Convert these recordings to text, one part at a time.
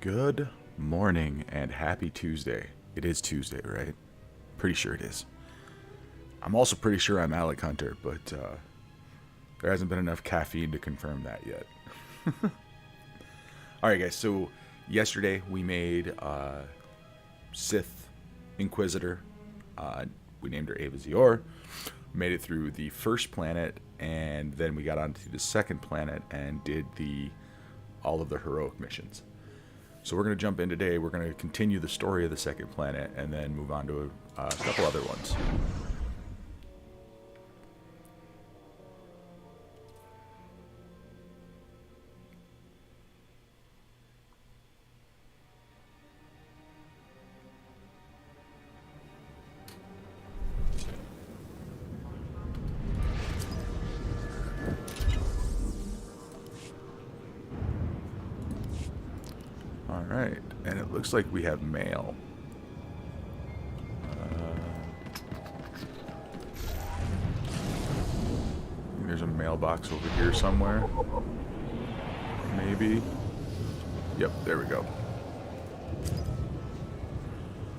Good morning and happy Tuesday. It is Tuesday, right? Pretty sure it is. I'm also pretty sure I'm Alec Hunter, but there hasn't been enough caffeine to confirm that yet. Alright guys, so yesterday we made Sith Inquisitor. We named her Ava Zior. Made it through the first planet, and then we got onto the second planet and did all of the heroic missions. So we're going to jump in today. We're going to continue the story of the second planet and then move on to a couple other ones. Alright, and it looks like we have mail. I think there's a mailbox over here somewhere. Maybe. Yep, there we go.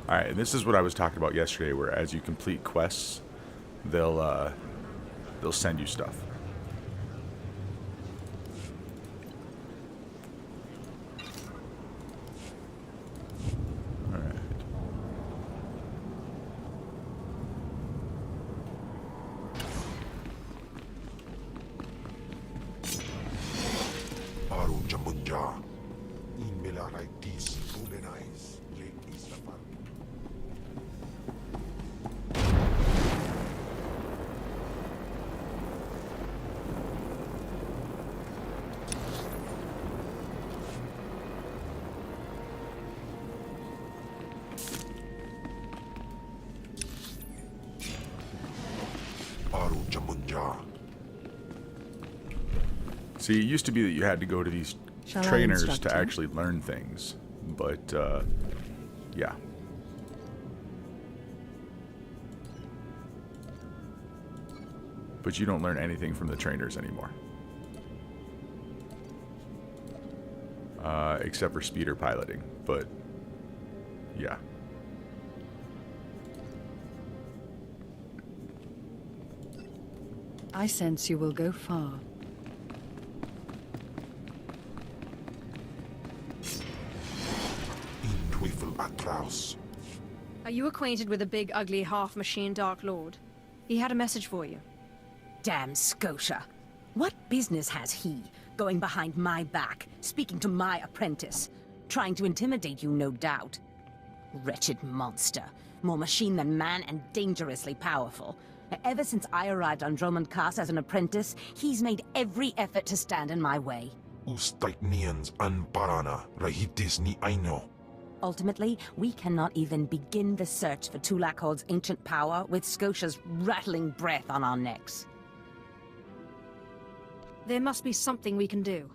Alright, and this is what I was talking about yesterday, where as you complete quests, they'll send you stuff. See, it used to be that you had to go to these trainers to actually learn things, but, yeah. But you don't learn anything from the trainers anymore. Except for speeder piloting, but, yeah. I sense you will go far. Are you acquainted with the big, ugly, half-machine Dark Lord? He had a message for you. Damn Scotia. What business has he going behind my back, speaking to my apprentice? Trying to intimidate you, no doubt. Wretched monster. More machine than man and dangerously powerful. Ever since I arrived on Dromund Kaas as an apprentice, he's made every effort to stand in my way. Ustaiknians an parana rahitis ni aino. Ultimately, we cannot even begin the search for Tulakhod's ancient power with Scotia's rattling breath on our necks. There must be something we can do.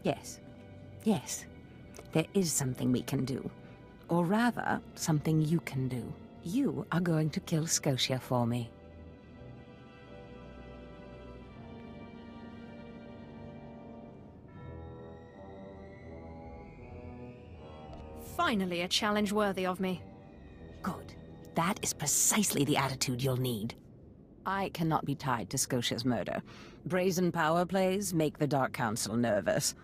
Yes. Yes. There is something we can do. Or rather, something you can do. You are going to kill Scotia for me. Finally, a challenge worthy of me. Good. That is precisely the attitude you'll need. I cannot be tied to Scotia's murder. Brazen power plays make the Dark Council nervous.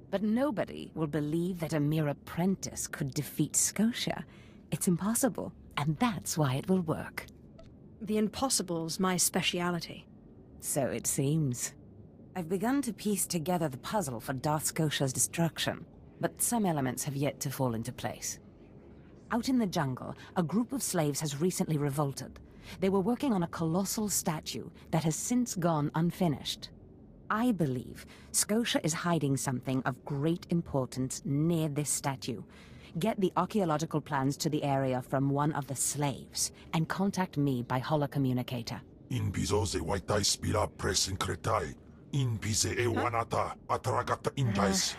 But nobody will believe that a mere apprentice could defeat Scotia. It's impossible, and that's why it will work. The impossible's my speciality. So it seems. I've begun to piece together the puzzle for Darth Scotia's destruction, but some elements have yet to fall into place. Out in the jungle, a group of slaves has recently revolted. They were working on a colossal statue that has since gone unfinished. I believe Scotia is hiding something of great importance near this statue. Get the archaeological plans to the area from one of the slaves, and contact me by holocommunicator. In bizo ze waitai spira presin kretai. In bize e wanata ataragata indais.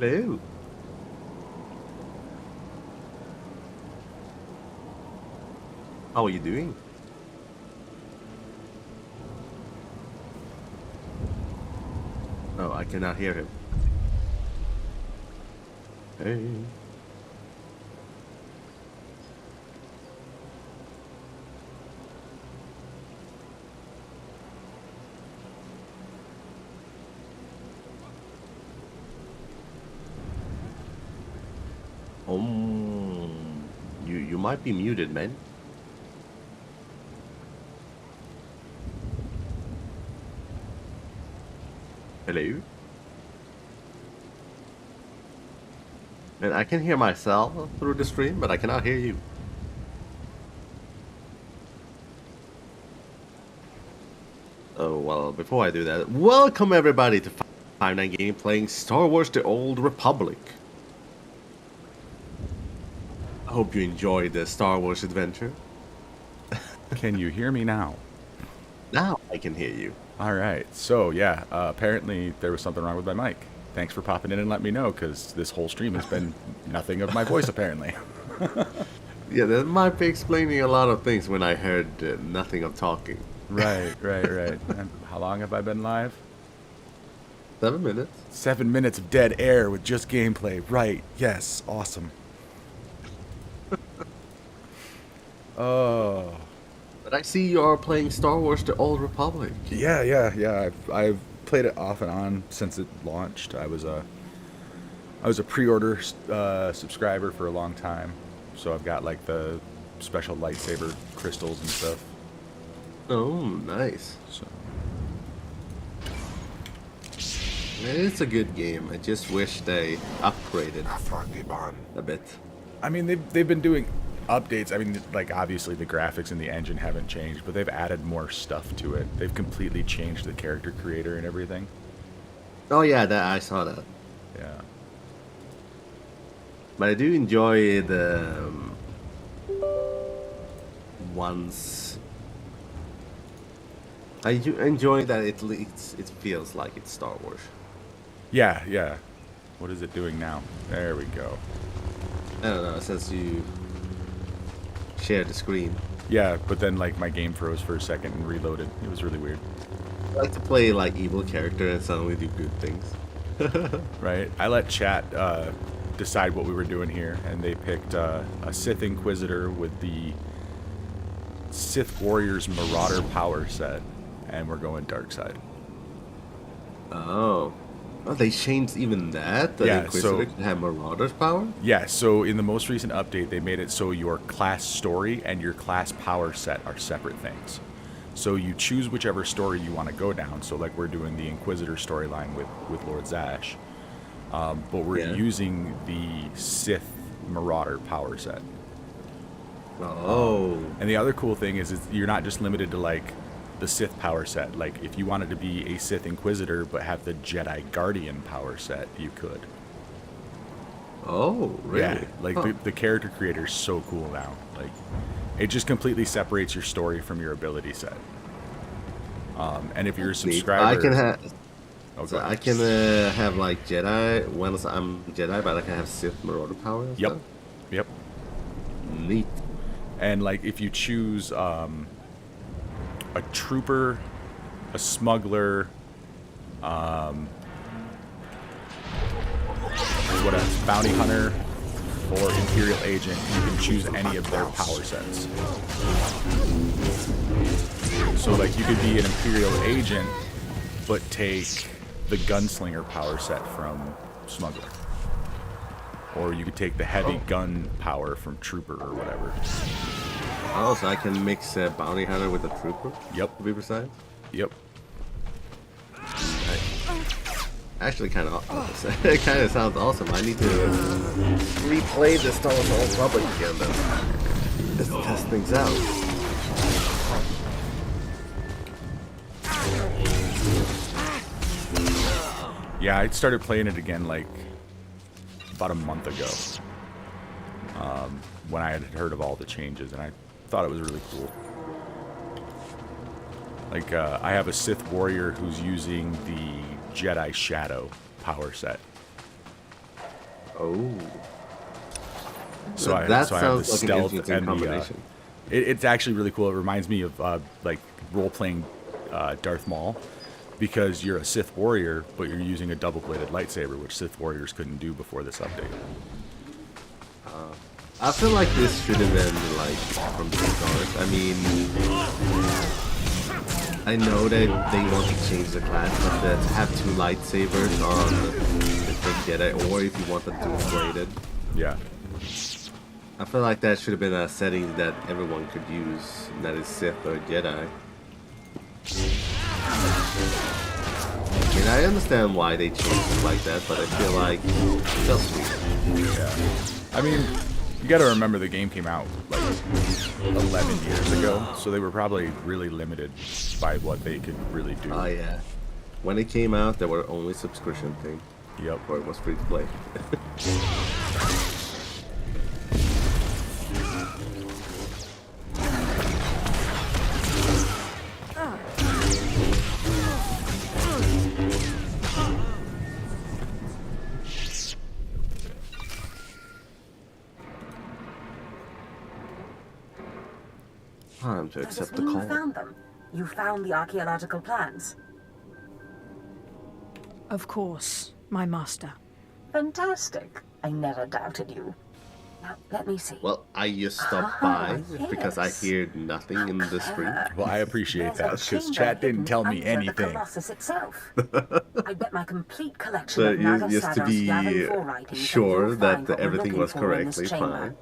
Hello. How are you doing? Oh, I cannot hear him. Hey. You might be muted, man. Hello? And I can hear myself through the stream, but I cannot hear you. Oh, well, before I do that, welcome everybody to 59 Game playing Star Wars The Old Republic. I hope you enjoyed the Star Wars adventure. Can you hear me now? Now I can hear you. All right. So, yeah, apparently there was something wrong with my mic. Thanks for popping in and letting me know, because this whole stream has been nothing of my voice, apparently. Yeah, that might be explaining a lot of things when I heard nothing of talking. Right. And how long have I been live? 7 minutes. 7 minutes of dead air with just gameplay. Right. Yes. Awesome. Oh. But I see you are playing Star Wars The Old Republic. Yeah. I've played it off and on since it launched. I was a pre-order subscriber for a long time, so I've got like the special lightsaber crystals and stuff. Oh, nice. So It's a good game. I just wish they upgraded Afrangiban. a bit. I mean, they've been doing updates. I mean, like, obviously the graphics and the engine haven't changed, but they've added more stuff to it. They've completely changed the character creator and everything. Oh yeah, that I saw that. Yeah. But I do enjoy the ones. I do enjoy that it feels like it's Star Wars. Yeah. What is it doing now? There we go. I don't know, since you share the screen. Yeah, but then like my game froze for a second and reloaded. It was really weird. I like to play like evil character and suddenly do good things. Right? I let chat decide what we were doing here, and they picked a Sith Inquisitor with the Sith Warriors Marauder power set, and we're going dark side. Oh, they changed even that? The Yeah, Inquisitor so- can have Marauder's power? Yeah, so in the most recent update, they made it so your class story and your class power set are separate things. So you choose whichever story you want to go down. So like we're doing the Inquisitor storyline with Lord Zash, but we're Yeah. using the Sith Marauder power set. Oh. And the other cool thing is you're not just limited to like the Sith power set. Like if you wanted to be a Sith Inquisitor but have the Jedi Guardian power set, you could. Oh, really? Yeah, like the character creator is so cool now. Like it just completely separates your story from your ability set. And if you're a Neat. subscriber, I can have. oh, So go I ahead. can have like Jedi once I'm Jedi, but I can have Sith Marauder power. And Yep. stuff? Yep. Neat. And like if you choose a trooper, a smuggler, what else? Bounty hunter or Imperial agent, you can choose any of their power sets. So like you could be an Imperial agent, but take the gunslinger power set from smuggler. Or you could take the heavy gun power from trooper or whatever. Oh, so I can mix Bounty Hunter with a Trooper, Yep. to be precise? Yep. Actually, kind of awesome. It kind of sounds awesome. I need to replay the Star Wars Old Republic again, though. Just to test things out. Yeah, I started playing it again like about a month ago, when I had heard of all the changes, and I thought it was really cool. Like, I have a Sith warrior who's using the Jedi Shadow power set. Oh. So I That have the sounds like an stealth interesting and the. combination. It's actually really cool. It reminds me of like role playing Darth Maul, because you're a Sith warrior, but you're using a double-bladed lightsaber, which Sith warriors couldn't do before this update. I feel like this should have been like from the start. I mean, I know that they want to change the class, but to have 2 lightsabers on different Jedi, or if you want them dual-bladed. Yeah. I feel like that should have been a setting that everyone could use, and that is Sith or Jedi. I mean, I understand why they changed it like that, but I feel like it felt sweet. Yeah. I mean, you got to remember the game came out like 11 years ago, so they were probably really limited by what they could really do. Oh yeah. When it came out, there were only subscription thing, Yep. or it was free to play. Time to Does accept this the mean call. you found them? You found the archaeological plans? Of course, my master. Fantastic. I never doubted you. Now, let me see. Well, I just stopped by Ah, because I yes. heard nothing in the stream. Well, I appreciate that, There's a because chamber chat didn't hidden tell me under the anything. Colossus itself. I bet my complete collection So of Naga just to Sadov's be Yavin writings sure you'll that find what we're everything looking was for in this correctly chamber. fine.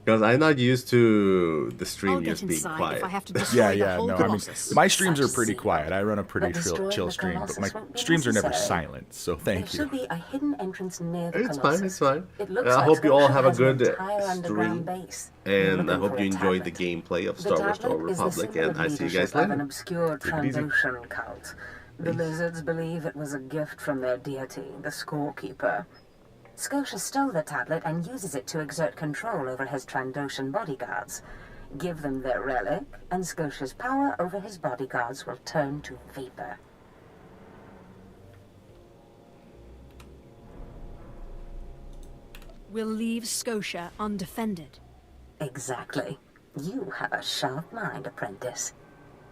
Because I'm not used to the I'll stream get just being inside quiet. if I have to destroy Yeah, the yeah, whole no, I mean, Colossus. my streams are Such pretty zeal. quiet. I run a pretty But destroying chill the stream, but Colossus my won't be streams are never necessary. silent, so There thank you. should be a hidden entrance near the It's Colossus. fine, it's fine. It looks I like hope you all Scotia have a has an good entire underground stream, base. and I Looking hope for you a enjoyed the tablet. gameplay of The Star Wars: The Old tablet is the Republic, symbol and I of see you guys leadership of an later. obscure Take it easy. Trandoshan cult. The lizards believe it was a gift from their deity, the Scorekeeper. Scotia stole the tablet and uses it to exert control over his Trandoshan bodyguards. Give them their relic, and Scotia's power over his bodyguards will turn to vapor. We'll leave Scotia undefended. Exactly. You have a sharp mind, apprentice.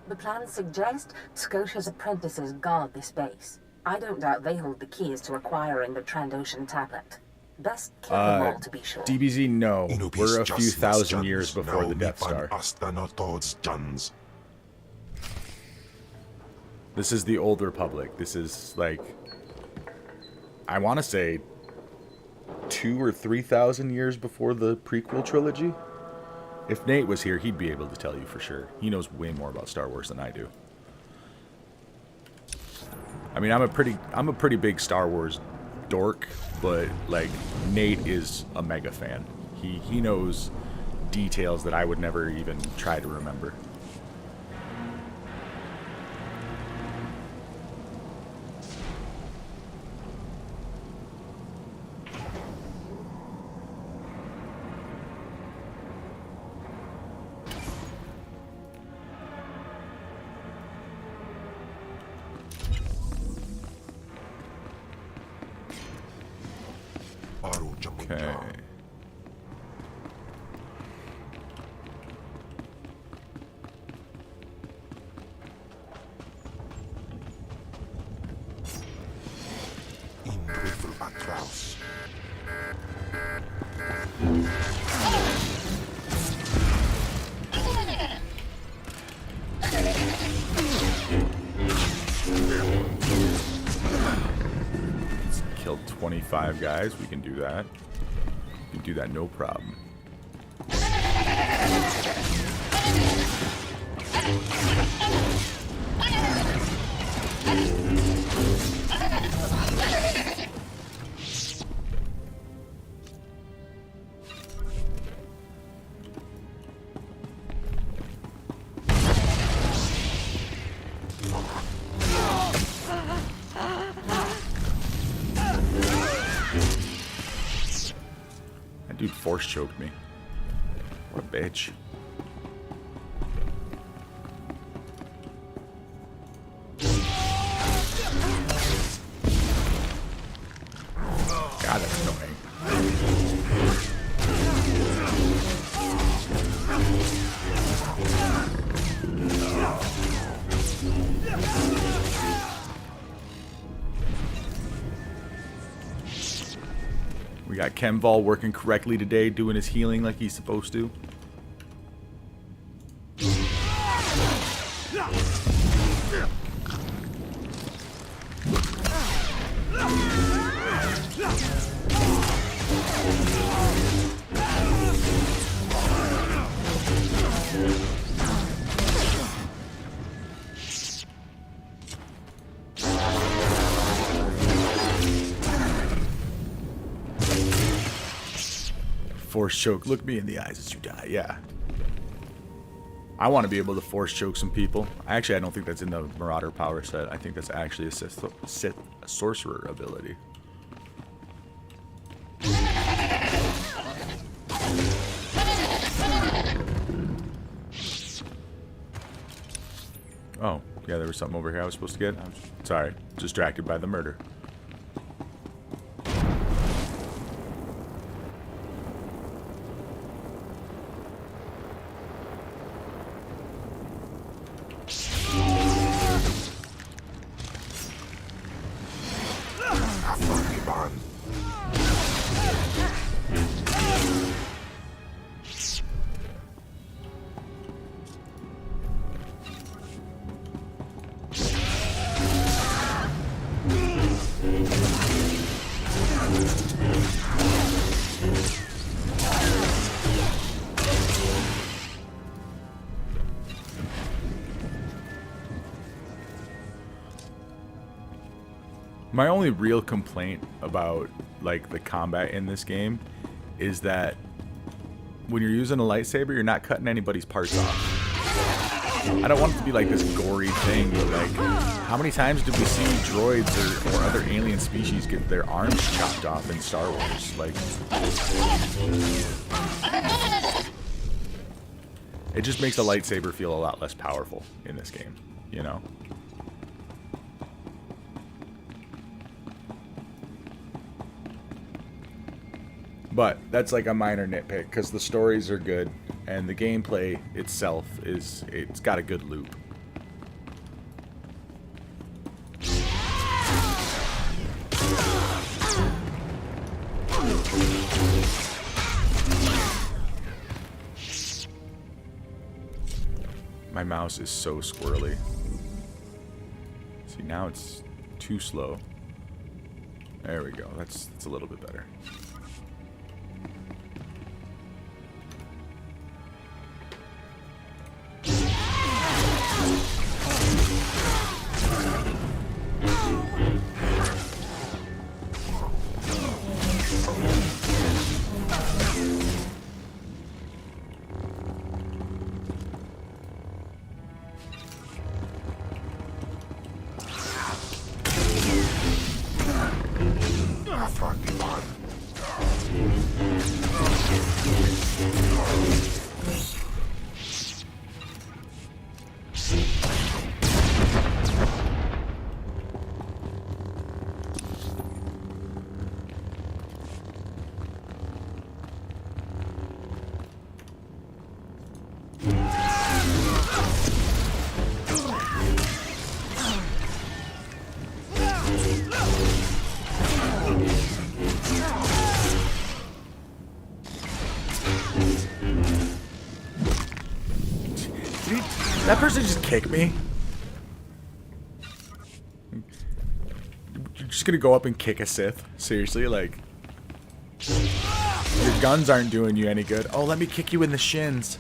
The plans suggest Scotia's apprentices guard this base. I don't doubt they hold the keys to acquiring the Trandoshan tablet. Best kill them all to be sure. DBZ, no. Inubis We're a few Justins thousand Jans, years before the now Death Mipan Star. Astanatods Jans. This is the Old Republic. This is like, I want to say 2,000 or 3,000 years before the prequel trilogy. If Nate was here, he'd be able to tell you for sure. He knows way more about Star Wars than I do. I mean, I'm a pretty big Star Wars dork, but like Nate is a mega fan. He knows details that I would never even try to remember. Aru Okay. Jamunja. In Riffle Atraus. Killed 25 guys. We can do that. We can do that, no problem. That dude force choked me. What a bitch. God, got Kemval working correctly today, doing his healing like he's supposed to. Force choke. Look me in the eyes as you die. Yeah. I want to be able to force choke some people. Actually, I don't think that's in the Marauder power set. I think that's actually a Sith sorcerer ability. Oh, yeah, there was something over here I was supposed to get. I'm sorry. Distracted by the murder. My only real complaint about like the combat in this game is that when you're using a lightsaber, you're not cutting anybody's parts off. I don't want it to be like this gory thing, but like, how many times did we see droids or other alien species get their arms chopped off in Star Wars? Like, it just makes a lightsaber feel a lot less powerful in this game, you know? But that's like a minor nitpick because the stories are good and the gameplay itself it's got a good loop. My mouse is so squirrely. See, now it's too slow. There we go. That's a little bit better. That person just kicked me. You're just gonna go up and kick a Sith? Seriously? Like, your guns aren't doing you any good. Oh, let me kick you in the shins.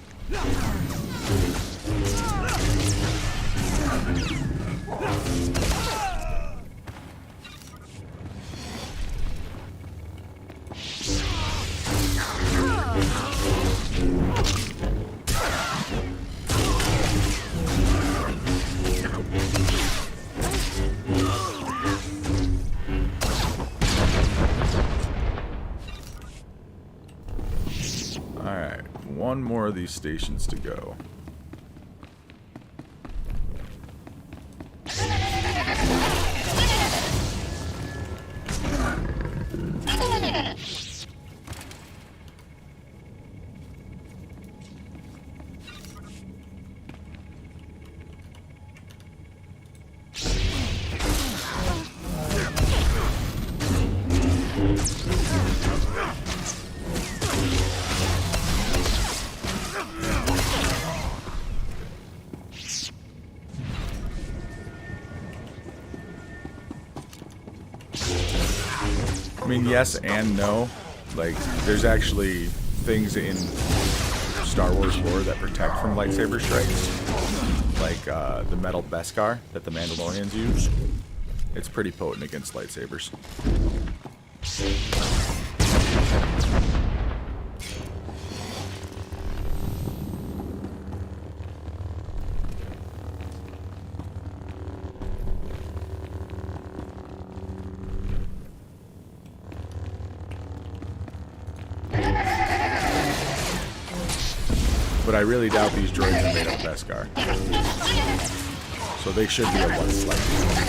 One more of these stations to go. mean, yes and no. Like, there's actually things in Star Wars lore that protect from lightsaber strikes. Like the metal Beskar that the Mandalorians use. It's pretty potent against lightsabers. But I really doubt these droids are made of Beskar. So they should be a one slice.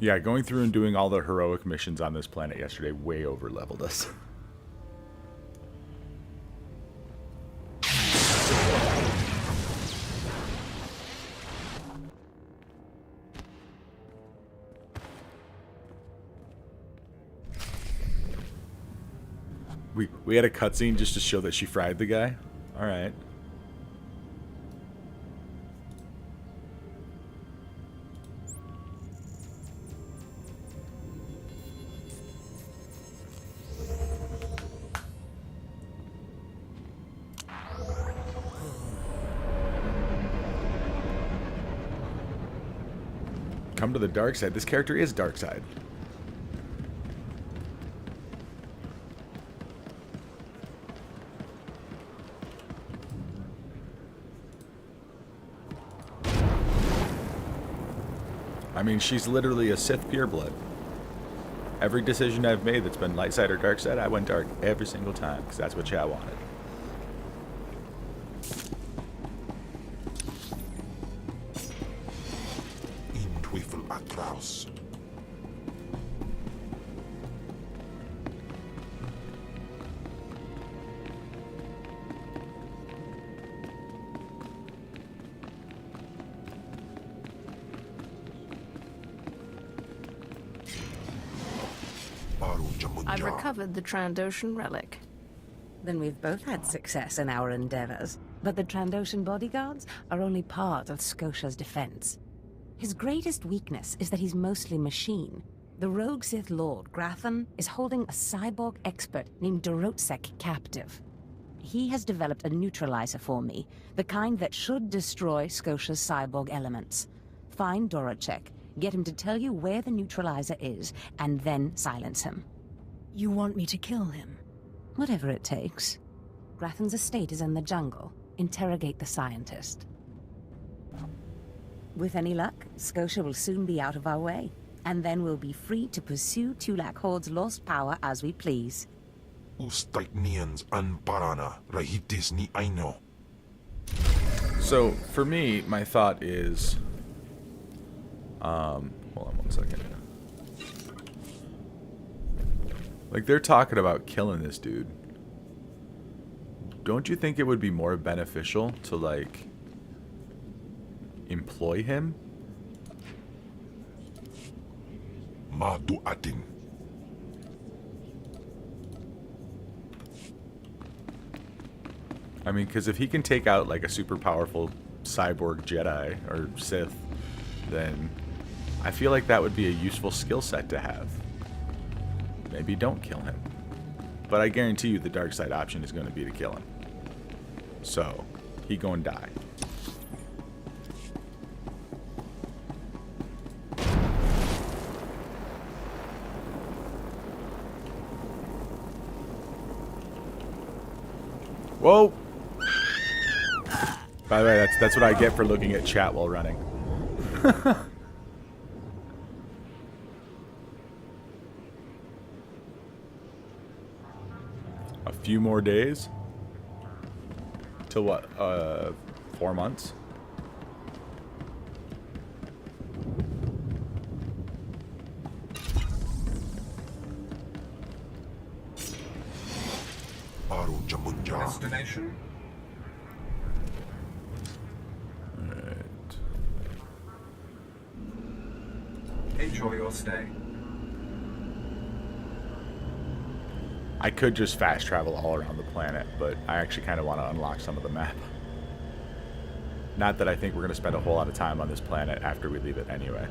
Yeah, going through and doing all the heroic missions on this planet yesterday way over leveled us. We had a cutscene just to show that she fried the guy. All right. Come to the dark side. This character is dark side. I mean, she's literally a Sith pureblood. Every decision I've made that's been light side or dark side, I went dark every single time because that's what chat wanted. In Teufel atraus. I've recovered the Trandoshan relic. Then we've both had success in our endeavors. But the Trandoshan bodyguards are only part of Scotia's defense. His greatest weakness is that he's mostly machine. The rogue Sith Lord, Grathan, is holding a cyborg expert named Dorotsek captive. He has developed a neutralizer for me, the kind that should destroy Scotia's cyborg elements. Find Dorotsek, get him to tell you where the neutralizer is, and then silence him. You want me to kill him? Whatever it takes. Grathan's estate is in the jungle. Interrogate the scientist. With any luck, Scotia will soon be out of our way, and then we'll be free to pursue Tulak Horde's lost power as we please. Ustaiknians an parana rahitis ni aino. So, for me, my thought is... hold on one second. Like, they're talking about killing this dude. Don't you think it would be more beneficial to, like, employ him? Madu atin. I mean, because if he can take out, like, a super powerful cyborg Jedi or Sith, then I feel like that would be a useful skill set to have. Maybe don't kill him. But I guarantee you the dark side option is going to be to kill him. So, he gonna die. Whoa! By the way, that's what I get for looking at chat while running. A few more days? Till what? 4 months? destination. Alright. Enjoy your stay. I could just fast travel all around the planet, but I actually kind of want to unlock some of the map. Not that I think we're going to spend a whole lot of time on this planet after we leave it anyway.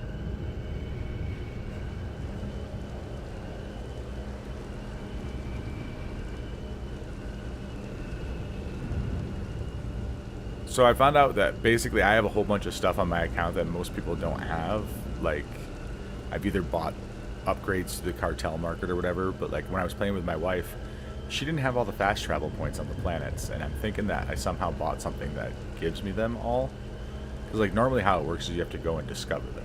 So I found out that basically I have a whole bunch of stuff on my account that most people don't have. Like, I've either bought upgrades to the cartel market or whatever, but like when I was playing with my wife, she didn't have all the fast travel points on the planets, and I'm thinking that I somehow bought something that gives me them all. Because like normally how it works is you have to go and discover them.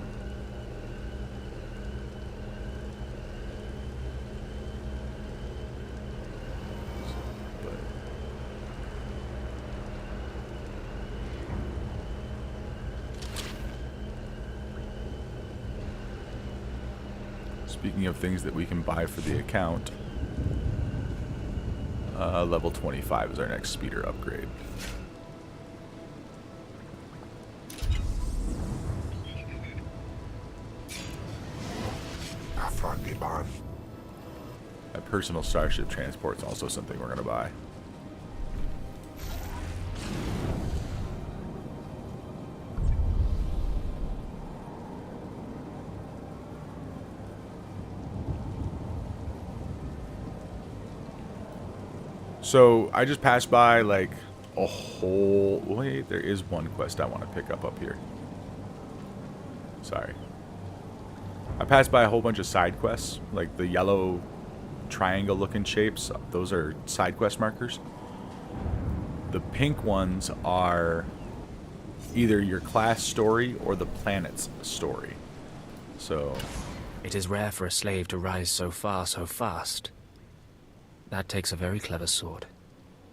Speaking of things that we can buy for the account, level 25 is our next speeder upgrade. A personal starship transport is also something we're going to buy. So I just passed by like a whole... Wait, there is one quest I want to pick up here. Sorry. I passed by a whole bunch of side quests, like the yellow triangle looking shapes. Those are side quest markers. The pink ones are either your class story or the planet's story. So... It is rare for a slave to rise so far so fast. That takes a very clever sword.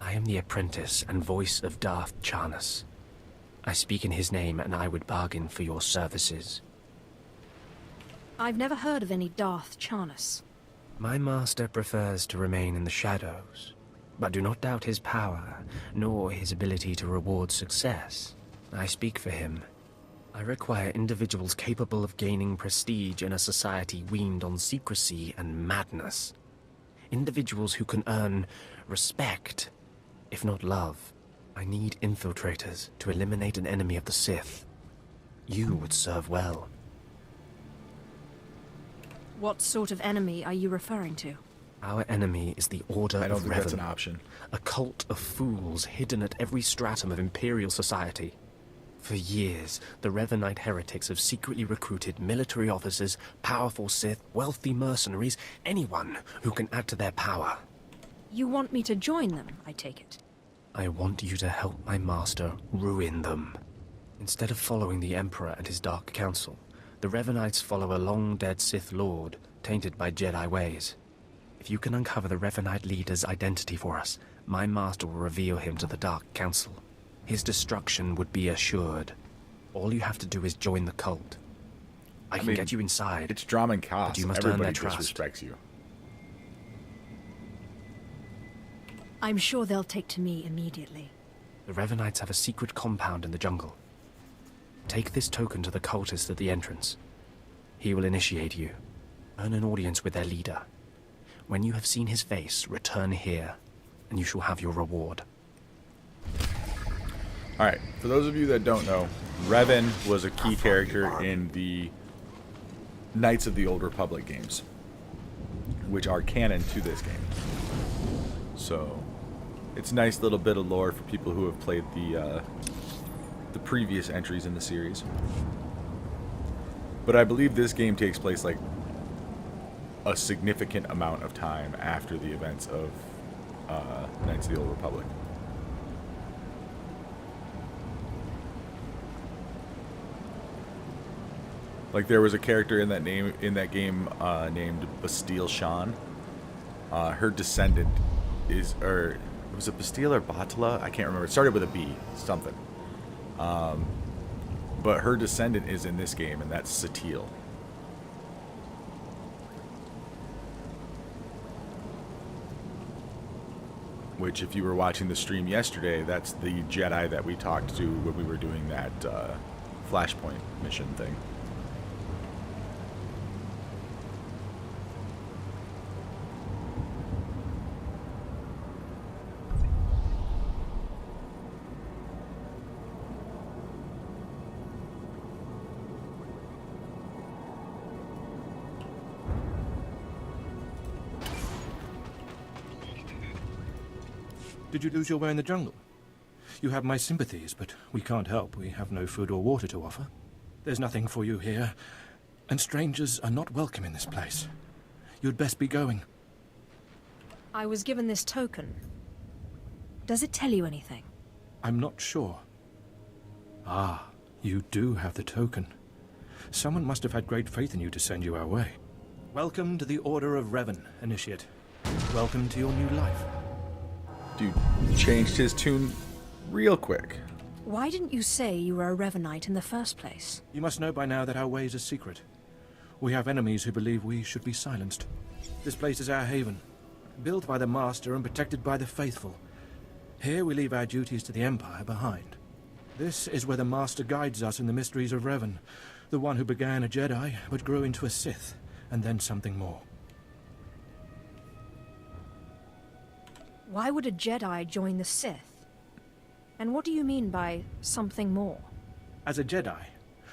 I am the apprentice and voice of Darth Charnas. I speak in his name, and I would bargain for your services. I've never heard of any Darth Charnas. My master prefers to remain in the shadows, but do not doubt his power, nor his ability to reward success. I speak for him. I require individuals capable of gaining prestige in a society weaned on secrecy and madness. Individuals who can earn respect, if not love. I need infiltrators to eliminate an enemy of the Sith. You would serve well. What sort of enemy are you referring to? Our enemy is the Order I don't of think that's Revan, an option. a cult of fools hidden at every stratum of Imperial society. For years, the Revanite heretics have secretly recruited military officers, powerful Sith, wealthy mercenaries, anyone who can add to their power. You want me to join them, I take it? I want you to help my master ruin them. Instead of following the Emperor and his Dark Council, the Revanites follow a long-dead Sith Lord, tainted by Jedi ways. If you can uncover the Revanite leader's identity for us, my master will reveal him to the Dark Council. His destruction would be assured. All you have to do is join the cult. I can get you inside. It's drama and chaos. But you must earn their Everybody trust. disrespects you. I'm sure they'll take to me immediately. The Revanites have a secret compound in the jungle. Take this token to the cultist at the entrance. He will initiate you. Earn an audience with their leader. When you have seen his face, return here, and you shall have your reward. Alright, for those of you that don't know, Revan was a key character in the Knights of the Old Republic games, which are canon to this game. So, it's a nice little bit of lore for people who have played the previous entries in the series. But I believe this game takes place like a significant amount of time after the events of Knights of the Old Republic. Like there was a character in that game named Bastille Shan. Her descendant is, or was it Bastille or Batla? I can't remember. It started with a B, something. But her descendant is in this game, and that's Satele. which if you were watching the stream yesterday, that's the Jedi that we talked to when we were doing that Flashpoint mission thing. Did you lose your way in the jungle? You have my sympathies, but we can't help. We have no food or water to offer. There's nothing for you here, and strangers are not welcome in this place. You'd best be going. I was given this token. Does it tell you anything? I'm not sure. Ah, you do have the token. Someone must have had great faith in you to send you our way. Welcome to the Order of Revan, Initiate. Welcome to your new life. Dude changed his tune real quick. Why didn't you say you were a Revanite in the first place? You must know by now that our ways are secret. We have enemies who believe we should be silenced. This place is our haven, built by the Master and protected by the faithful. Here we leave our duties to the Empire behind. This is where the Master guides us in the mysteries of Revan, the one who began a Jedi but grew into a Sith, and then something more. Why would a Jedi join the Sith? And what do you mean by something more? As a Jedi,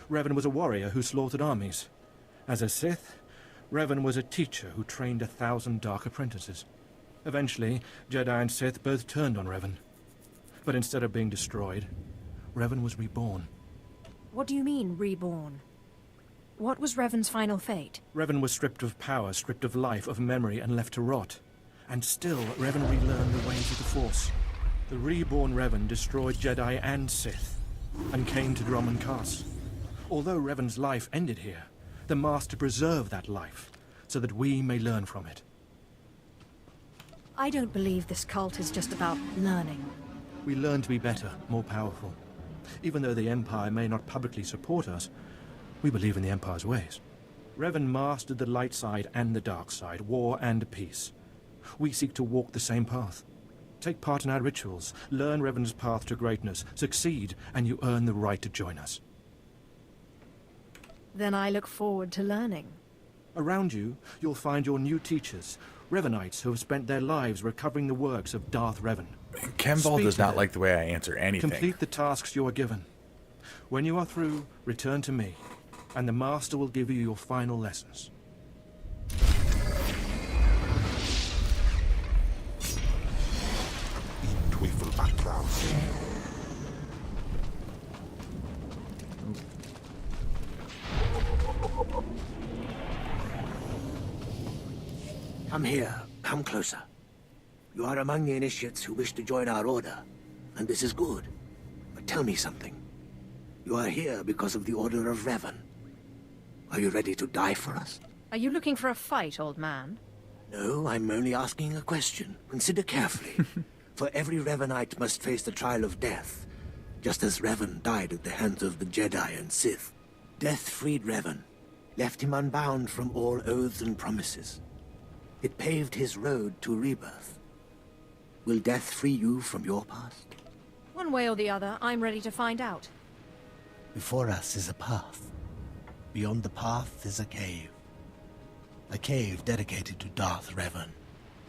Revan was a warrior who slaughtered armies. As a Sith, Revan was a teacher who trained 1,000 dark apprentices. Eventually, Jedi and Sith both turned on Revan. But instead of being destroyed, Revan was reborn. What do you mean, reborn? What was Revan's final fate? Revan was stripped of power, stripped of life, of memory, and left to rot. And still, Revan relearned the ways of the Force. The reborn Revan destroyed Jedi and Sith, and came to Dromund Kaas. Although Revan's life ended here, the Master preserved that life, so that we may learn from it. I don't believe this cult is just about learning. We learn to be better, more powerful. Even though the Empire may not publicly support us, we believe in the Empire's ways. Revan mastered the light side and the dark side, war and peace. We seek to walk the same path. Take part in our rituals, learn Revan's path to greatness, succeed, and you earn the right to join us. Then I look forward to learning. Around you, you'll find your new teachers, Revanites who have spent their lives recovering the works of Darth Revan. Kemval Speak does to not them. like the way I answer anything. Complete the tasks you are given. When you are through, return to me, and the Master will give you your final lessons. In Twyfl background. Come here. Come closer. You are among the initiates who wish to join our order, and this is good. But tell me something. You are here because of the Order of Revan. Are you ready to die for us? Are you looking for a fight, old man? No, I'm only asking a question. Consider carefully. For every Revanite must face the trial of death, just as Revan died at the hands of the Jedi and Sith. Death freed Revan, left him unbound from all oaths and promises. It paved his road to rebirth. Will death free you from your past? One way or the other, I'm ready to find out. Before us is a path. Beyond the path is a cave. A cave dedicated to Darth Revan.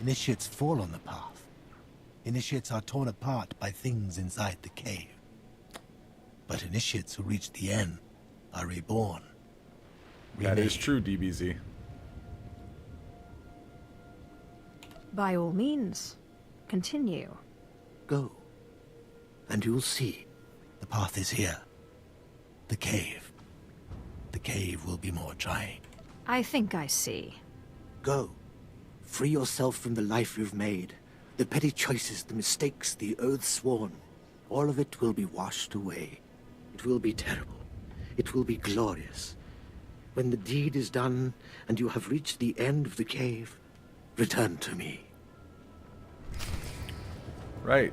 Initiates fall on the path. Initiates are torn apart by things inside the cave. But initiates who reach the end are reborn. That is Remade. true, DBZ. By all means, continue. Go, and you'll see. The path is here. The cave. The cave will be more trying. I think I see. Go. Free yourself from the life you've made. The petty choices, the mistakes, the oaths sworn. All of it will be washed away. It will be terrible. It will be glorious. When the deed is done, and you have reached the end of the cave, return to me. Right.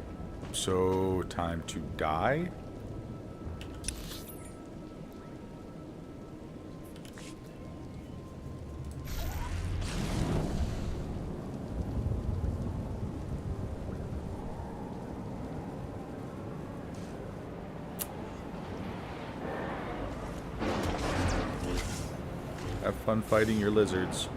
So, time to die. Have fun fighting your lizards.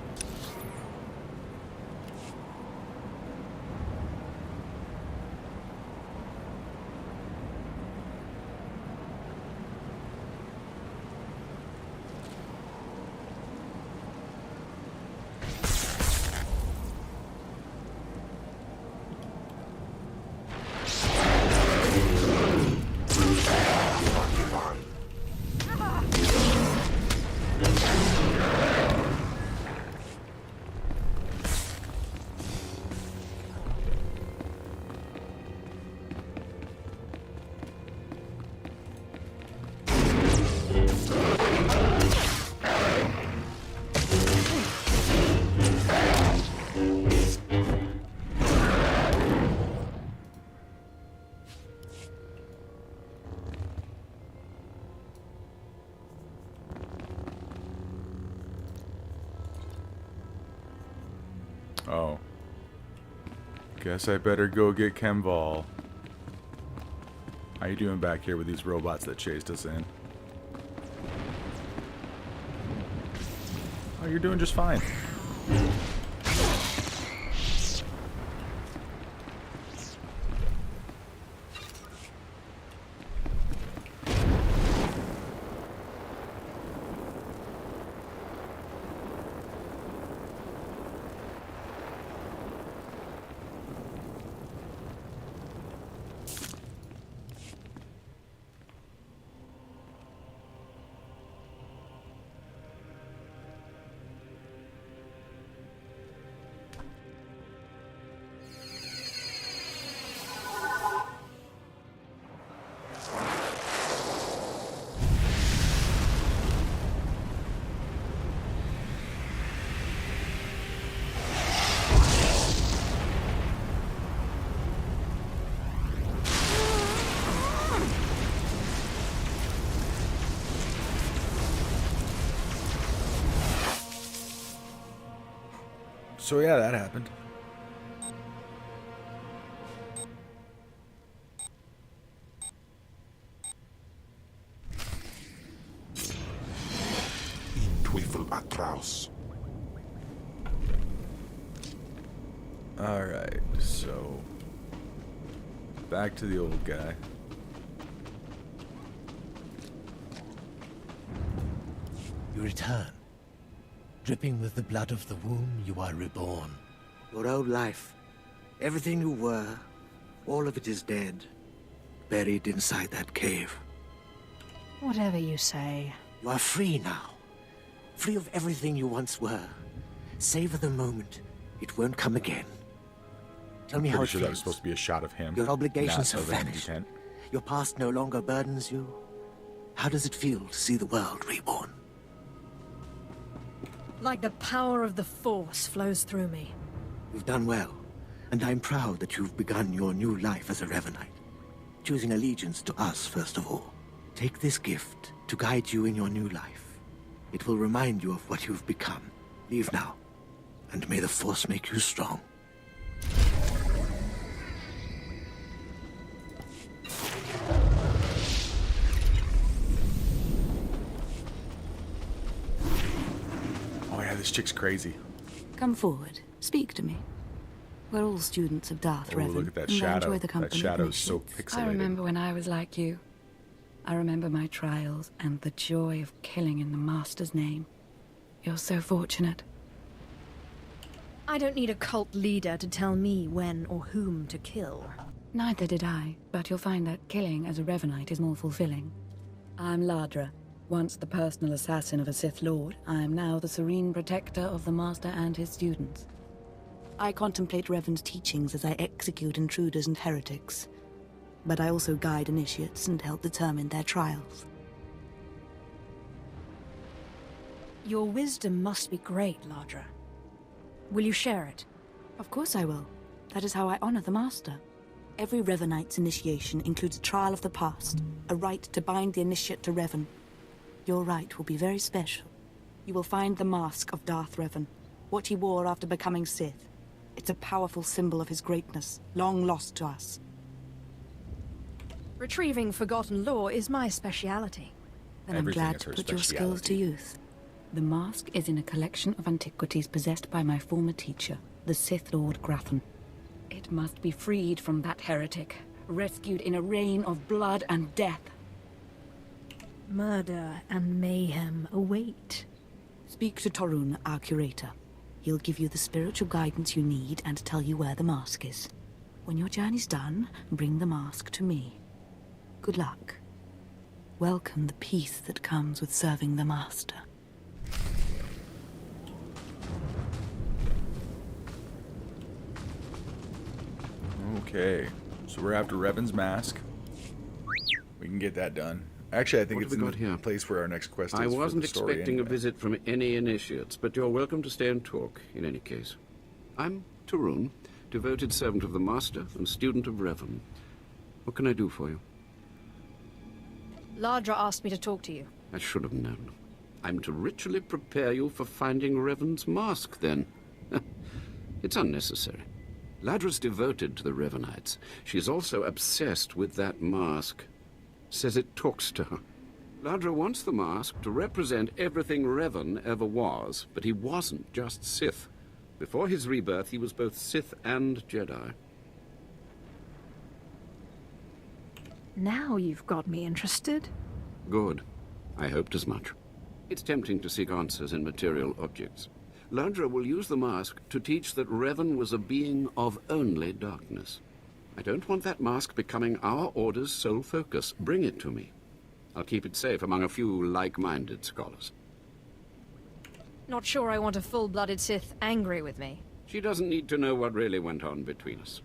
Oh. Guess I better go get Kemval. How you doing back here with these robots that chased us in? Oh, you're doing just fine. So yeah, that happened. In Twyfel Atraus. Alright, so back to the old guy. You return. Dripping with the blood of the womb, you are reborn. Your old life, everything you were, all of it is dead, buried inside that cave. Whatever you say. You are free now. Free of everything you once were. Savor the moment. It won't come again. Tell me how Pretty it sure that was feels. supposed to be a shot of him. Your obligations not have of an vanished. MP10. Your past no longer burdens you. How does it feel to see the world reborn? Like the power of the Force flows through me. You've done well, and I'm proud that you've begun your new life as a Revanite, choosing allegiance to us first of all. Take this gift to guide you in your new life. It will remind you of what you've become. Leave now, and may the Force make you strong. Oh yeah, this chick's crazy. Come forward. Speak to me. We're all students of Darth Oh, Revan. look at that and I shadow. enjoy the company That of shadow's so initiates. pixelated. I remember when I was like you. I remember my trials and the joy of killing in the Master's name. You're so fortunate. I don't need a cult leader to tell me when or whom to kill. Neither did I, but you'll find that killing as a Revanite is more fulfilling. I'm Ladra. Once the personal assassin of a Sith Lord, I am now the serene protector of the Master and his students. I contemplate Revan's teachings as I execute intruders and heretics, but I also guide initiates and help determine their trials. Your wisdom must be great, Ladra. Will you share it? Of course I will. That is how I honor the Master. Every Revanite's initiation includes a trial of the past, a rite to bind the initiate to Revan. Your rite will be very special. You will find the mask of Darth Revan, what he wore after becoming Sith. It's a powerful symbol of his greatness, long lost to us. Retrieving forgotten lore is my speciality. Then Everything I'm glad is to her put your skills to speciality. use. The mask is in a collection of antiquities possessed by my former teacher, the Sith Lord Grathan. It must be freed from that heretic, rescued in a rain of blood and death. Murder and mayhem await. Speak to Torun, our curator. He'll give you the spiritual guidance you need and tell you where the mask is. When your journey's done, bring the mask to me. Good luck. Welcome the peace that comes with serving the Master. Okay, so we're after Revan's mask. We can get that done. Actually, I think What it's have we in got the here? place where our next quest is. I for wasn't the story expecting anyway. a visit from any initiates, but you're welcome to stay and talk, in any case. I'm Torun, devoted servant of the Master and student of Revan. What can I do for you? Ladra asked me to talk to you. I should have known. I'm to ritually prepare you for finding Revan's mask, then. It's unnecessary. Ladra's devoted to the Revanites. She's also obsessed with that mask. Says it talks to her. Ladra wants the mask to represent everything Revan ever was, but he wasn't just Sith. Before his rebirth, he was both Sith and Jedi. Now you've got me interested. Good. I hoped as much. It's tempting to seek answers in material objects. Ladra will use the mask to teach that Revan was a being of only darkness. I don't want that mask becoming our Order's sole focus. Bring it to me. I'll keep it safe among a few like-minded scholars. Not sure I want a full-blooded Sith angry with me. She doesn't need to know what really went on between us.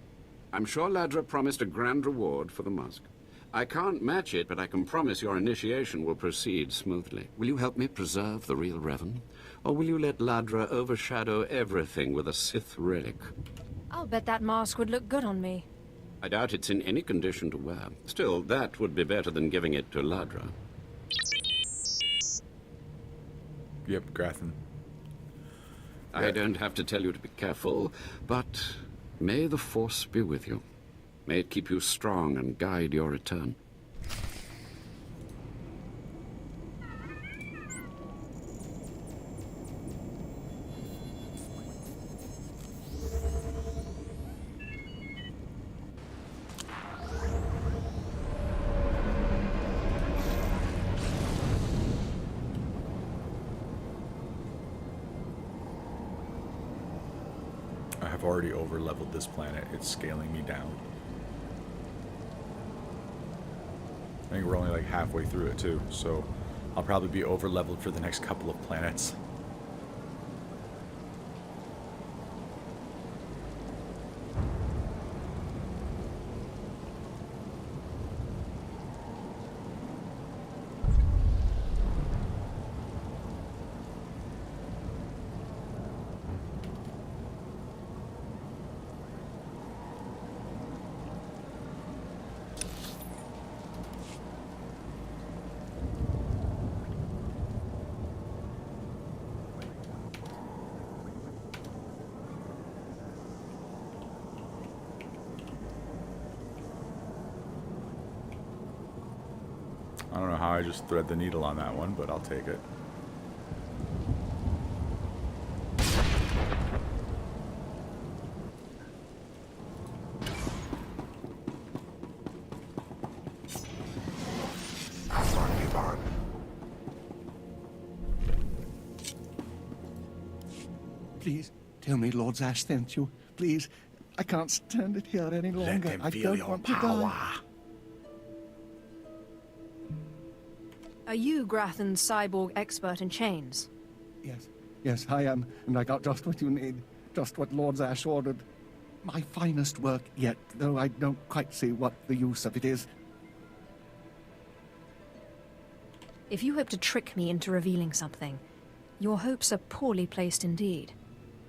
I'm sure Ladra promised a grand reward for the mask. I can't match it, but I can promise your initiation will proceed smoothly. Will you help me preserve the real Revan? Or will you let Ladra overshadow everything with a Sith relic? I'll bet that mask would look good on me. I doubt it's in any condition to wear. Still, that would be better than giving it to Ladra. Yep, Grathan. I don't have to tell you to be careful, but may the Force be with you. May it keep you strong and guide your return. I have already over-leveled this planet. It's scaling me down. I think we're only like halfway through it too, so I'll probably be over-leveled for the next couple of planets. I don't know how I just thread the needle on that one, but I'll take it. Please, tell me Lord Zash sent you. Please, I can't stand it here any longer. Let them I feel don't your want to power. die. Are you Grathan's cyborg expert in chains? Yes, I am, and I got just what you need. Just what Lord Zash ordered. My finest work yet, though I don't quite see what the use of it is. If you hope to trick me into revealing something, your hopes are poorly placed indeed.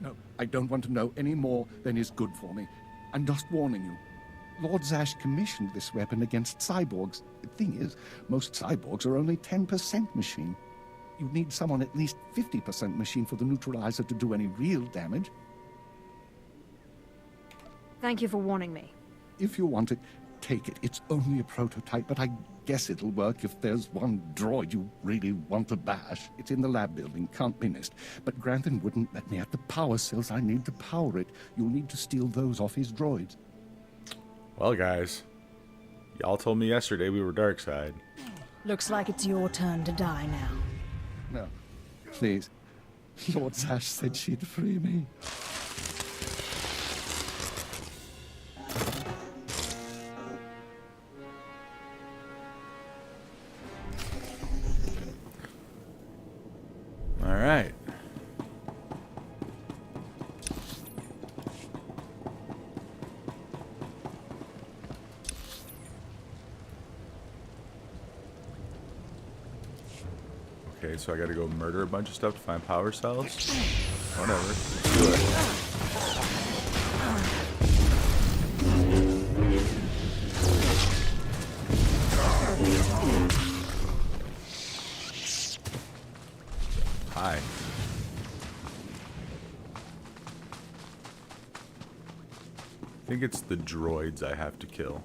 No, I don't want to know any more than is good for me. I'm just warning you. Lord Zash commissioned this weapon against cyborgs. The thing is, most cyborgs are only 10% machine. You need someone at least 50% machine for the neutralizer to do any real damage. Thank you for warning me. If you want it, take it. It's only a prototype, but I guess it'll work if there's one droid you really want to bash. It's in the lab building, can't be missed. But Grantham wouldn't let me have the power cells I need to power it. You'll need to steal those off his droids. Well, guys, y'all told me yesterday we were dark side. Looks like it's your turn to die now. No, please. Lord Zash said she'd free me. All right. Okay, so I gotta go murder a bunch of stuff to find power cells? Whatever. Let's do it. Hi. I think it's the droids I have to kill.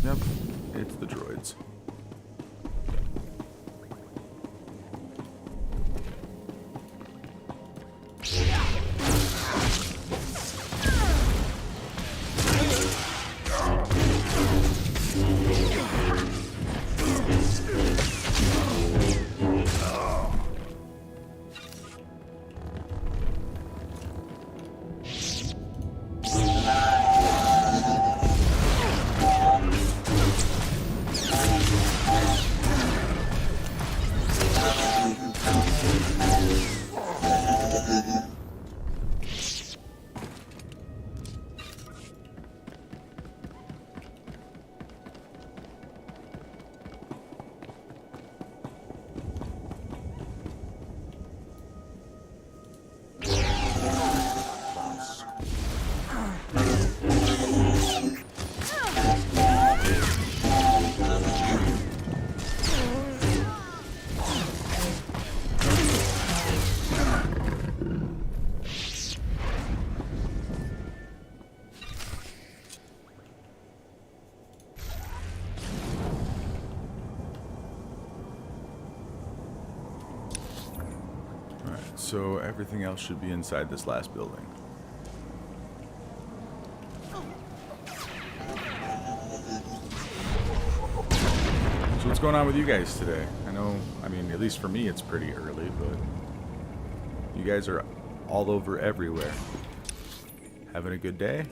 Yep, it's the droids. So everything else should be inside this last building. So what's going on with you guys today? I know, I mean, at least for me it's pretty early, but you guys are all over everywhere. Having a good day?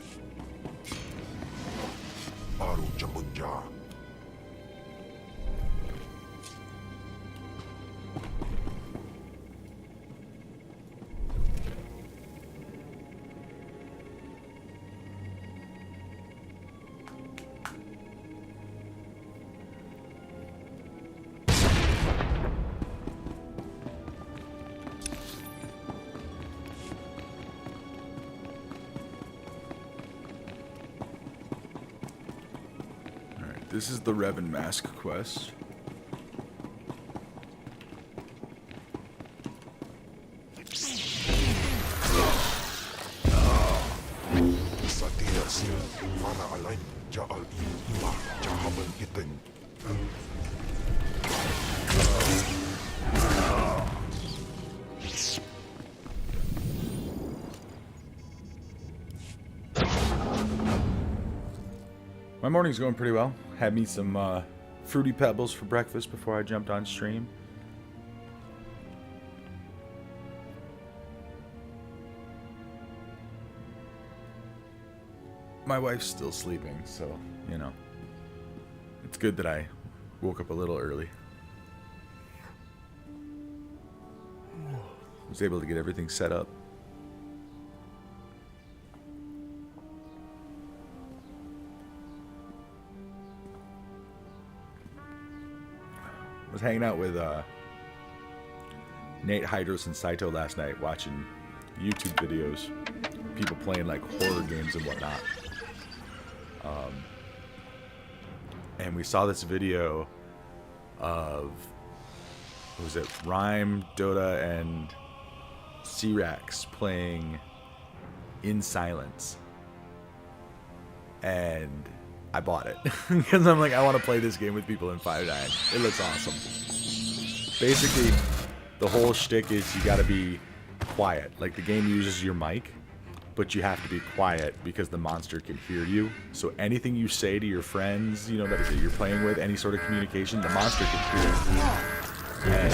This is the Revan Mask quest. My morning's going pretty well. Had me some Fruity Pebbles for breakfast before I jumped on stream. My wife's still sleeping, so, you know, it's good that I woke up a little early. Was able to get everything set up. Was hanging out with Nate, Hydros, and Saito last night watching YouTube videos. people playing like horror games and whatnot. And we saw this video of, what was it, Rhyme, Dota, and C-Rax playing In Silence. And I bought it because I'm like, I want to play this game with people in 5.9. It looks awesome. Basically, the whole shtick is you got to be quiet. Like, the game uses your mic, but you have to be quiet because the monster can hear you. So anything you say to your friends, you know, that you're playing with, any sort of communication, the monster can hear it. And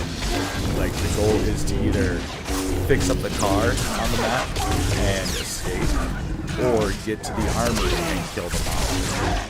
like, the goal is to either fix up the car on the map and escape, or get to the armory and kill the monster.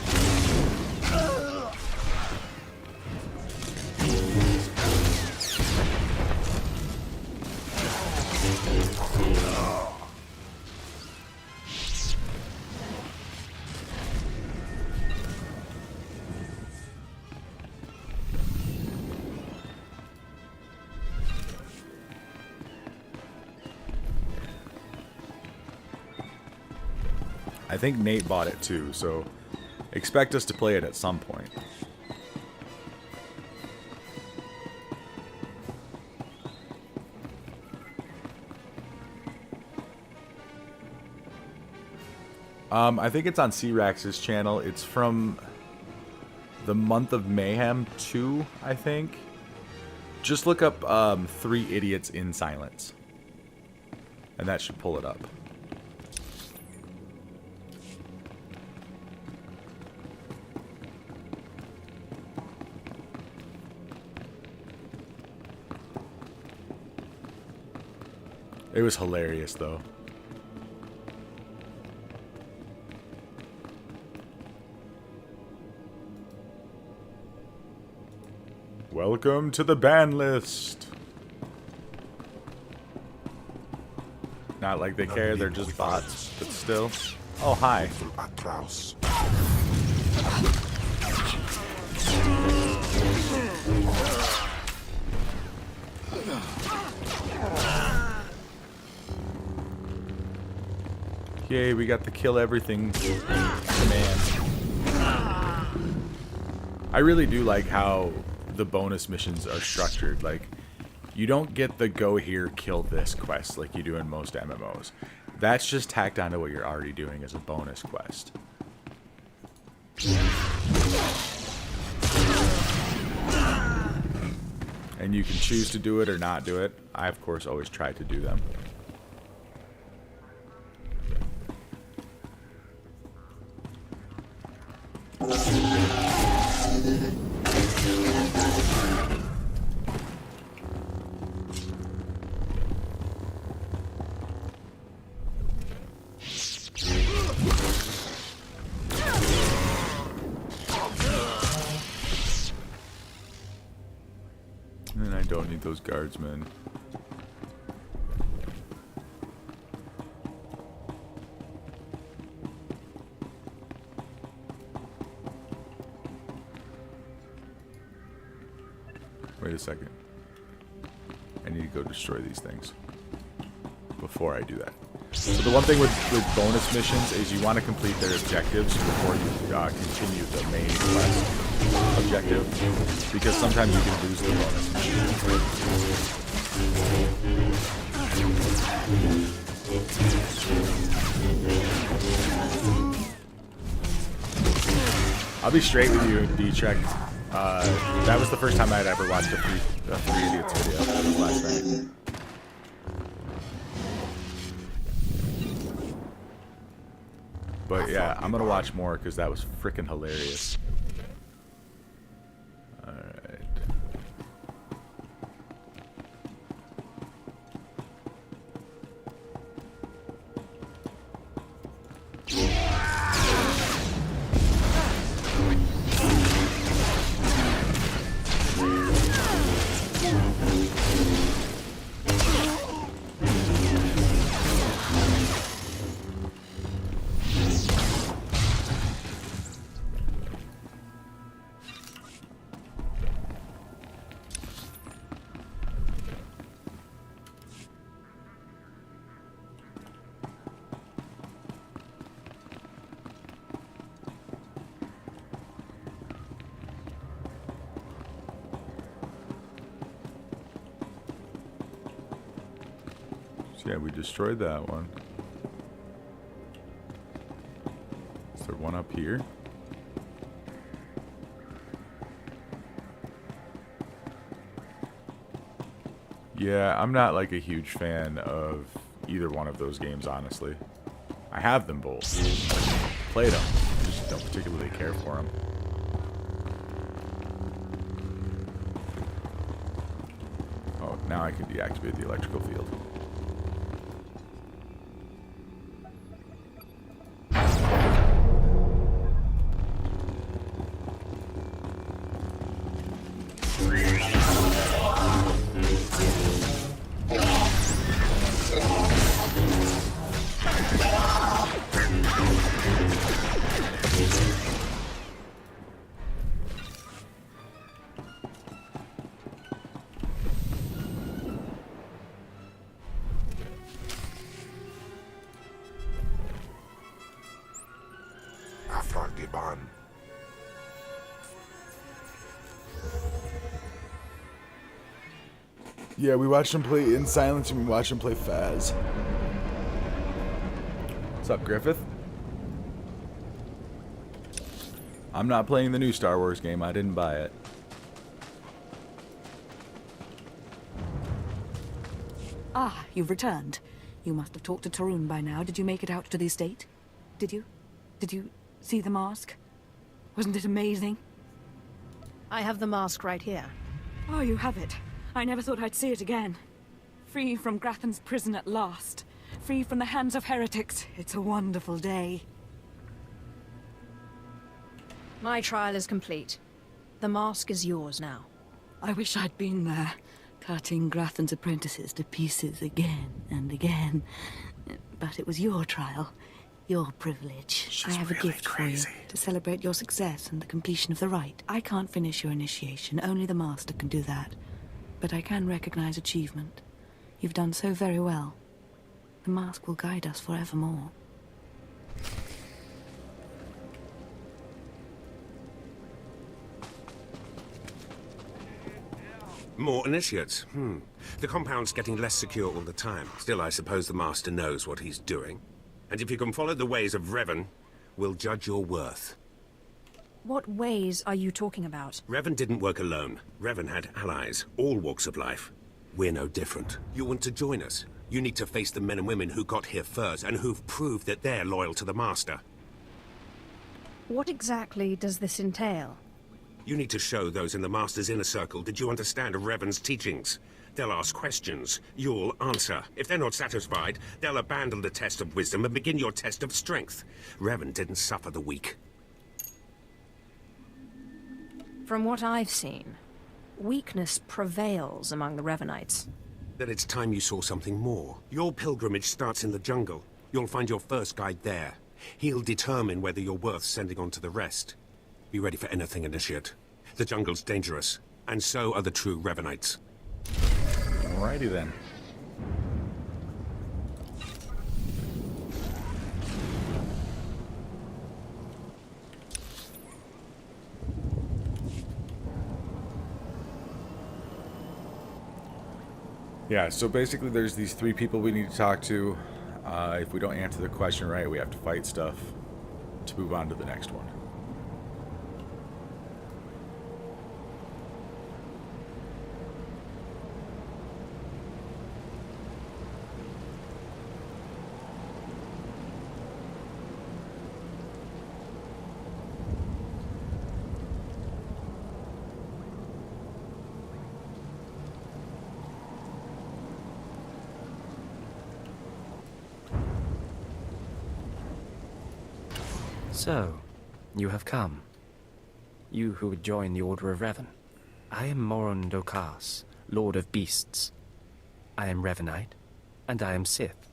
I think Nate bought it too, so expect us to play it at some point. I think it's on C-Rax's channel. It's from the Month of Mayhem 2, I think. Just look up 3 Idiots in Silence, and that should pull it up. It was hilarious, though. Welcome to the ban list. Not like they care, they're just bots, but still. Oh, hi. Yay, we got the kill everything command. I really do like how the bonus missions are structured. Like, you don't get the go here, kill this quest like you do in most MMOs. That's just tacked onto what you're already doing as a bonus quest. And you can choose to do it or not do it. I, of course, always try to do them. And I don't need those guardsmen. Wait a second. I need to go destroy these things before I do that. So the one thing with bonus missions is you want to complete their objectives before you continue the main quest objective, because sometimes you can lose the bonus mission. I'll be straight with you, D-Trek. That was the first time I'd ever watched a Three Idiots video last night. But yeah, I'm gonna watch more because that was freaking hilarious. Alright. So yeah, we destroyed that one. Is there one up here? Yeah, I'm not like a huge fan of either one of those games, honestly. I have them both. Played them. Just don't particularly care for them. Oh, now I can deactivate the electrical field. Afragiban. Yeah, we watched him play in silence and we watched him play Faz. What's up, Griffith? I'm not playing the new Star Wars game. I didn't buy it. Ah, you've returned. You must have talked to Tarun by now. Did you make it out to the estate? Did you? Did you see the mask? Wasn't it amazing? I have the mask right here. Oh, you have it. I never thought I'd see it again. Free from Grathan's prison at last. Free from the hands of heretics. It's a wonderful day. My trial is complete. The mask is yours now. I wish I'd been there, cutting Grathan's apprentices to pieces again and again. But it was your trial, your privilege. I have a gift for you to celebrate your success and the completion of the rite. I can't finish your initiation, only the Master can do that. But I can recognize achievement. You've done so very well. The mask will guide us forevermore. More initiates. The compound's getting less secure all the time. Still, I suppose the Master knows what he's doing. And if you can follow the ways of Revan, we'll judge your worth. What ways are you talking about? Revan didn't work alone. Revan had allies, all walks of life. We're no different. You want to join us? You need to face the men and women who got here first and who've proved that they're loyal to the Master. What exactly does this entail? You need to show those in the Master's inner circle that you understand Revan's teachings. They'll ask questions. You'll answer. If they're not satisfied, they'll abandon the test of wisdom and begin your test of strength. Revan didn't suffer the weak. From what I've seen, weakness prevails among the Revanites. Then it's time you saw something more. Your pilgrimage starts in the jungle. You'll find your first guide there. He'll determine whether you're worth sending on to the rest. Be ready for anything, Initiate. The jungle's dangerous, and so are the true Revanites. Alrighty then. Yeah, so basically there's these three people we need to talk to. If we don't answer the question right, we have to fight stuff to move on to the next one. So, you have come. You who would join the Order of Revan. I am Moron Dokas, Lord of Beasts. I am Revanite, and I am Sith.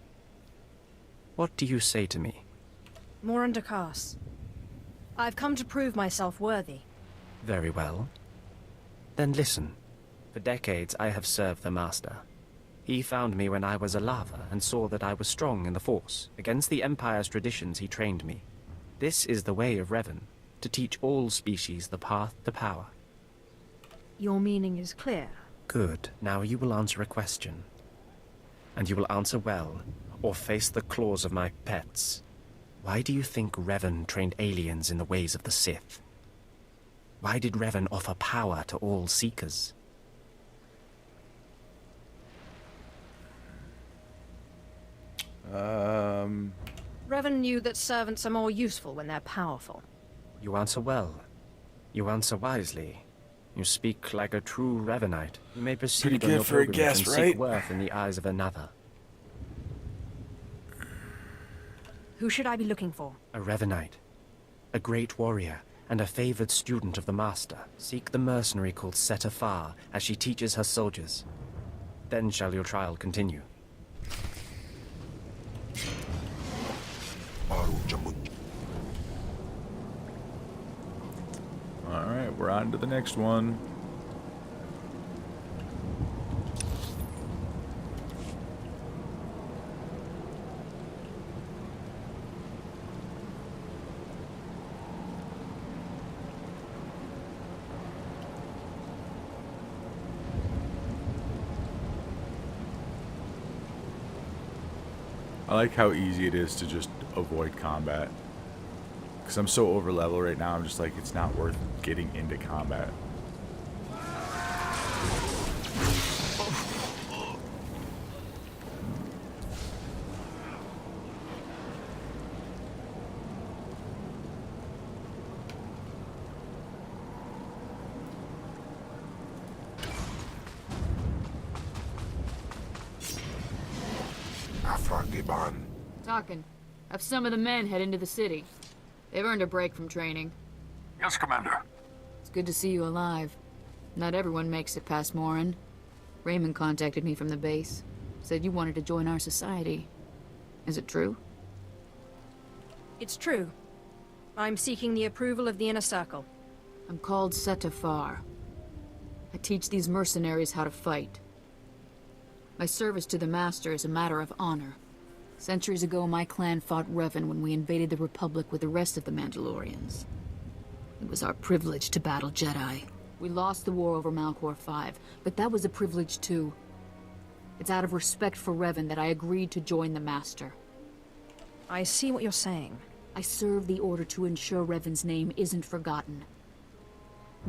What do you say to me? Moran Dakas. I've come to prove myself worthy. Very well. Then listen. For decades I have served the Master. He found me when I was a lava and saw that I was strong in the Force. Against the Empire's traditions he trained me. This is the way of Revan, to teach all species the path to power. Your meaning is clear. Good. Now you will answer a question. And you will answer well, or face the claws of my pets. Why do you think Revan trained aliens in the ways of the Sith? Why did Revan offer power to all Seekers? Revan knew that servants are more useful when they're powerful. You answer well. You answer wisely. You speak like a true Revanite. You may proceed Pretty on good your for a pilgrimage guest, and right? seek worth in the eyes of another. Who should I be looking for? A Revanite. A great warrior, and a favored student of the Master. Seek the mercenary called Setafar, as she teaches her soldiers. Then shall your trial continue. Alright, we're on to the next one. I like how easy it is to just avoid combat. Because I'm so over level right now, I'm just like, it's not worth getting into combat. Talking. Have some of the men head into the city. They've earned a break from training. Yes, Commander. It's good to see you alive. Not everyone makes it past Morin. Raymond contacted me from the base. Said you wanted to join our society. Is it true? It's true. I'm seeking the approval of the Inner Circle. I'm called Setafar. I teach these mercenaries how to fight. My service to the Master is a matter of honor. Centuries ago, my clan fought Revan when we invaded the Republic with the rest of the Mandalorians. It was our privilege to battle Jedi. We lost the war over Malchor 5, but that was a privilege too. It's out of respect for Revan that I agreed to join the Master. I see what you're saying. I serve the Order to ensure Revan's name isn't forgotten.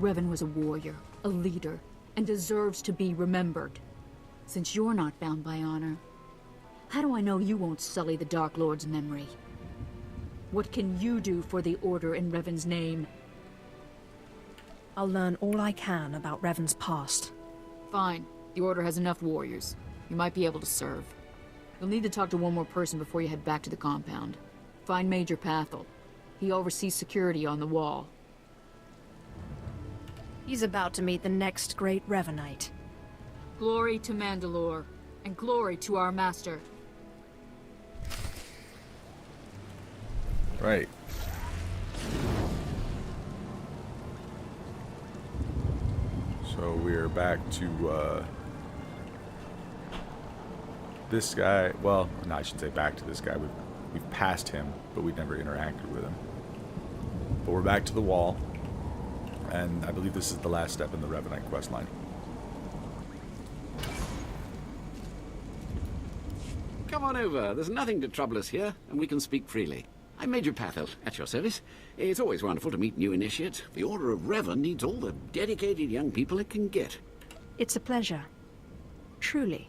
Revan was a warrior, a leader, and deserves to be remembered. Since you're not bound by honor, how do I know you won't sully the Dark Lord's memory? What can you do for the Order in Revan's name? I'll learn all I can about Revan's past. Fine. The Order has enough warriors. You might be able to serve. You'll need to talk to one more person before you head back to the compound. Find Major Pathel. He oversees security on the wall. He's about to meet the next great Revanite. Glory to Mandalore, and glory to our Master. Right. So we're back to this guy. Well, no, I shouldn't say back to this guy. We've passed him, but we've never interacted with him. But we're back to the wall, and I believe this is the last step in the Revanite questline. Come on over. There's nothing to trouble us here, and we can speak freely. I'm Major Pathel, at your service. It's always wonderful to meet new initiates. The Order of Revan needs all the dedicated young people it can get. It's a pleasure. Truly.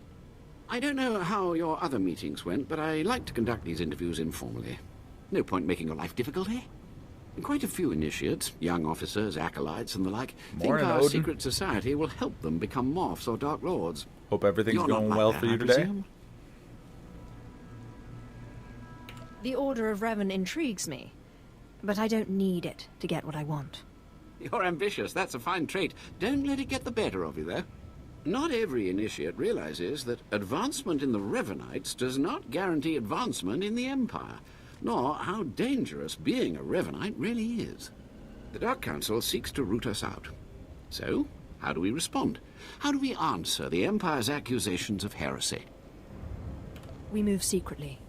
I don't know how your other meetings went, but I like to conduct these interviews informally. No point making your life difficult, eh? And quite a few initiates, young officers, acolytes, and the like, think our Odin. secret society will help them become Morphs or Dark Lords. Hope everything's You're not going like well that, for you I today. presume? The Order of Revan intrigues me, but I don't need it to get what I want. You're ambitious. That's a fine trait. Don't let it get the better of you, though. Not every initiate realizes that advancement in the Revanites does not guarantee advancement in the Empire, nor how dangerous being a Revanite really is. The Dark Council seeks to root us out. So, how do we respond? How do we answer the Empire's accusations of heresy? We move secretly.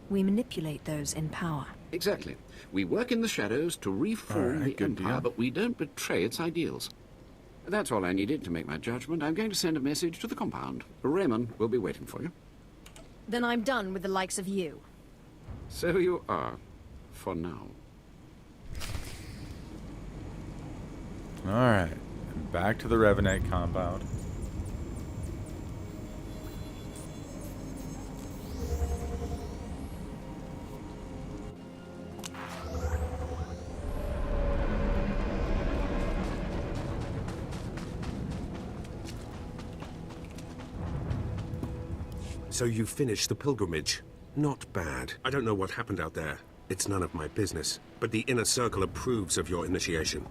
We manipulate those in power. Exactly. We work in the shadows to reform the good Empire, deal. but we don't betray its ideals. That's all I needed to make my judgment. I'm going to send a message to the compound. Raymond will be waiting for you. Then I'm done with the likes of you. So you are, for now. Alright. Back to the Revenant compound. So you finished the pilgrimage. Not bad. I don't know what happened out there. It's none of my business. But the Inner Circle approves of your initiation.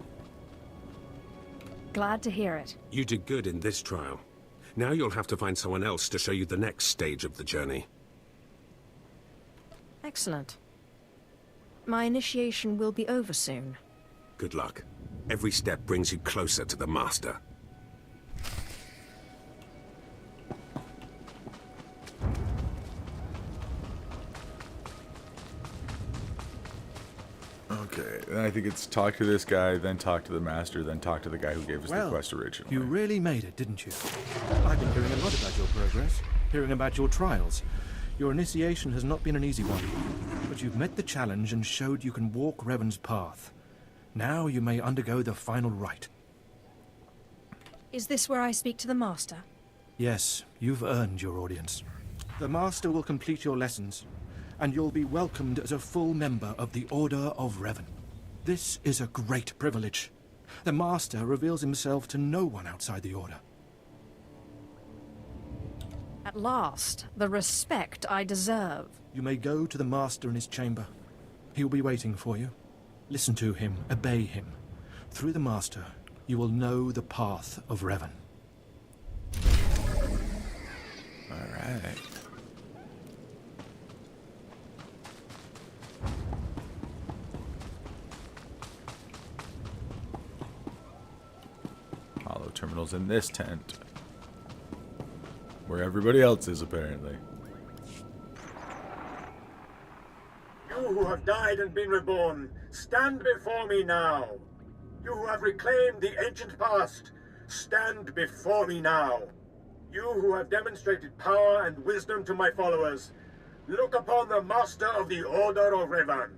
Glad to hear it. You did good in this trial. Now you'll have to find someone else to show you the next stage of the journey. Excellent. My initiation will be over soon. Good luck. Every step brings you closer to the Master. Okay, then I think it's talk to this guy, then talk to the Master, then talk to the guy who gave us the quest originally. You really made it, didn't you? I've been hearing a lot about your progress, hearing about your trials. Your initiation has not been an easy one, but you've met the challenge and showed you can walk Revan's path. Now you may undergo the final rite. Is this where I speak to the Master? Yes, you've earned your audience. The Master will complete your lessons, and you'll be welcomed as a full member of the Order of Revan. This is a great privilege. The Master reveals himself to no one outside the Order. At last, the respect I deserve. You may go to the Master in his chamber. He'll be waiting for you. Listen to him, obey him. Through the Master, you will know the path of Revan. All right. Hollow terminals in this tent. Where everybody else is, apparently. You who have died and been reborn, stand before me now. You who have reclaimed the ancient past, stand before me now. You who have demonstrated power and wisdom to my followers, look upon the Master of the Order of Revan.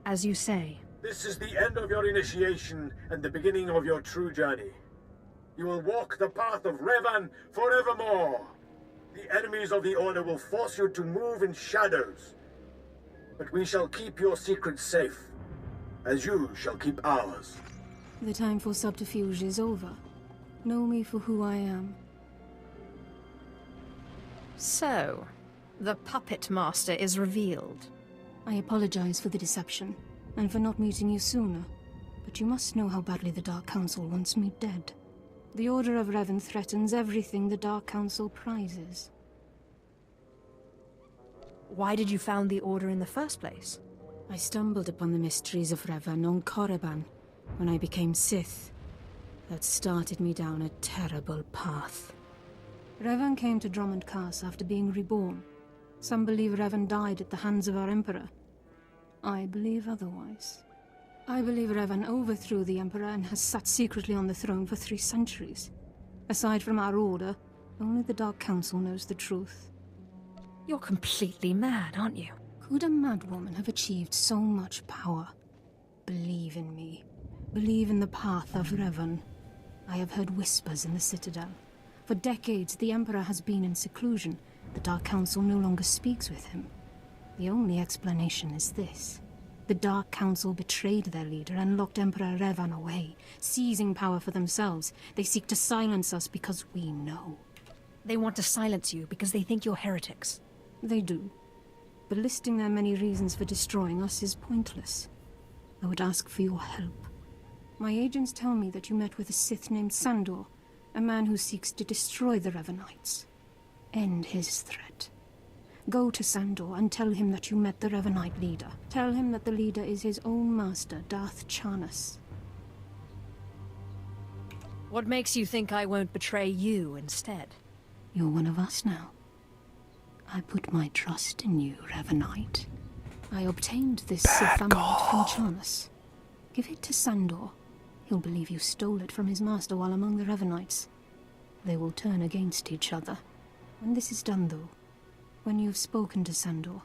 As you say. This is the end of your initiation and the beginning of your true journey. You will walk the path of Revan forevermore. The enemies of the Order will force you to move in shadows. But we shall keep your secrets safe, as you shall keep ours. The time for subterfuge is over. Know me for who I am. So, the Puppet Master is revealed. I apologize for the deception, and for not meeting you sooner. But you must know how badly the Dark Council wants me dead. The Order of Revan threatens everything the Dark Council prizes. Why did you found the Order in the first place? I stumbled upon the mysteries of Revan on Korriban when I became Sith. That started me down a terrible path. Revan came to Drummond Cass after being reborn. Some believe Revan died at the hands of our Emperor. I believe otherwise. I believe Revan overthrew the Emperor and has sat secretly on the throne for 3 centuries. Aside from our Order, only the Dark Council knows the truth. You're completely mad, aren't you? Could a madwoman have achieved so much power? Believe in me. Believe in the path of Revan. I have heard whispers in the Citadel. For decades, the Emperor has been in seclusion. The Dark Council no longer speaks with him. The only explanation is this. The Dark Council betrayed their leader and locked Emperor Revan away, seizing power for themselves. They seek to silence us because we know. They want to silence you because they think you're heretics. They do. But listing their many reasons for destroying us is pointless. I would ask for your help. My agents tell me that you met with a Sith named Sandor, a man who seeks to destroy the Revanites. End his threat. Go to Sandor and tell him that you met the Revanite leader. Tell him that the leader is his own master, Darth Charnas. What makes you think I won't betray you instead? You're one of us now. I put my trust in you, Revanite. I obtained this Sith amulet from Charnas. Give it to Sandor. He'll believe you stole it from his master while among the Revanites. They will turn against each other. When this is done, though, When you've spoken to Sandor,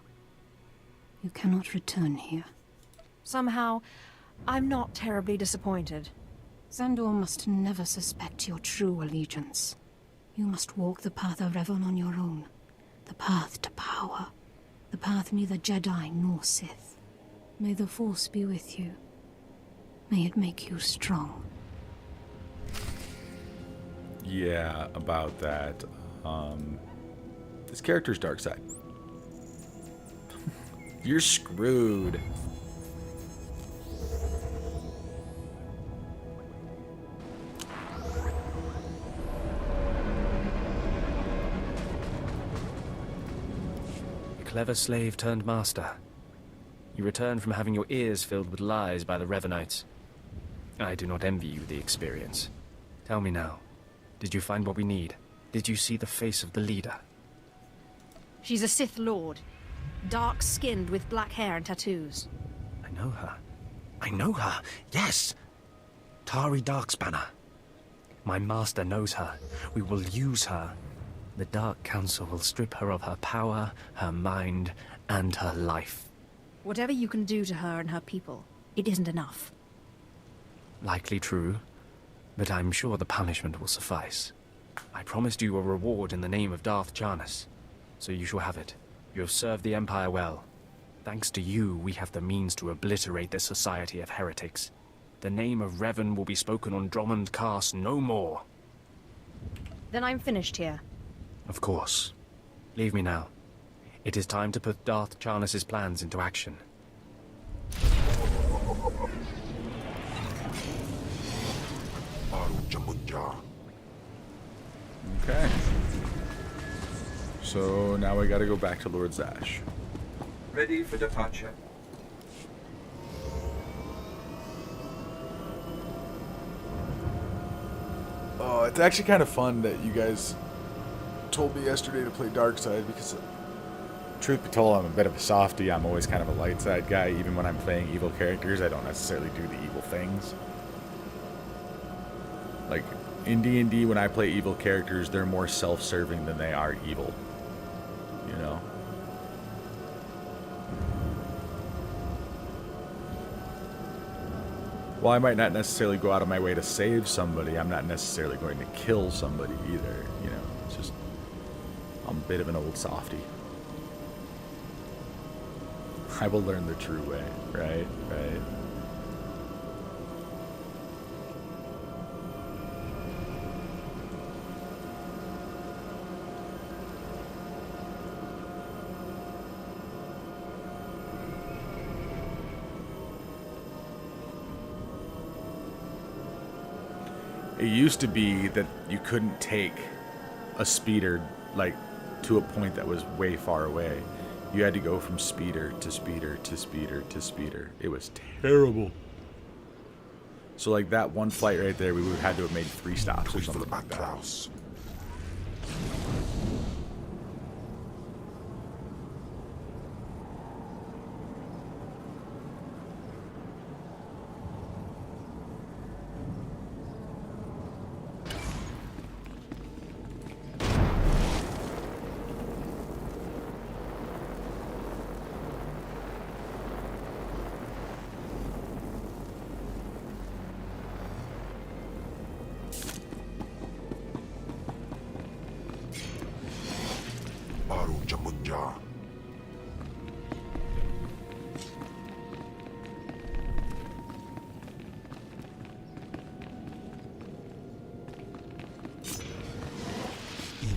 you cannot return here. Somehow, I'm not terribly disappointed. Sandor must never suspect your true allegiance. You must walk the path of Revan on your own. The path to power. The path neither Jedi nor Sith. May the Force be with you. May it make you strong. Yeah, about that. This character's dark side. You're screwed. Clever slave turned master. You return from having your ears filled with lies by the Revanites. I do not envy you the experience. Tell me now, did you find what we need? Did you see the face of the leader? She's a Sith Lord. Dark-skinned with black hair and tattoos. I know her. I know her, yes! Tari Darkspanner. My master knows her. We will use her. The Dark Council will strip her of her power, her mind, and her life. Whatever you can do to her and her people, it isn't enough. Likely true, but I'm sure the punishment will suffice. I promised you a reward in the name of Darth Jarnus, so you shall have it. You have served the Empire well. Thanks to you, we have the means to obliterate this society of heretics. The name of Revan will be spoken on Drummond Cast no more. Then I'm finished here. Of course. Leave me now. It is time to put Darth Jarnus' plans into action. Okay. So now we gotta go back to Lord Zash. Ready for departure. Oh, it's actually kind of fun that you guys told me yesterday to play Dark Side because, truth be told, I'm a bit of a softie. I'm always kind of a light side guy. Even when I'm playing evil characters, I don't necessarily do the evil things. Like, in D&D, when I play evil characters, they're more self-serving than they are evil. You know? While I might not necessarily go out of my way to save somebody, I'm not necessarily going to kill somebody either. You know, it's just, I'm a bit of an old softie. I will learn the true way, right? Right. It used to be that you couldn't take a speeder, like, to a point that was way far away. You had to go from speeder to speeder to speeder to speeder. It was terrible. So, like, that one flight right there, we would have had to have made 3 stops or something like that.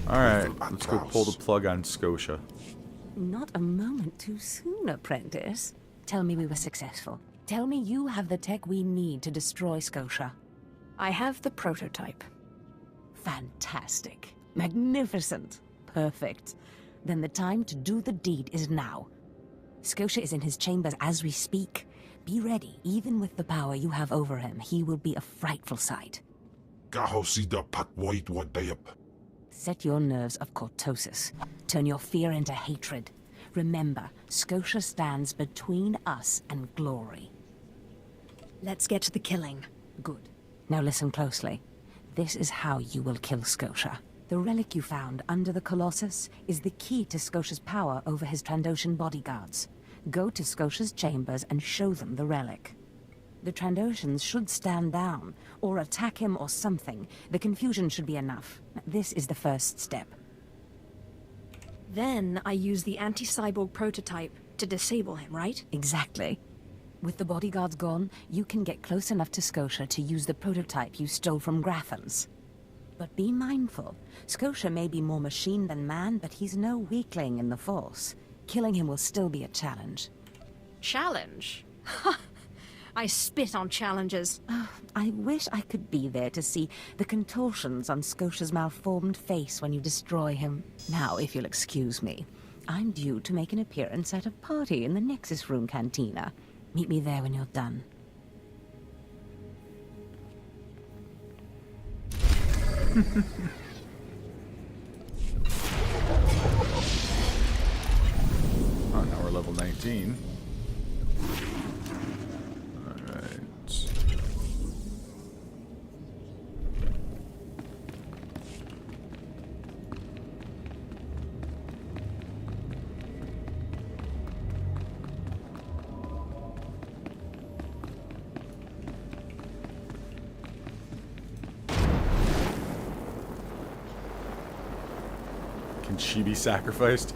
Alright, let's go pull the plug on Scotia. Not a moment too soon, apprentice. Tell me we were successful. Tell me you have the tech we need to destroy Scotia. I have the prototype. Fantastic. Magnificent. Perfect. Then the time to do the deed is now. Scotia is in his chambers as we speak. Be ready. Even with the power you have over him, he will be a frightful sight. Set your nerves of cortosis. Turn your fear into hatred. Remember, Scotia stands between us and glory. Let's get to the killing. Good. Now listen closely. This is how you will kill Scotia. The relic you found under the Colossus is the key to Scotia's power over his Trandoshan bodyguards. Go to Scotia's chambers and show them the relic. The Trandoshans should stand down, or attack him or something. The confusion should be enough. This is the first step. Then I use the anti-cyborg prototype to disable him, right? Exactly. With the bodyguards gone, you can get close enough to Scotia to use the prototype you stole from Grathans. But be mindful. Scotia may be more machine than man, but he's no weakling in the Force. Killing him will still be a challenge. Challenge? I spit on challenges. I wish I could be there to see the contortions on Scotia's malformed face when you destroy him. Now, if you'll excuse me, I'm due to make an appearance at a party in the Nexus Room Cantina. Meet me there when you're done. Oh, now we're level 19. Alright. Can she be sacrificed?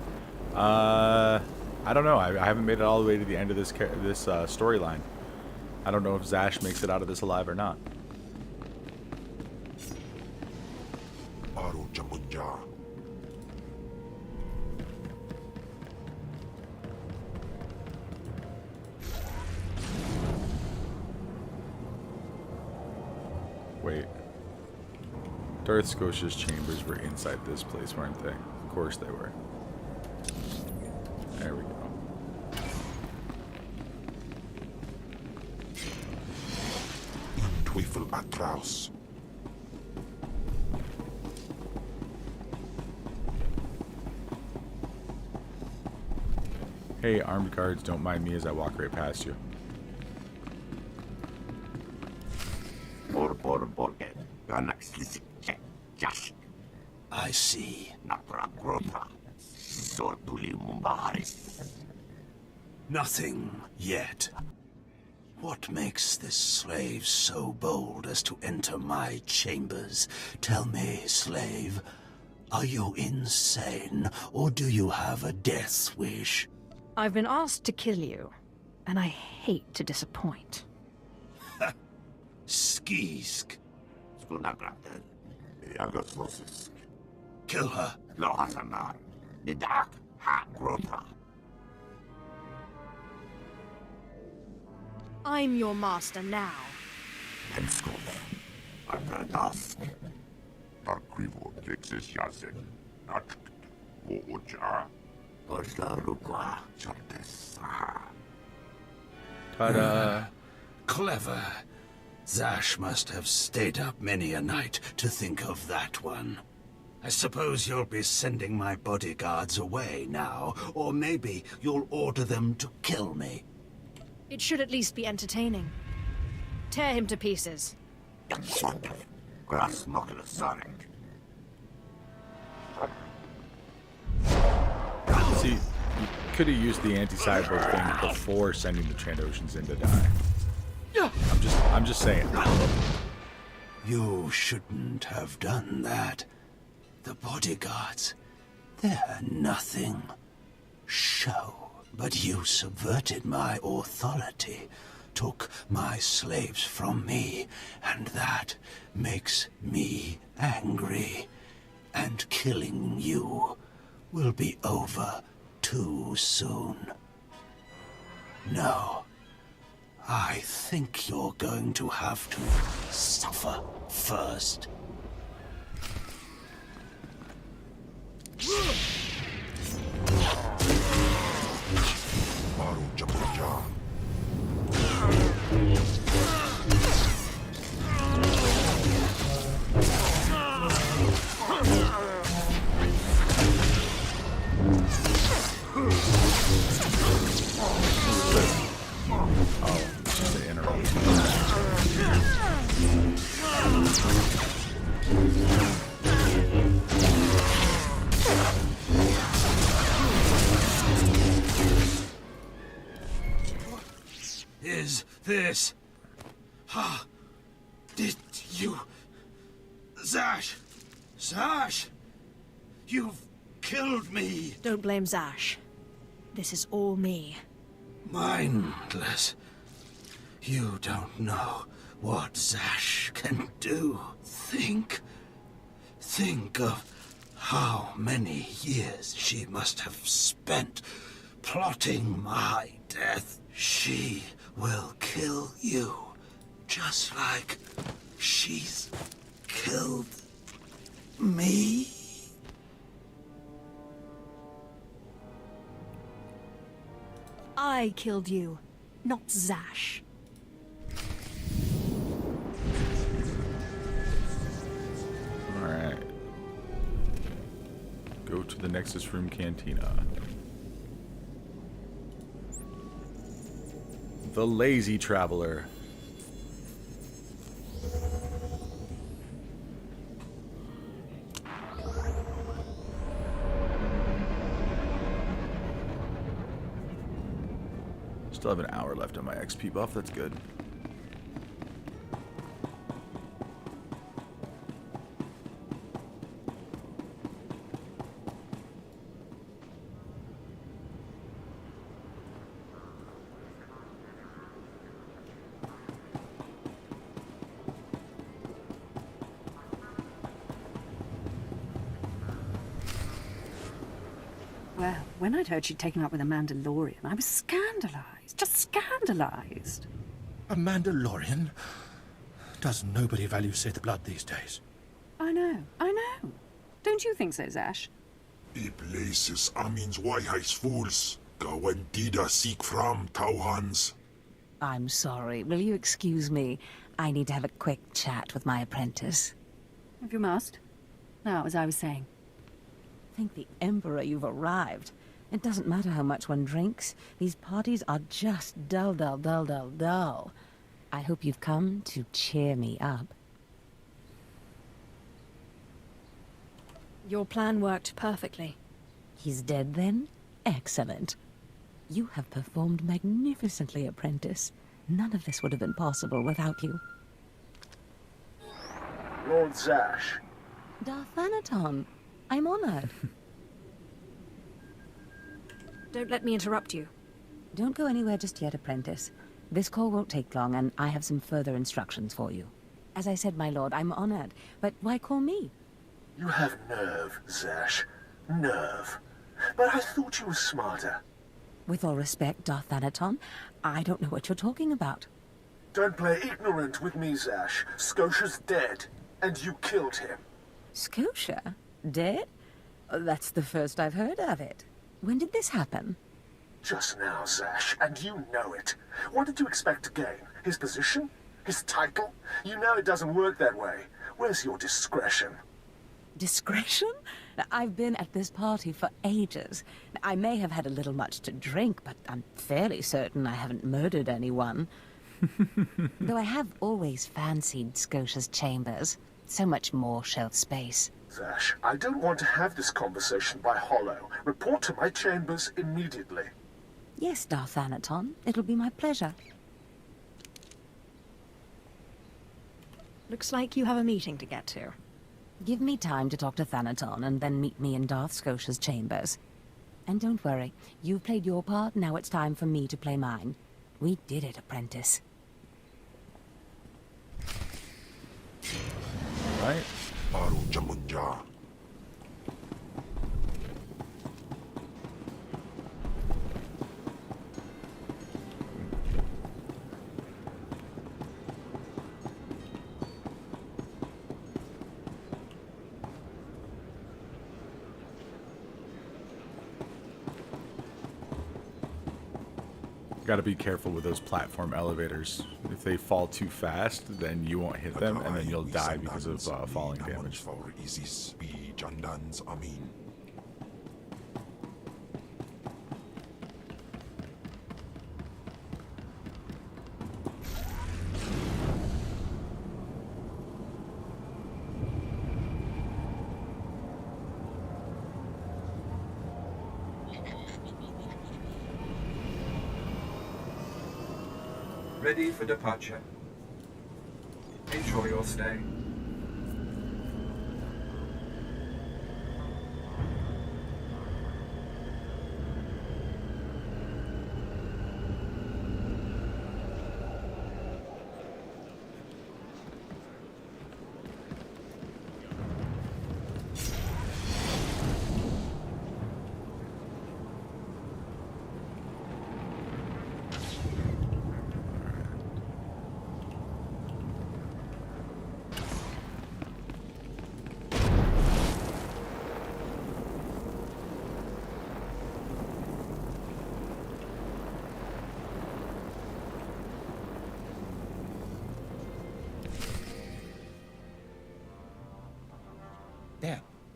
I don't know. I haven't made it all the way to the end of this storyline. I don't know if Zash makes it out of this alive or not. Wait. Darth Scotia's chambers were inside this place, weren't they? Of course they were. There we go. Teufel atraus. Hey, armed guards, don't mind me as I walk right past you. I see. Nothing yet. What makes this slave so bold as to enter my chambers? Tell me, slave, are you insane, or do you have a death wish? I've been asked to kill you, and I hate to disappoint. Skisk. Kill her. I'm your master now. Ta-da! Clever. Zash must have stayed up many a night to think of that one. I suppose you'll be sending my bodyguards away now, or maybe you'll order them to kill me. It should at least be entertaining. Tear him to pieces. See, you could have used the anti-cyborg thing before sending the Trandoshans in to die. I'm just saying. You shouldn't have done that. The bodyguards, they're nothing. Show. But you subverted my authority, took my slaves from me, and that makes me angry. And killing you will be over too soon. No. I think you're going to have to suffer first. this? Did you... Zash! Zash! You've killed me! Don't blame Zash. This is all me. Mindless. You don't know what Zash can do. Think of how many years she must have spent plotting my death. She will kill you, just like she's killed me. I killed you, not Zash. Alright. Go to the Nexus Room Cantina. The Lazy Traveler. Still have an hour left on my XP buff, that's good. Well, when I'd heard she'd taken up with a Mandalorian, I was scandalized. Just scandalized. A Mandalorian? Does nobody value Sith blood these days? I know. Don't you think so, Zash? I places Amin's Waiheis fools. Gawantida seek from Tauhans. I'm sorry. Will you excuse me? I need to have a quick chat with my apprentice. If you must. Now, as I was saying. Thank the Emperor you've arrived. It doesn't matter how much one drinks. These parties are just dull. I hope you've come to cheer me up. Your plan worked perfectly. He's dead then? Excellent. You have performed magnificently, apprentice. None of this would have been possible without you. Lord Zash. Darthanaton, I'm honored. Don't let me interrupt you. Don't go anywhere just yet, apprentice. This call won't take long, and I have some further instructions for you. As I said, my lord, I'm honored. But why call me? You have nerve, Zash. Nerve. But I thought you were smarter. With all respect, Darthanaton, I don't know what you're talking about. Don't play ignorant with me, Zash. Scotia's dead, and you killed him. Scotia? Dead? That's the first I've heard of it. When did this happen? Just now, Zash, and you know it. What did you expect to gain? His position? His title? You know it doesn't work that way. Where's your discretion? Discretion? I've been at this party for ages. I may have had a little much to drink, but I'm fairly certain I haven't murdered anyone. Though I have always fancied Scotia's chambers. So much more shelf space. Zash, I don't want to have this conversation by hollow. Report to my chambers immediately. Yes, Darthanaton. It'll be my pleasure. Looks like you have a meeting to get to. Give me time to talk to Thanaton, and then meet me in Darth Scotia's chambers. And don't worry, you've played your part, now it's time for me to play mine. We did it, apprentice. Right. Baru Jamunja. Got to be careful with those platform elevators. If they fall too fast, then you won't hit them, and then you'll die because of falling damage. Ready for departure. Enjoy your stay.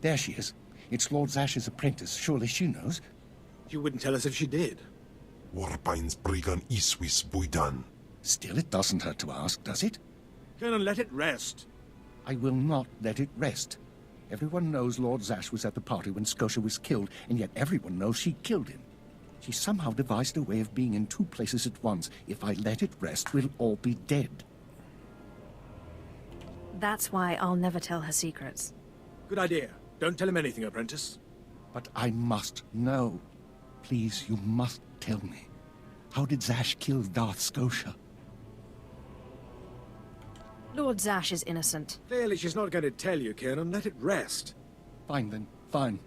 There she is. It's Lord Zash's apprentice. Surely she knows. You wouldn't tell us if she did. Warpain's Brigan Iswis Buidan. Still, it doesn't hurt to ask, does it? Colonel, let it rest. I will not let it rest. Everyone knows Lord Zash was at the party when Scotia was killed, and yet everyone knows she killed him. She somehow devised a way of being in two places at once. If I let it rest, we'll all be dead. That's why I'll never tell her secrets. Good idea. Don't tell him anything, apprentice. But I must know. Please, you must tell me. How did Zash kill Darth Scotia? Lord Zash is innocent. Clearly she's not going to tell you, Colonel. Let it rest. Fine then, fine.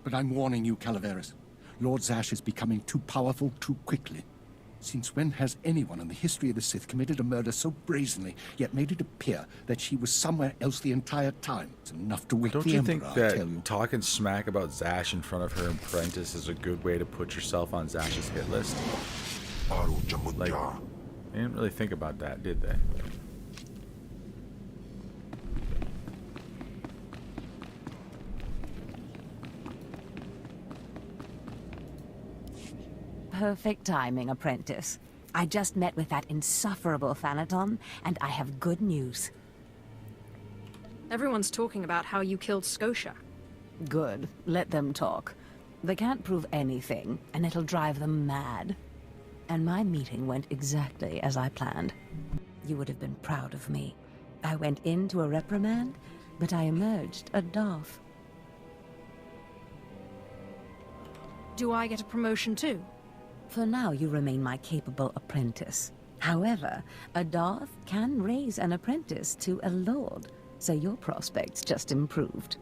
But I'm warning you, Calaveras. Lord Zash is becoming too powerful too quickly. Since when has anyone in the history of the Sith committed a murder so brazenly, yet made it appear that she was somewhere else the entire time? It's enough to wake Don't the you Emperor, think I that tell you. talking smack about Zash in front of her apprentice is a good way to put yourself on Zash's hit list? Like, they didn't really think about that, did they? Perfect timing, apprentice. I just met with that insufferable Thanaton, and I have good news. Everyone's talking about how you killed Scotia. Good. Let them talk. They can't prove anything, and it'll drive them mad. And my meeting went exactly as I planned. You would have been proud of me. I went into a reprimand, but I emerged a Darth. Do I get a promotion too? For now, you remain my capable apprentice. However, a Darth can raise an apprentice to a lord, so your prospects just improved.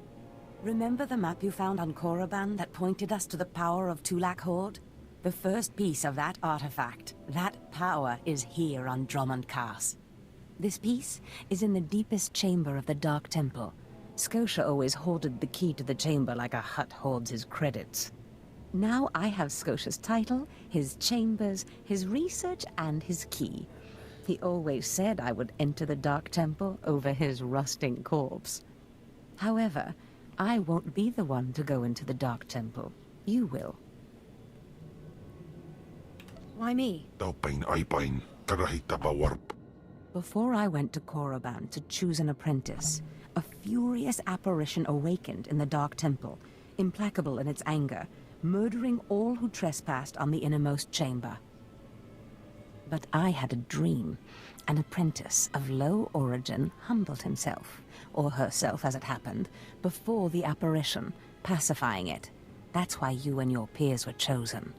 Remember the map you found on Korriban that pointed us to the power of Tulak Horde? The first piece of that artifact, that power, is here on Drummond Cass. This piece is in the deepest chamber of the Dark Temple. Scotia always hoarded the key to the chamber like a Hutt hoards his credits. Now I have Scotia's title, his chambers, his research, and his key. He always said I would enter the Dark Temple over his rusting corpse. However, I won't be the one to go into the Dark Temple. You will. Why me? Before I went to Korriban to choose an apprentice, a furious apparition awakened in the Dark Temple, implacable in its anger, murdering all who trespassed on the innermost chamber. But I had a dream. An apprentice of low origin humbled himself, or herself as it happened, before the apparition, pacifying it. That's why you and your peers were chosen.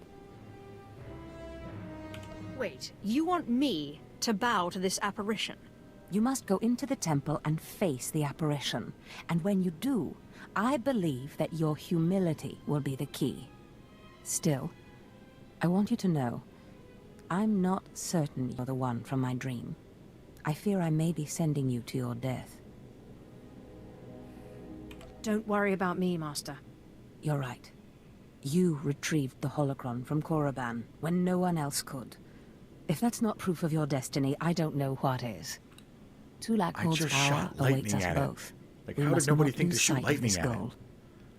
Wait, you want me to bow to this apparition? You must go into the temple and face the apparition. And when you do, I believe that your humility will be the key. Still, I want you to know, I'm not certain you're the one from my dream. I fear I may be sending you to your death. Don't worry about me, Master. You're right. You retrieved the holocron from Korriban when no one else could. If that's not proof of your destiny, I don't know what is. Tulak Horde's power awaits us both. Like, We how did must nobody not think to lose shoot sight of lightning this at it? goal.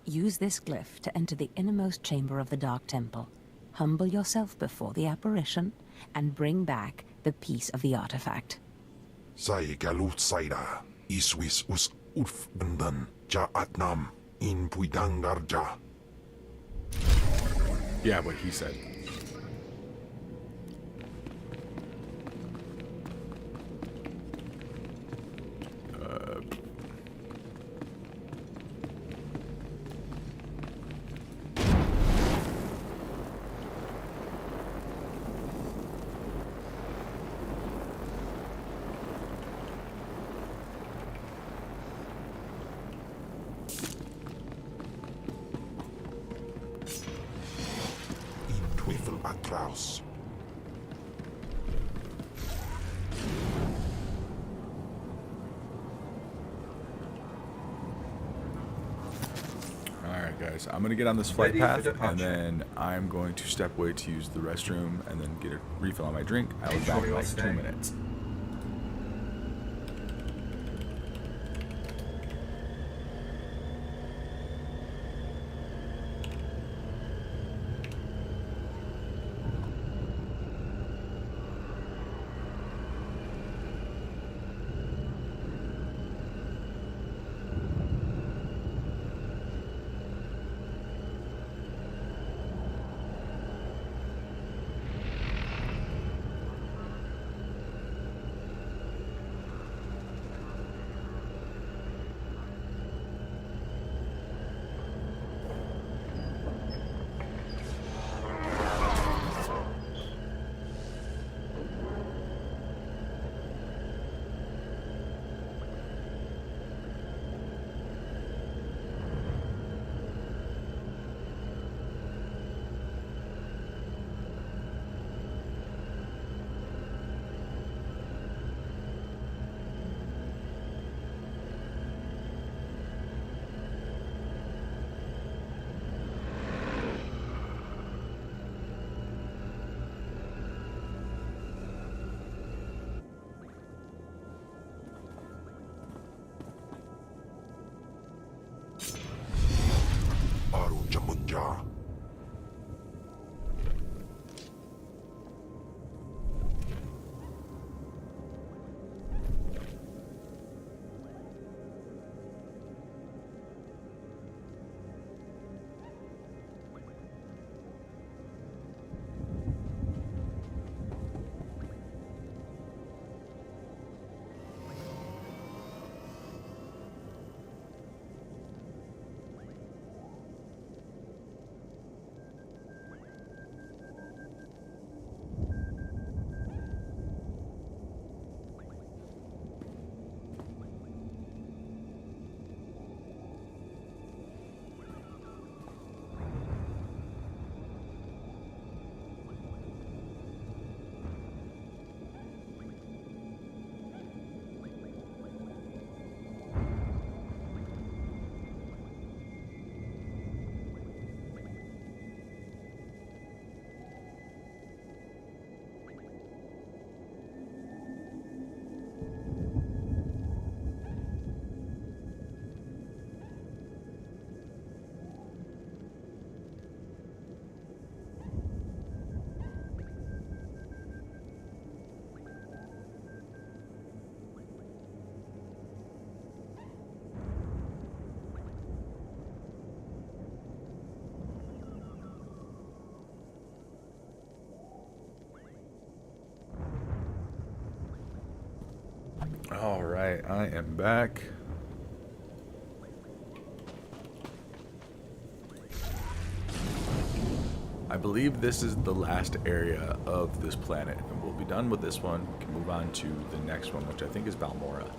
Use this glyph to enter the innermost chamber of the Dark Temple. Humble yourself before the apparition, and bring back the piece of the artifact. Sai galut saira, iswis us ulf bandan, ja atnam, in puidangarja. Yeah, what he said. Adios. Alright guys, I'm going to get on this flight Ready for path, and departure. then I'm going to step away to use the restroom, and then get a refill on my drink. I will be Enjoy back in your like stay. 2 minutes. Arunja munja. Alright, I am back. I believe this is the last area of this planet, and we'll be done with this one. We can move on to the next one, which I think is Balmora.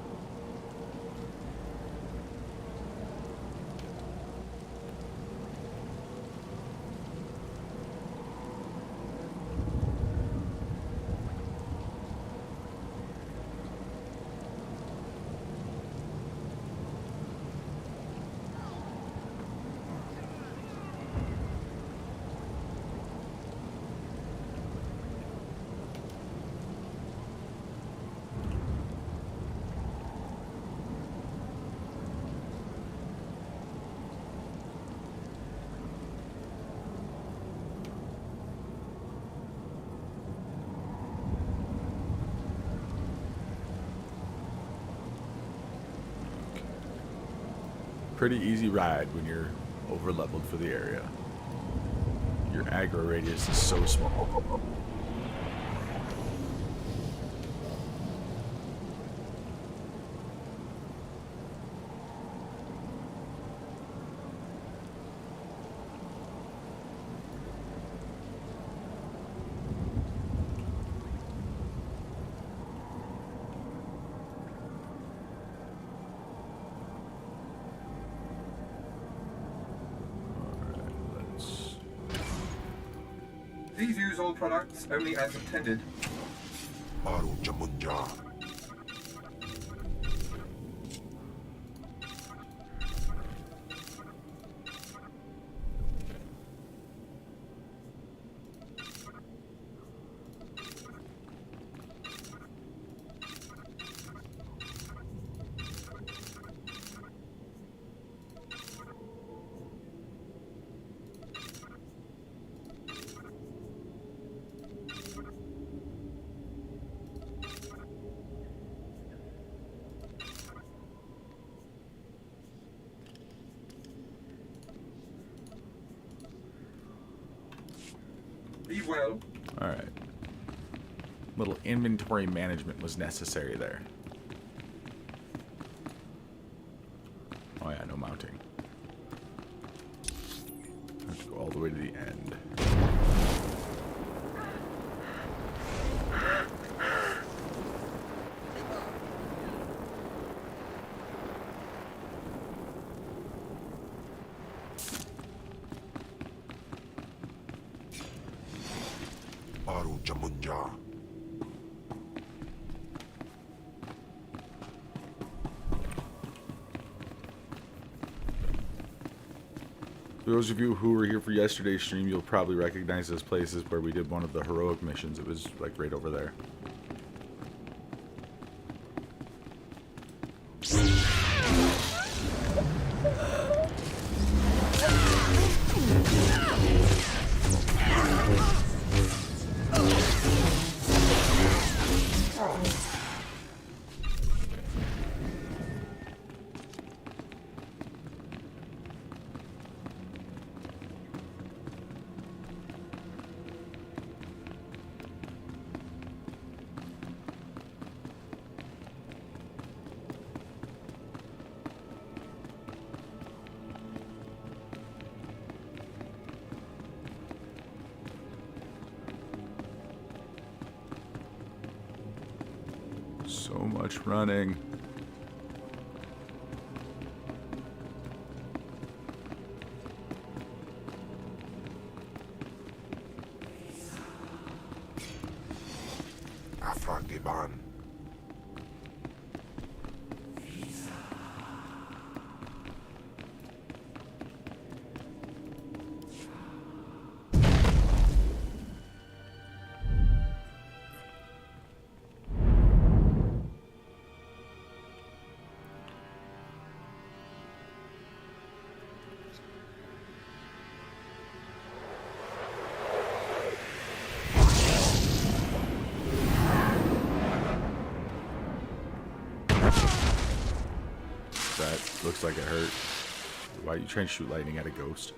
Pretty easy ride when you're over leveled for the area. Your aggro radius is so small. Please use all products only as intended. Baru Jamunja. Be well. All right. Little inventory management was necessary there. Oh yeah, no mounting. I have to go all the way to the end. Baru Jamunja. For those of you who were here for yesterday's stream, you'll probably recognize this place as where we did one of the heroic missions. It was like right over there. So much running. Afragiban. That looks like it hurt. Why are you trying to shoot lightning at a ghost?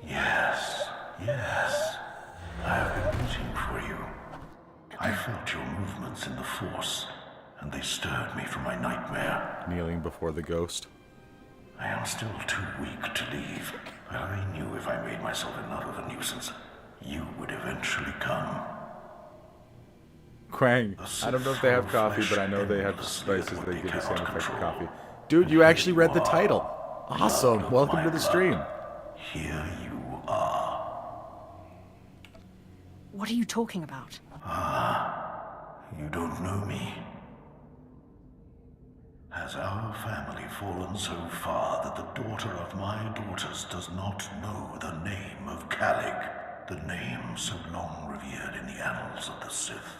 Yes, yes. I have been waiting for you. I felt your movements in the Force, and they stirred me from my nightmare. Kneeling before the ghost. I am still too weak to leave, but I knew if I made myself enough of a nuisance, you would eventually come. Quang. I don't know if they have coffee, but I know they have spices that give the same effect of coffee. Dude, you actually read the title. Awesome. Welcome to the stream. Here you are. What are you talking about? You don't know me. Has our family fallen so far that the daughter of my daughters does not know the name of Calig, the name so long revered in the annals of the Sith?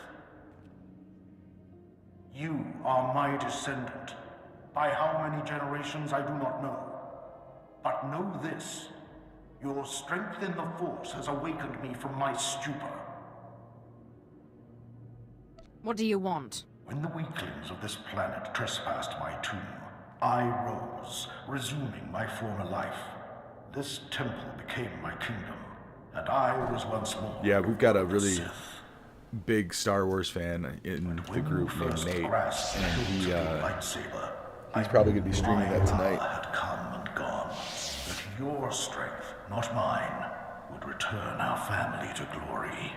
You are my descendant. By how many generations, I do not know. But know this. Your strength in the Force has awakened me from my stupor. What do you want? When the weaklings of this planet trespassed my tomb, I rose, resuming my former life. This temple became my kingdom, and I was once more. Yeah, we've got a really big Star Wars fan in the group named Nate, and he's probably going to be streaming that tonight. Had come and gone, but your strength, not mine, would return our family to glory.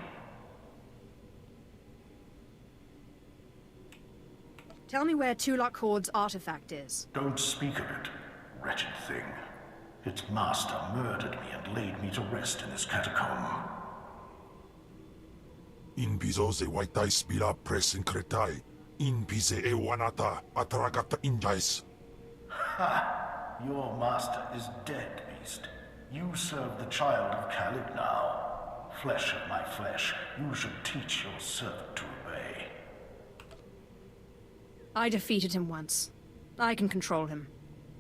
Tell me where Tulak Horde's artifact is. Don't speak of it, wretched thing. Its master murdered me and laid me to rest in this catacomb. In bizo ze waitai spila presin kretai. In bize e wanata atragata injais. Ha! Your master is dead, beast. You serve the child of Khalid now. Flesh of my flesh, you should teach your servant to obey. I defeated him once. I can control him.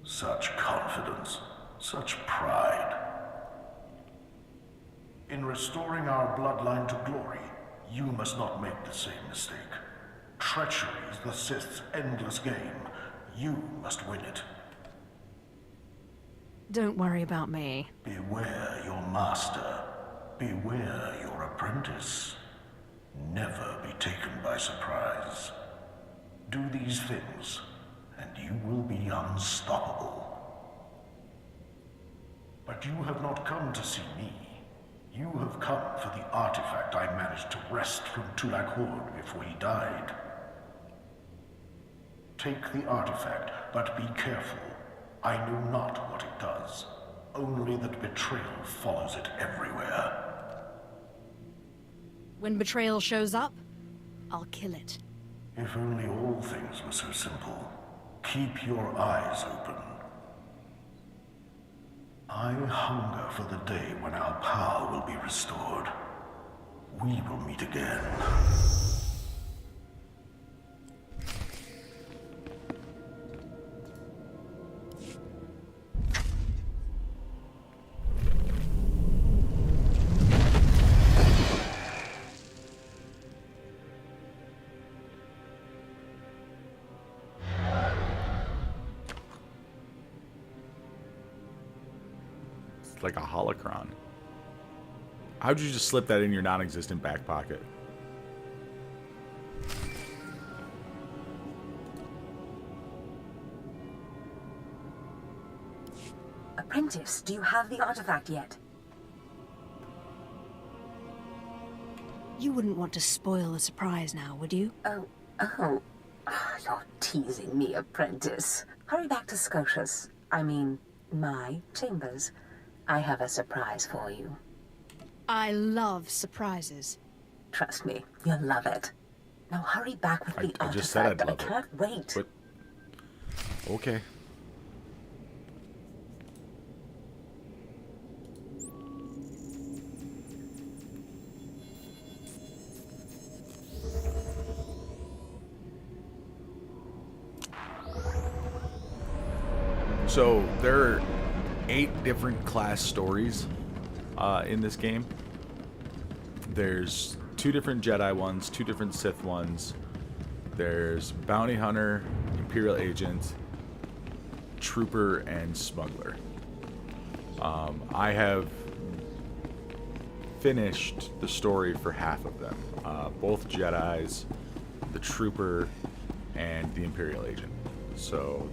Such confidence, such pride. In restoring our bloodline to glory, you must not make the same mistake. Treachery is the Sith's endless game. You must win it. Don't worry about me. Beware your master. Beware your apprentice. Never be taken by surprise. Do these things, and you will be unstoppable. But you have not come to see me. You have come for the artifact I managed to wrest from Tulak Hord before he died. Take the artifact, but be careful. I know not what it does. Only that betrayal follows it everywhere. When betrayal shows up, I'll kill it. If only all things were so simple. Keep your eyes open. I hunger for the day when our power will be restored. We will meet again. Like a holocron. How'd you just slip that in your non-existent back pocket? Apprentice, do you have the artifact yet? You wouldn't want to spoil the surprise now, would you? Oh. You're teasing me, apprentice. Hurry back to Scotia's. I mean, my chambers. I have a surprise for you. I love surprises. Trust me, you'll love it. Now hurry back with the artifact. I just said I'd love I can't wait. But... Okay. So there are 8 different class stories in this game. There's 2 different Jedi ones, 2 different Sith ones. There's Bounty Hunter, Imperial Agent, Trooper, and Smuggler. I have finished the story for half of them. Both Jedis, the Trooper, and the Imperial Agent. So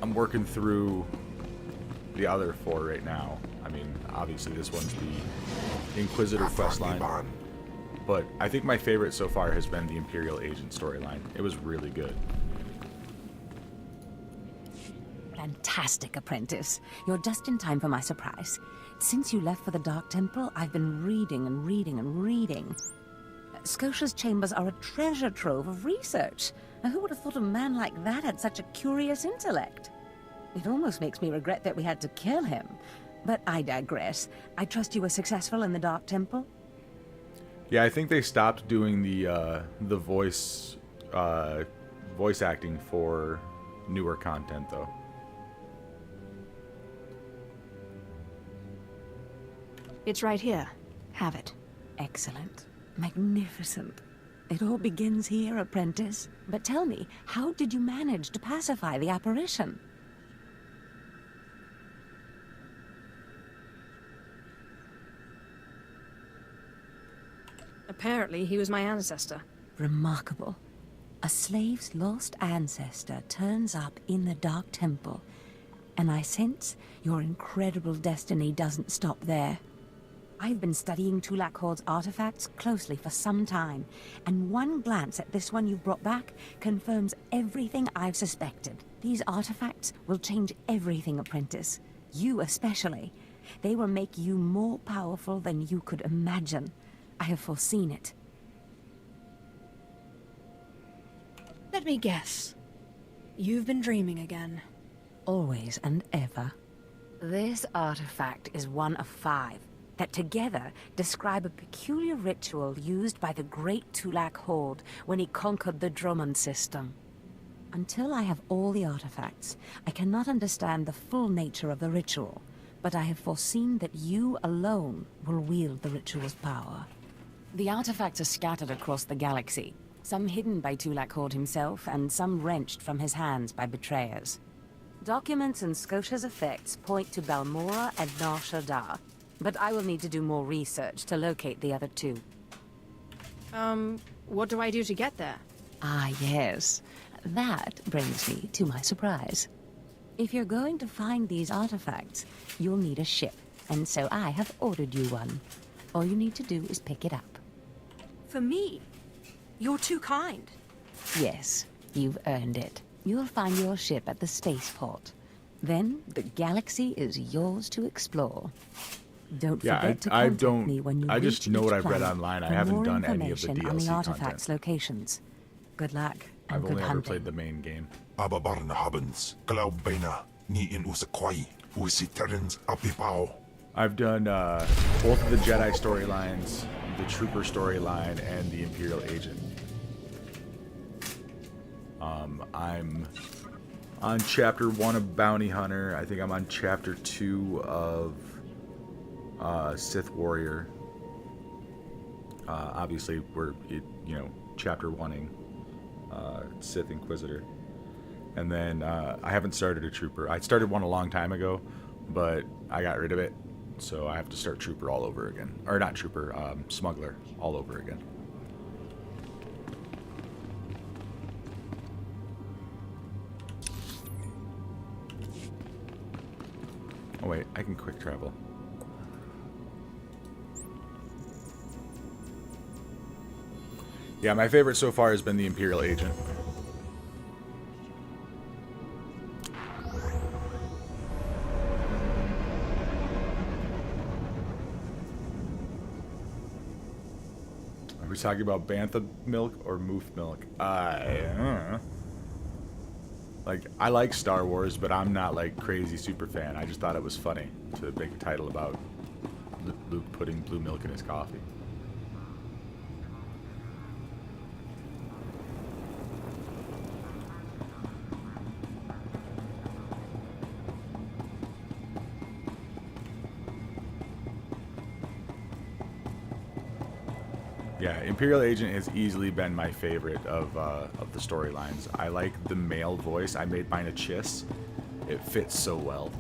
I'm working through the other 4 right now. I mean, obviously this one's the Inquisitor questline, but I think my favorite so far has been the Imperial Agent storyline. It was really good. Fantastic, apprentice. You're just in time for my surprise. Since you left for the Dark Temple, I've been reading and reading and reading. Scotia's chambers are a treasure trove of research. Now, who would have thought a man like that had such a curious intellect? It almost makes me regret that we had to kill him. But I digress. I trust you were successful in the Dark Temple? Yeah, I think they stopped doing the voice acting for newer content, though. It's right here. Have it. Excellent. Magnificent. It all begins here, apprentice. But tell me, how did you manage to pacify the apparition? Apparently, he was my ancestor. Remarkable. A slave's lost ancestor turns up in the Dark Temple, and I sense your incredible destiny doesn't stop there. I've been studying Tulak Horde's artifacts closely for some time, and one glance at this one you've brought back confirms everything I've suspected. These artifacts will change everything, Apprentice. You especially. They will make you more powerful than you could imagine. I have foreseen it. Let me guess. You've been dreaming again. Always and ever. This artifact is one of 5 that together describe a peculiar ritual used by the great Tulak Horde when he conquered the Drummond system. Until I have all the artifacts, I cannot understand the full nature of the ritual, but I have foreseen that you alone will wield the ritual's power. The artifacts are scattered across the galaxy, some hidden by Tulak Horde himself, and some wrenched from his hands by betrayers. Documents and Scotia's effects point to Balmora and Nar Shaddaa, but I will need to do more research to locate the other 2. What do I do to get there? Ah, yes. That brings me to my surprise. If you're going to find these artifacts, you'll need a ship, and so I have ordered you one. All you need to do is pick it up. For me? You're too kind. Yes, you've earned it. You'll find your ship at the spaceport. Then the galaxy is yours to explore. Don't forget to contact me when you I reach just know each what I've read planet online. I for haven't more done any of the information on DLC the artifacts' content. locations. Good luck and I've good only ever hunting. played the main game. Ababarna habens, Glaubena, ni in usakwai, usiterens apipao. I've done both of the Jedi storylines, the Trooper storyline, and the Imperial Agent. I'm on Chapter 1 of Bounty Hunter. I think I'm on Chapter 2 of Sith Warrior. Obviously, we're Chapter 1ing Sith Inquisitor. And then I haven't started a Trooper. I started one a long time ago, but I got rid of it. So I have to start Trooper all over again. Or not Trooper, Smuggler all over again. Oh wait, I can quick travel. Yeah, my favorite so far has been the Imperial Agent. Are we talking about Bantha milk or Moof milk? I don't know. Like, I like Star Wars, but I'm not like crazy super fan. I just thought it was funny to make a title about Luke putting blue milk in his coffee. Yeah, Imperial Agent has easily been my favorite of the storylines. I like the male voice. I made mine a Chiss. It fits so well.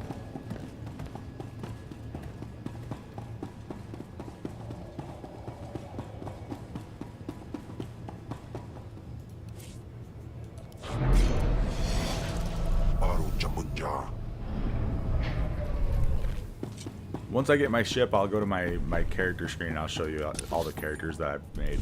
Once I get my ship, I'll go to my character screen and I'll show you all the characters that I've made.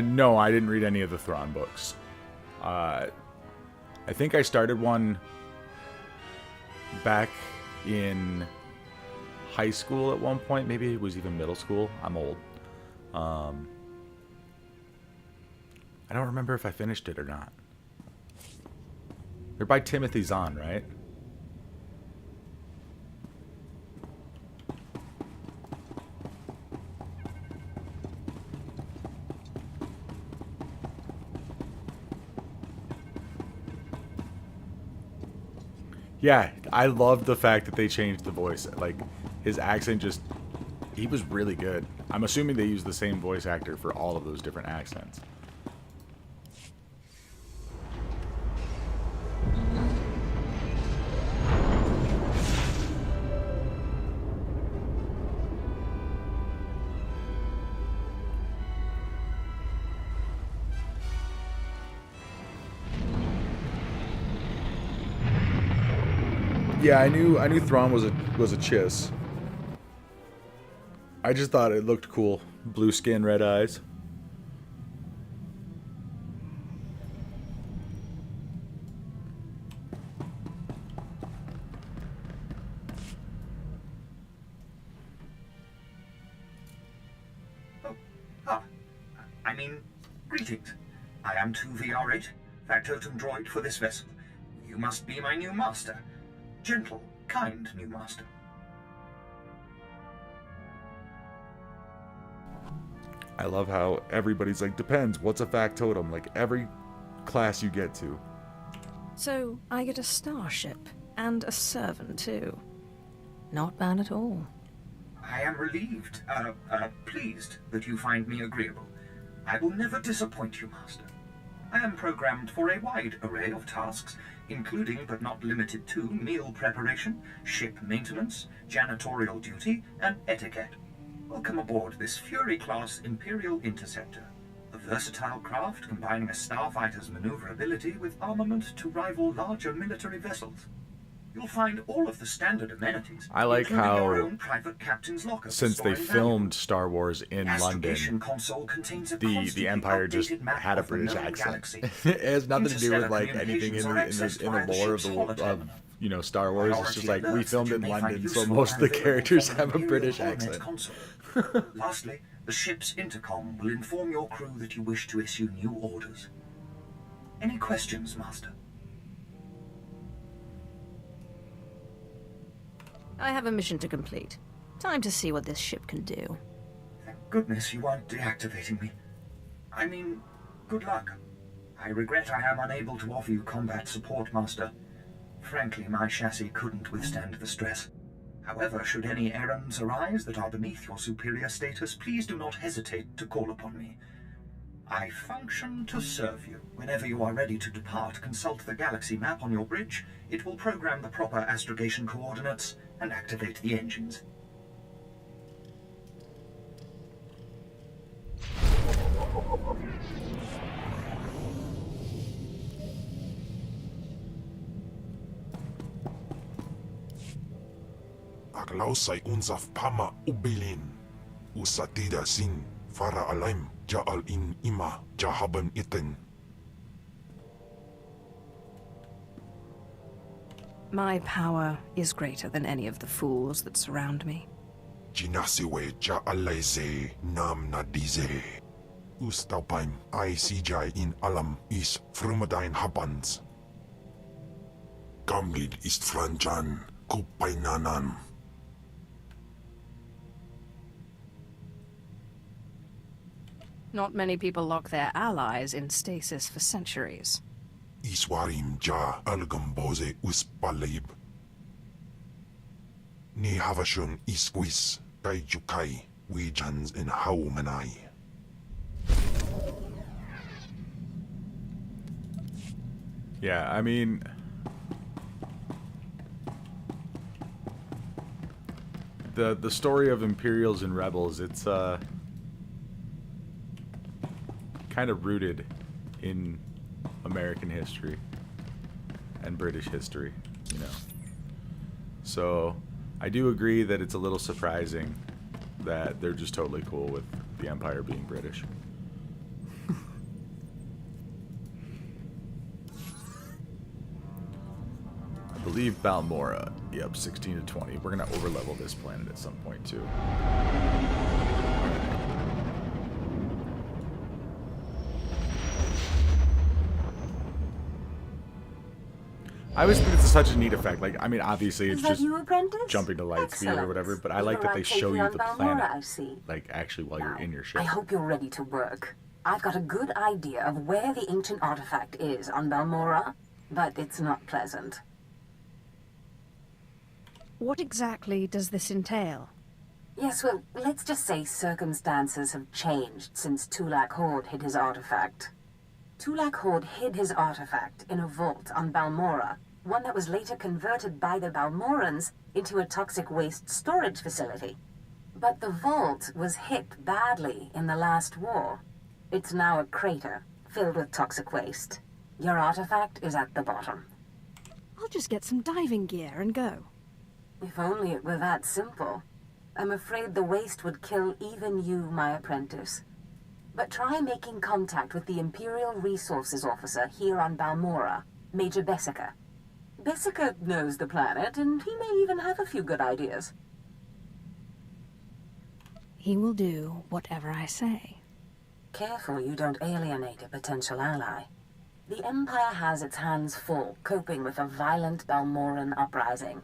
No, I didn't read any of the Thrawn books. I think I started one back in high school at one point. Maybe it was even middle school. I'm old. I don't remember if I finished it or not. They're by Timothy Zahn, right? Yeah, I love the fact that they changed the voice. Like, his accent just... He was really good. I'm assuming they used the same voice actor for all of those different accents. Yeah, I knew Thrawn was a Chiss. I just thought it looked cool. Blue skin, red eyes. I mean, greetings. I am 2VR8, factotum droid for this vessel. You must be my new master. Gentle, kind new master. I love how everybody's like, depends, what's a factotum? Like, every class you get to. So, I get a starship, and a servant too. Not bad at all. I am relieved, pleased that you find me agreeable. I will never disappoint you, Master. I am programmed for a wide array of tasks, including but not limited to meal preparation, ship maintenance, janitorial duty, and etiquette. Welcome aboard this Fury-class Imperial Interceptor, a versatile craft combining a starfighter's maneuverability with armament to rival larger military vessels. You'll find all of the standard amenities. I like including your how, own private captain's locker for since they storing filmed Star Wars in Astrogation London, console contains a the constantly Empire just updated map had a of the British known accent. galaxy. It has nothing to do with Interstellar like anything in communications the are accessed the via lore the of ship's holodeck. Star Wars. It's just like we Alerts filmed that in you may find London, so useful most of the and available characters from have a Imperial British Hornet accent. console. Lastly, the ship's intercom will inform your crew that you wish to issue new orders. Any questions, Master? I have a mission to complete. Time to see what this ship can do. Thank goodness you aren't deactivating me. I mean, good luck. I regret I am unable to offer you combat support, Master. Frankly, my chassis couldn't withstand the stress. However, should any errands arise that are beneath your superior status, please do not hesitate to call upon me. I function to serve you. Whenever you are ready to depart, consult the galaxy map on your bridge. It will program the proper astrogation coordinates and activate the engines. Aglausay unsaf pama ubilin. Usatida sin fara alaim jaal in ima jahaban iten. My power is greater than any of the fools that surround me. Jinasiwe jaalaise nam nadize. Ustapaim ICJ in alam is frumadine habans. Kamlid ist franjan kupainanan. Not many people lock their allies in stasis for centuries. Iswarim ja algamboze uspalib. Ni havashun isquis kaijukai wijans in haumanai. Yeah, I mean, the story of Imperials and Rebels, it's kind of rooted in American history and British history, you know. So I do agree that it's a little surprising that they're just totally cool with the Empire being British. I believe Balmora, yep, 16 to 20. We're gonna overlevel this planet at some point too. I always think it's such a neat effect. Like, I mean, obviously it's just jumping to light speed or whatever, but I like that they show you the planet, like, actually while you're in your ship. I hope you're ready to work. I've got a good idea of where the ancient artifact is on Balmora, but it's not pleasant. What exactly does this entail? Yes, well, let's just say circumstances have changed since Tulak Horde hid his artifact. Tulak Horde hid his artifact in a vault on Balmora, one that was later converted by the Balmorans into a toxic waste storage facility. But the vault was hit badly in the last war. It's now a crater filled with toxic waste. Your artifact is at the bottom. I'll just get some diving gear and go. If only it were that simple. I'm afraid the waste would kill even you, my apprentice. But try making contact with the Imperial Resources Officer here on Balmora, Major Bessica. Bessica knows the planet, and he may even have a few good ideas. He will do whatever I say. Careful you don't alienate a potential ally. The Empire has its hands full, coping with a violent Balmoran uprising.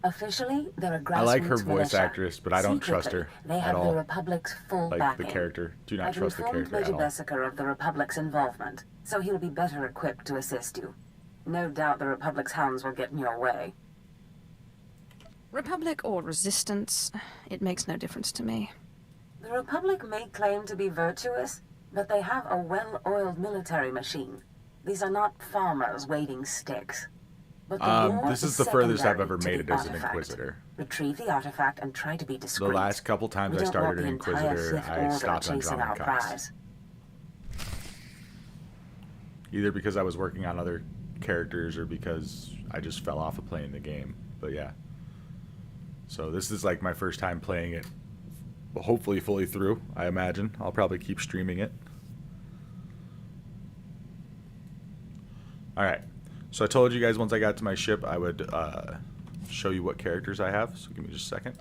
Officially, they're a grassroots I like her voice militia. actress, but I don't trust her They at have all. the Republic's full Like backing. the character. Do not I've trust the informed character at Major all. Bessica of the Republic's involvement, so he'll be better equipped to assist you. No doubt the Republic's hounds will get in your way. Republic or resistance, it makes no difference to me. The Republic may claim to be virtuous, but they have a well-oiled military machine. These are not farmers waving sticks. But the war This is the furthest I've ever secondary made to it the as an artifact. Inquisitor. Retrieve the artifact and try to be The discreet. last couple times We I don't started want an the entire Inquisitor, Sith I Order stopped on chasing drawing our costs. prize. Either because I was working on other characters or because I just fell off of playing the game. But yeah. So this is like my first time playing it, hopefully fully through, I imagine. I'll probably keep streaming it. Alright. So I told you guys once I got to my ship I would show you what characters I have. So give me just a second.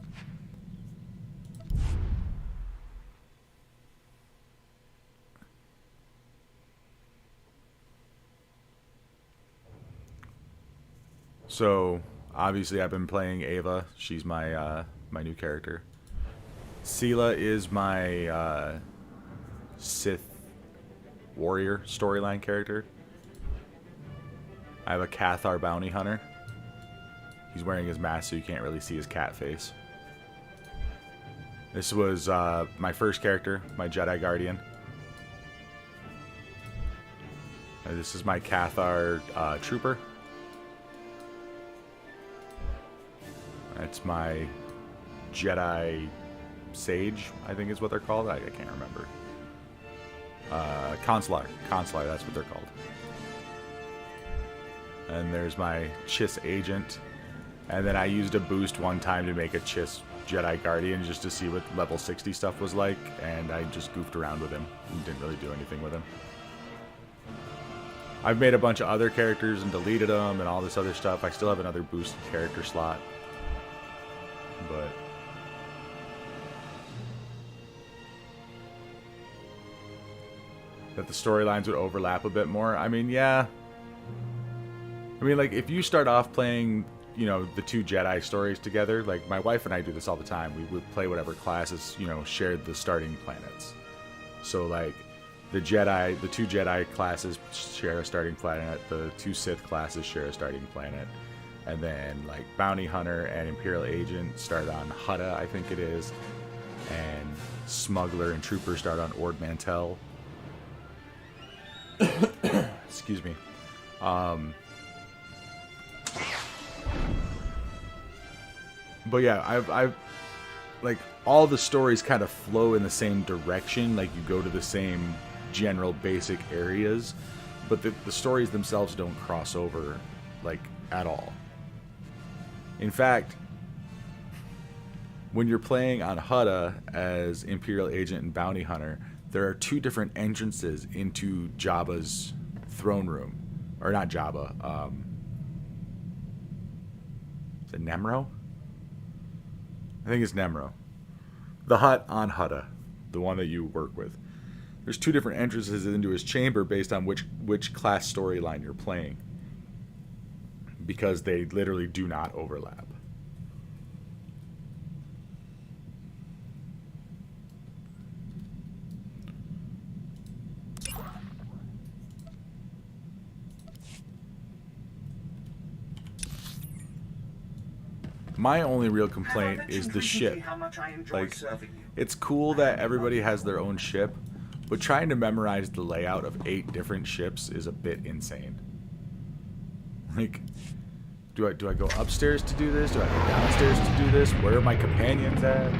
So obviously I've been playing Ava. She's my my new character. Sela is my Sith warrior storyline character. I have a Cathar bounty hunter. He's wearing his mask so you can't really see his cat face. This was my first character, my Jedi Guardian. This is my Cathar trooper. That's my Jedi Sage, I think is what they're called. I can't remember. Consular, that's what they're called. And there's my Chiss Agent. And then I used a boost one time to make a Chiss Jedi Guardian just to see what level 60 stuff was like. And I just goofed around with him and didn't really do anything with him. I've made a bunch of other characters and deleted them and all this other stuff. I still have another boosted character slot. But that the storylines would overlap a bit more. I mean, yeah. I mean, like, if you start off playing, you know, the two Jedi stories together, like, my wife and I do this all the time. We would play whatever classes, you know, shared the starting planets. So, like, the two Jedi classes share a starting planet, the two Sith classes share a starting planet. And then, like, Bounty Hunter and Imperial Agent start on Hutta, I think it is. And Smuggler and Trooper start on Ord Mantell. Excuse me. But yeah, I've like, all the stories kind of flow in the same direction. Like, you go to the same general basic areas. But the stories themselves don't cross over, like, at all. In fact, when you're playing on Hutta as Imperial Agent and Bounty Hunter, there are two different entrances into Jabba's throne room. Or not Jabba. Is it Nemro? I think it's Nemro. The hut on Hutta. The one that you work with. There's two different entrances into his chamber based on which class storyline you're playing. Because they literally do not overlap. My only real complaint is the ship. Like, it's cool that everybody has their own ship, but trying to memorize the layout of 8 different ships is a bit insane. Like, do I go upstairs to do this? Do I go downstairs to do this? Where are my companions at?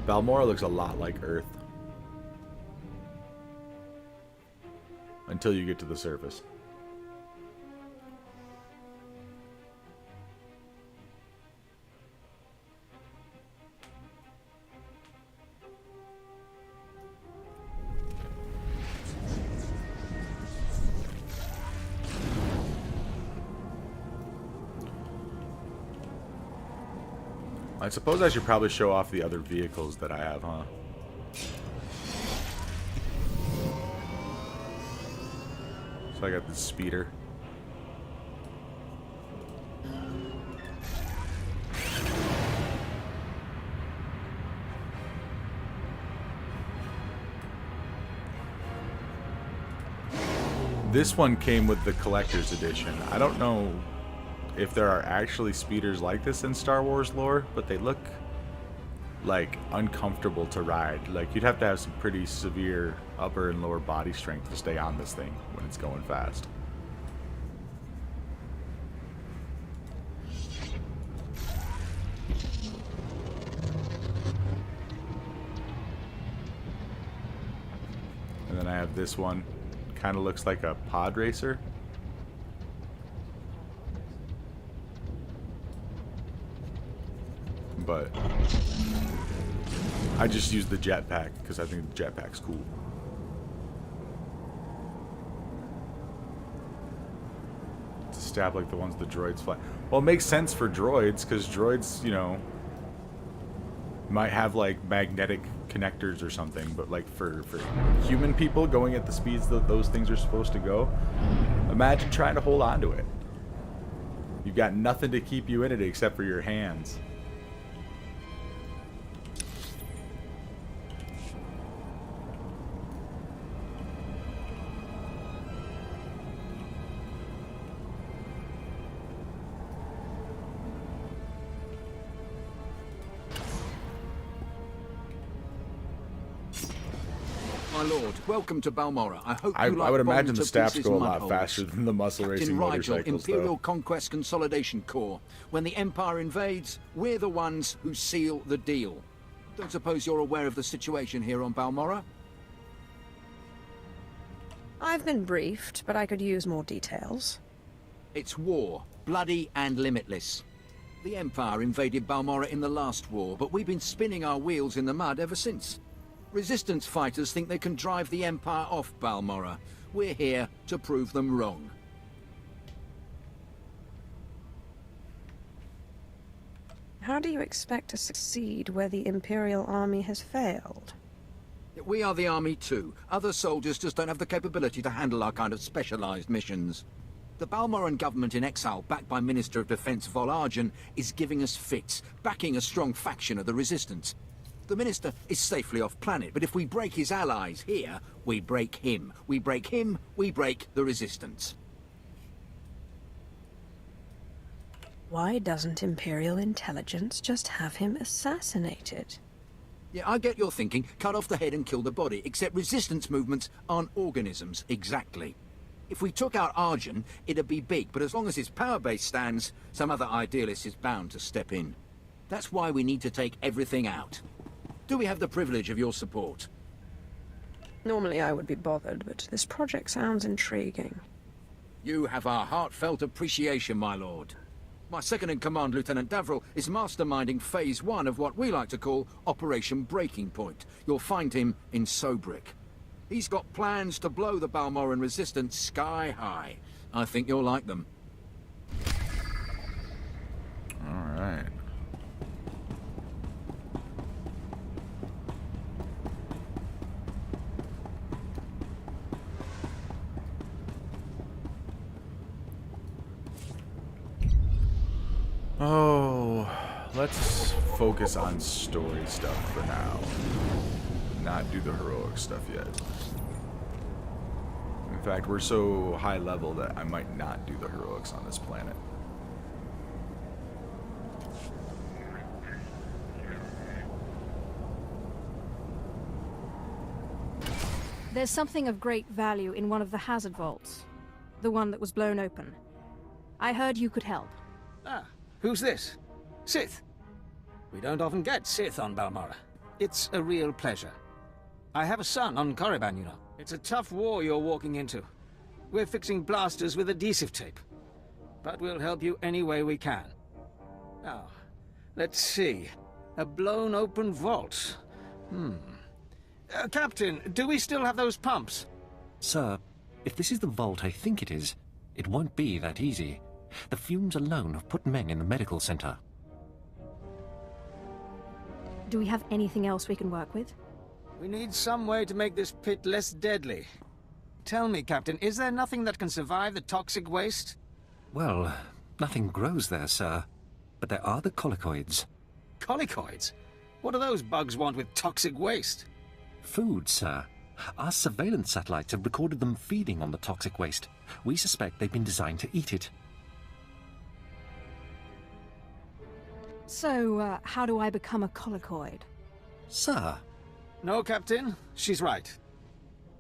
Balmora looks a lot like Earth. Until you get to the surface. I suppose I should probably show off the other vehicles that I have, huh? So I got the speeder. This one came with the collector's edition. I don't know if there are actually speeders like this in Star Wars lore, but they look like uncomfortable to ride. Like you'd have to have some pretty severe upper and lower body strength to stay on this thing when it's going fast. And then I have this one. Kind of looks like a pod racer. But I just use the jetpack because I think the jetpack's cool. To stab like the ones the droids fly. Well, it makes sense for droids because droids, you know, might have like magnetic connectors or something, but like for human people going at the speeds that those things are supposed to go, imagine trying to hold on to it. You've got nothing to keep you in it except for your hands. My lord, welcome to Balmorra. I hope I you like would imagine bombs the to staffs pieces go a mud lot holes. faster than the muscle racing Captain Rigel, motorcycles, Imperial though. Conquest Consolidation Corps. When the Empire invades, we're the ones who seal the deal. Don't suppose you're aware of the situation here on Balmorra? I've been briefed, but I could use more details. It's war, bloody and limitless. The Empire invaded Balmorra in the last war, but we've been spinning our wheels in the mud ever since. Resistance fighters think they can drive the Empire off Balmorra. We're here to prove them wrong. How do you expect to succeed where the Imperial Army has failed? We are the army too. Other soldiers just don't have the capability to handle our kind of specialized missions. The Balmoran government in exile, backed by Minister of Defense Vol Argen, is giving us fits, backing a strong faction of the Resistance. The Minister is safely off planet, but if we break his allies here, we break him. We break him, we break the Resistance. Why doesn't Imperial intelligence just have him assassinated? Yeah, I get your thinking. Cut off the head and kill the body, except Resistance movements aren't organisms, exactly. If we took out Argen, it'd be big, but as long as his power base stands, some other idealist is bound to step in. That's why we need to take everything out. Do we have the privilege of your support? Normally I would be bothered, but this project sounds intriguing. You have our heartfelt appreciation, my lord. My second-in-command, Lieutenant Davril, is masterminding Phase 1 of what we like to call Operation Breaking Point. You'll find him in Sobrik. He's got plans to blow the Balmoran Resistance sky high. I think you'll like them. All right. Oh, let's focus on story stuff for now. Not do the heroic stuff yet. In fact, we're so high level that I might not do the heroics on this planet. There's something of great value in one of the hazard vaults. The one that was blown open. I heard you could help. Ah, who's this? Sith. We don't often get Sith on Balmorra. It's a real pleasure. I have a son on Korriban, you know. It's a tough war you're walking into. We're fixing blasters with adhesive tape. But we'll help you any way we can. Now, let's see. A blown open vault. Captain, do we still have those pumps? Sir, if this is the vault I think it is, it won't be that easy. The fumes alone have put men in the medical center. Do we have anything else we can work with? We need some way to make this pit less deadly. Tell me, Captain, is there nothing that can survive the toxic waste? Well, nothing grows there, sir. But there are the colicoids. Colicoids? What do those bugs want with toxic waste? Food, sir. Our surveillance satellites have recorded them feeding on the toxic waste. We suspect they've been designed to eat it. So, how do I become a colicoid? Sir? No, Captain. She's right.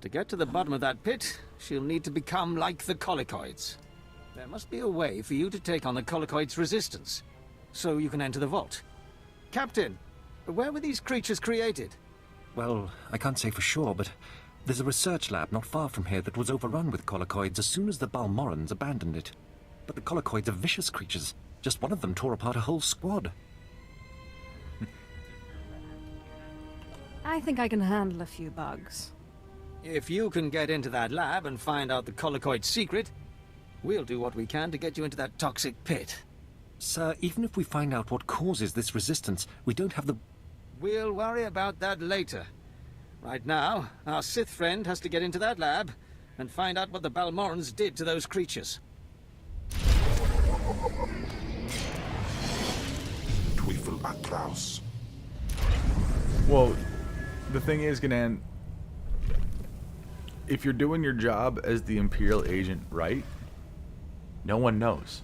To get to the bottom of that pit, she'll need to become like the colicoids. There must be a way for you to take on the colicoids' resistance, so you can enter the vault. Captain, where were these creatures created? Well, I can't say for sure, but there's a research lab not far from here that was overrun with colicoids as soon as the Balmorans abandoned it. But the colicoids are vicious creatures. Just one of them tore apart a whole squad. I think I can handle a few bugs. If you can get into that lab and find out the colicoid secret, we'll do what we can to get you into that toxic pit. Sir, even if we find out what causes this resistance, we don't have the... We'll worry about that later. Right now, our Sith friend has to get into that lab and find out what the Balmorans did to those creatures. Teufel Atlas. Well, the thing is, Ganan, if you're doing your job as the Imperial agent right, no one knows.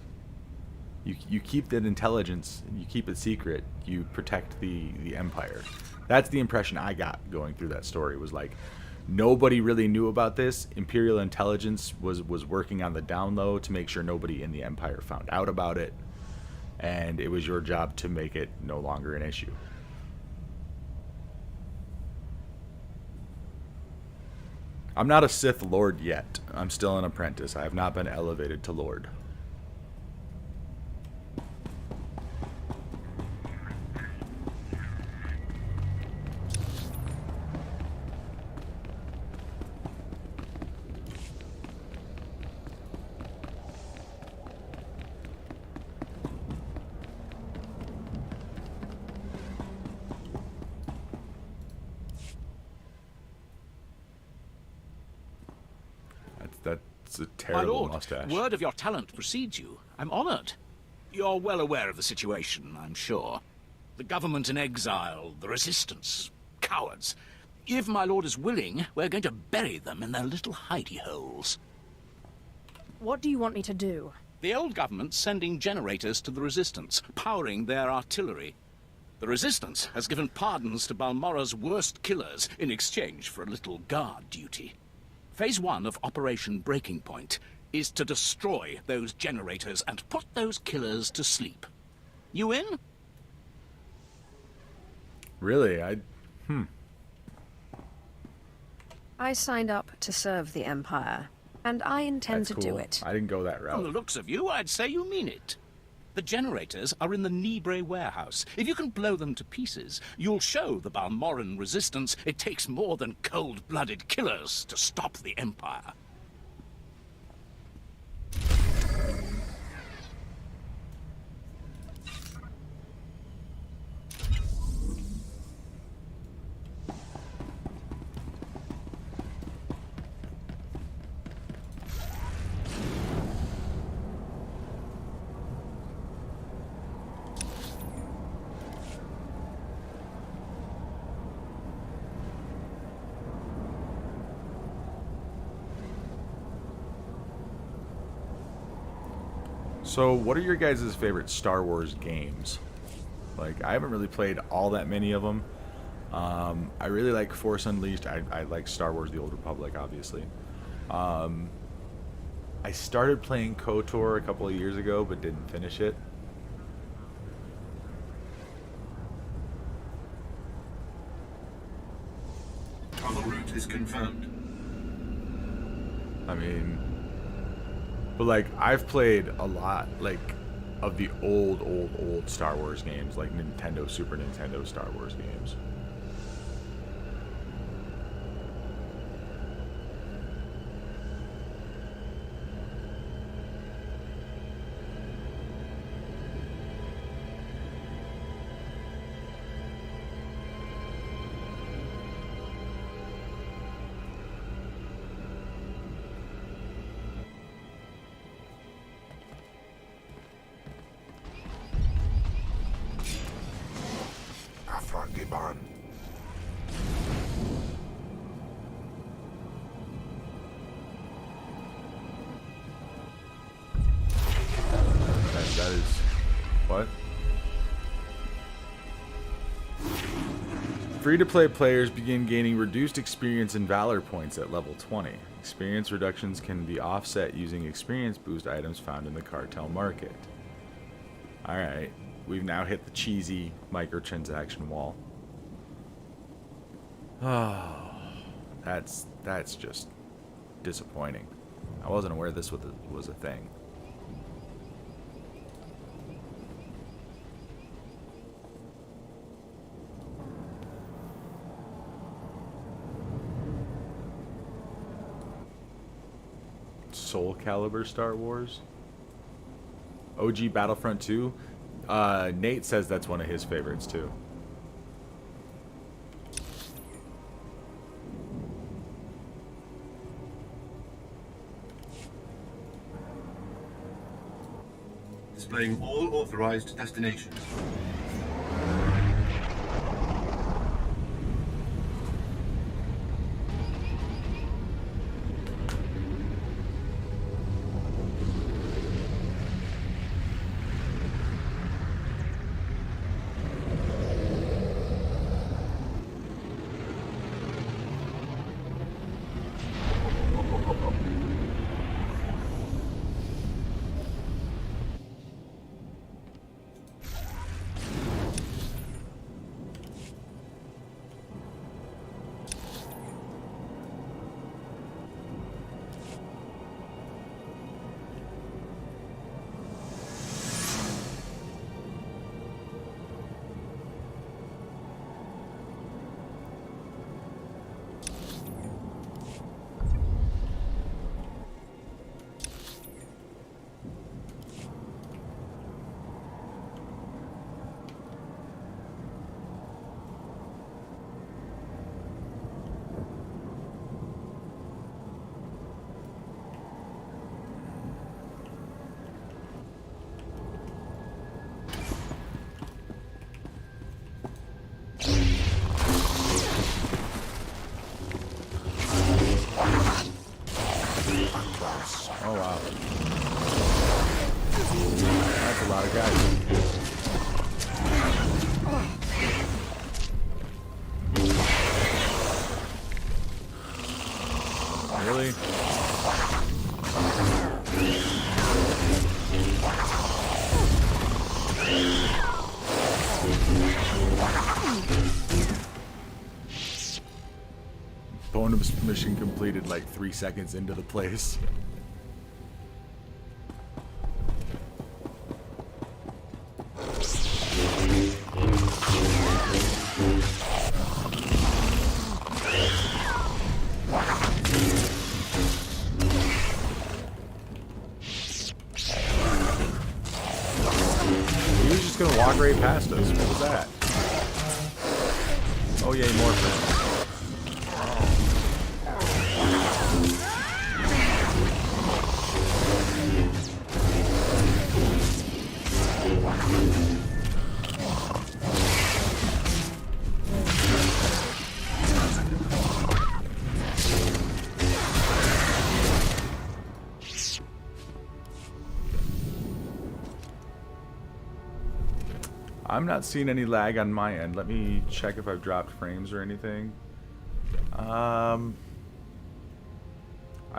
You keep that intelligence, you keep it secret, you protect the Empire. That's the impression I got going through that story, was like, nobody really knew about this. Imperial intelligence was working on the down low to make sure nobody in the Empire found out about it, and it was your job to make it no longer an issue. I'm not a Sith Lord yet. I'm still an apprentice. I have not been elevated to Lord. That's a terrible My lord, mustache. word of your talent precedes you. I'm honored. You're well aware of the situation, I'm sure. The government in exile, the resistance, cowards. If my lord is willing, we're going to bury them in their little hidey holes. What do you want me to do? The old government's sending generators to the resistance, powering their artillery. The resistance has given pardons to Balmora's worst killers in exchange for a little guard duty. Phase 1 of Operation Breaking Point is to destroy those generators and put those killers to sleep. You in? Really? I signed up to serve the Empire, and I intend to do it. I didn't go that route. From the looks of you, I'd say you mean it. The generators are in the Nibre warehouse. If you can blow them to pieces, you'll show the Balmoran resistance it takes more than cold-blooded killers to stop the Empire. So, what are your guys' favorite Star Wars games? Like, I haven't really played all that many of them. I really like Force Unleashed. I like Star Wars: The Old Republic, obviously. I started playing KOTOR a couple of years ago, but didn't finish it. Tunnel route is confirmed. I mean, but like, I've played a lot, like, of the old Star Wars games, like Nintendo, Super Nintendo Star Wars games. Free-to-play players begin gaining reduced experience and valor points at level 20. Experience reductions can be offset using experience boost items found in the cartel market. Alright, we've now hit the cheesy microtransaction wall. Oh, that's just disappointing. I wasn't aware this was a thing. Soul Calibur Star Wars? OG Battlefront 2? Nate says that's one of his favorites too. Displaying all authorized destinations. Oh wow. That's a lot of guys. Really? Bonus mission completed like 3 seconds into the place. He was just gonna walk right past us. What was that? Oh yay, more friends. I'm not seeing any lag on my end. Let me check if I've dropped frames or anything. I've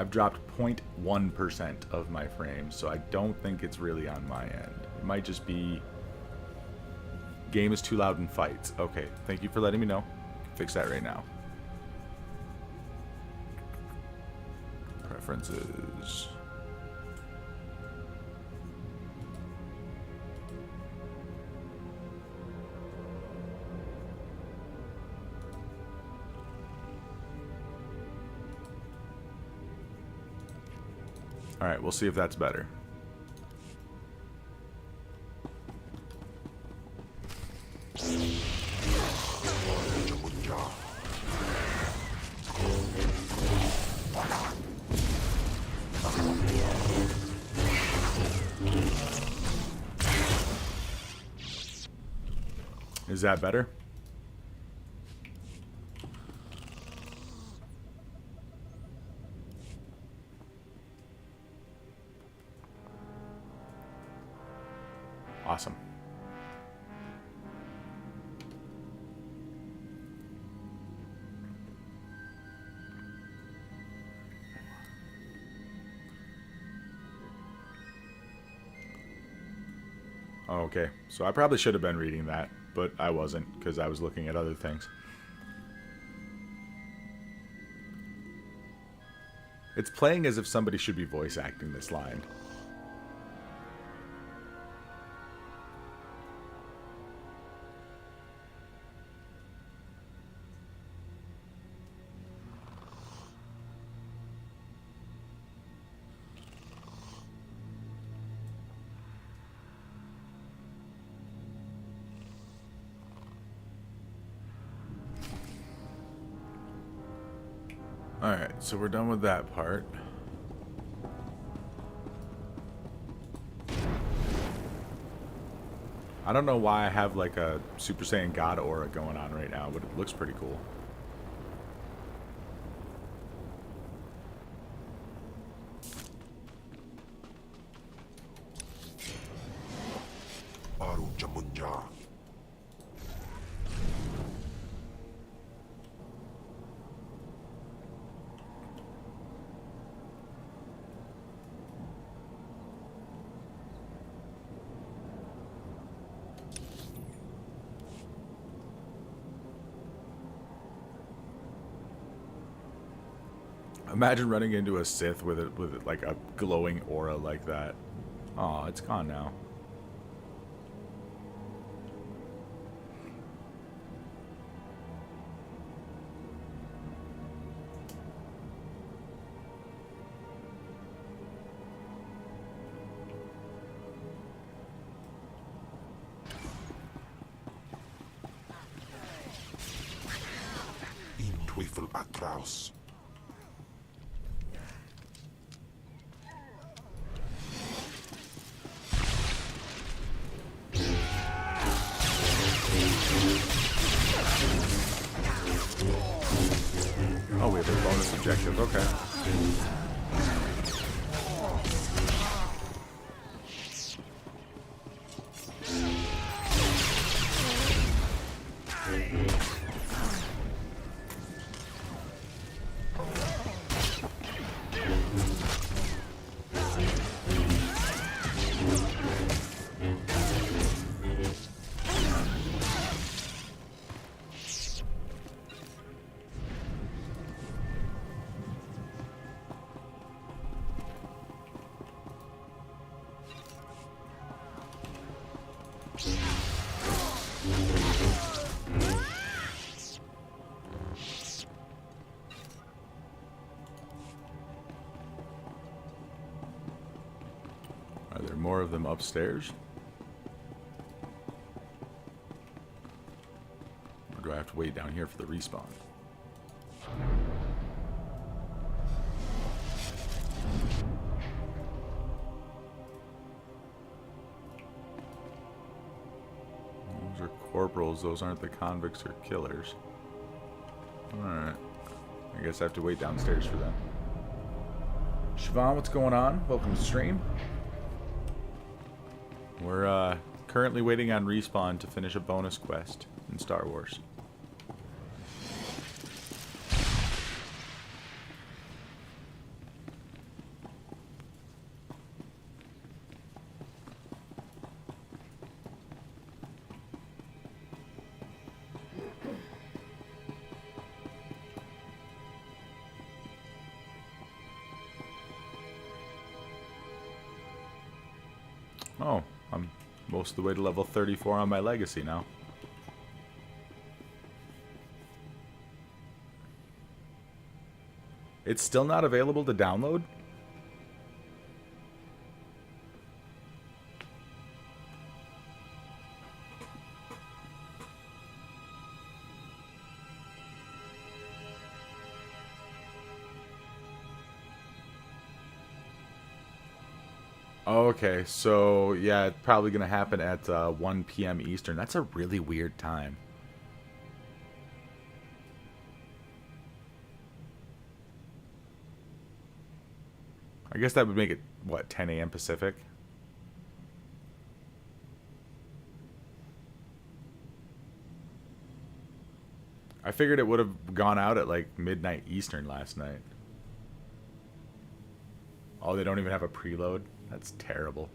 dropped 0.1% of my frames, so I don't think it's really on my end. It might just be game is too loud in fights. Okay, thank you for letting me know. Fix that right now. Preferences. Alright, we'll see if that's better. Is that better? Awesome. Oh, okay. So I probably should have been reading that, but I wasn't, because I was looking at other things. It's playing as if somebody should be voice acting this line. Alright, so we're done with that part. I don't know why I have like a Super Saiyan God aura going on right now, but it looks pretty cool. Aru Jamunja. Imagine running into a Sith with it like a glowing aura like that. Oh, it's gone now. In Twyfel Atraus. Oh, we have a bonus objective. Okay. Are there more of them upstairs? Or do I have to wait down here for the respawn? Those are corporals. Those aren't the convicts or killers. Alright. I guess I have to wait downstairs for them. Siobhan, what's going on? Welcome to the stream. We're currently waiting on Respawn to finish a bonus quest in Star Wars. Oh, I'm most of the way to level 34 on my legacy now. It's still not available to download? Okay, so yeah, it's probably going to happen at 1 p.m. Eastern. That's a really weird time. I guess that would make it, what, 10 a.m. Pacific? I figured it would have gone out at like midnight Eastern last night. Oh, they don't even have a preload? That's terrible.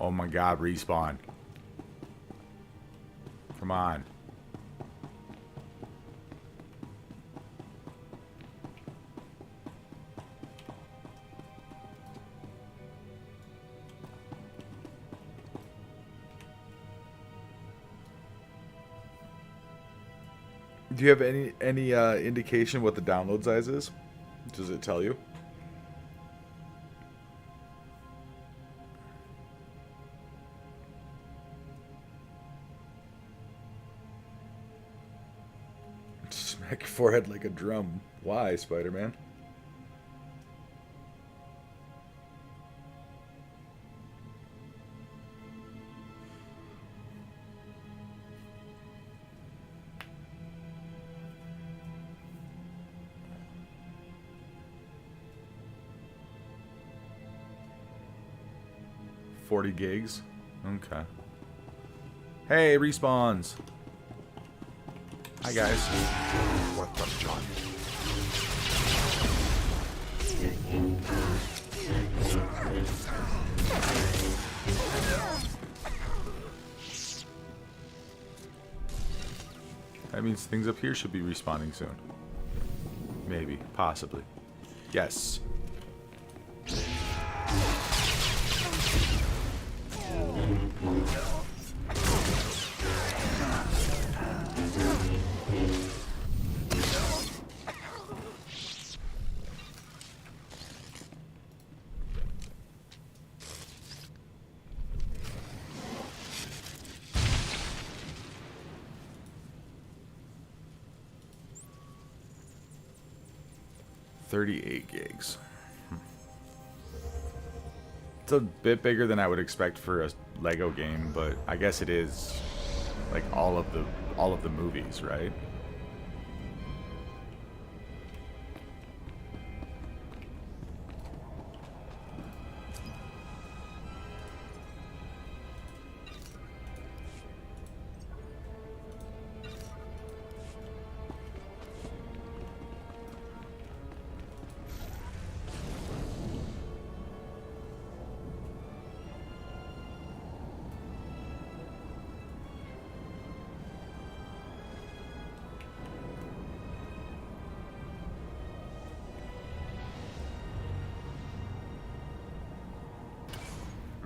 Oh my god, respawn. Come on. Do you have any indication what the download size is? Does it tell you? Smack your forehead like a drum. Why, Spider-Man? $40 gigs. Okay. Hey, respawns. Hi guys. What up, John? That means things up here should be respawning soon. Maybe. Possibly. Yes. $38 gigs. It's a bit bigger than I would expect for a Lego game, but I guess it is like all of the movies, right?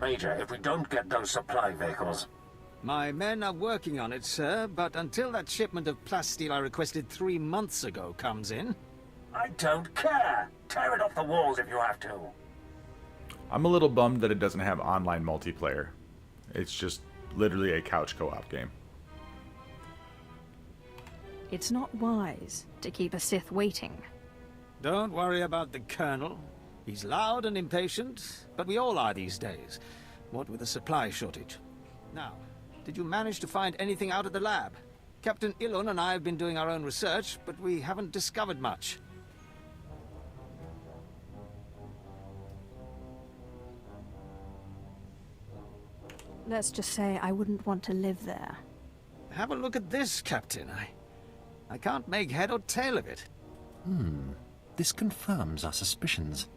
Major, if we don't get those supply vehicles... My men are working on it, sir, but until that shipment of plasteel I requested 3 months ago comes in... I don't care! Tear it off the walls if you have to! I'm a little bummed that it doesn't have online multiplayer. It's just literally a couch co-op game. It's not wise to keep a Sith waiting. Don't worry about the Colonel. He's loud and impatient, but we all are these days, what with the supply shortage. Now, did you manage to find anything out of the lab? Captain Ilun and I have been doing our own research, but we haven't discovered much. Let's just say I wouldn't want to live there. Have a look at this, Captain. I can't make head or tail of it. This confirms our suspicions.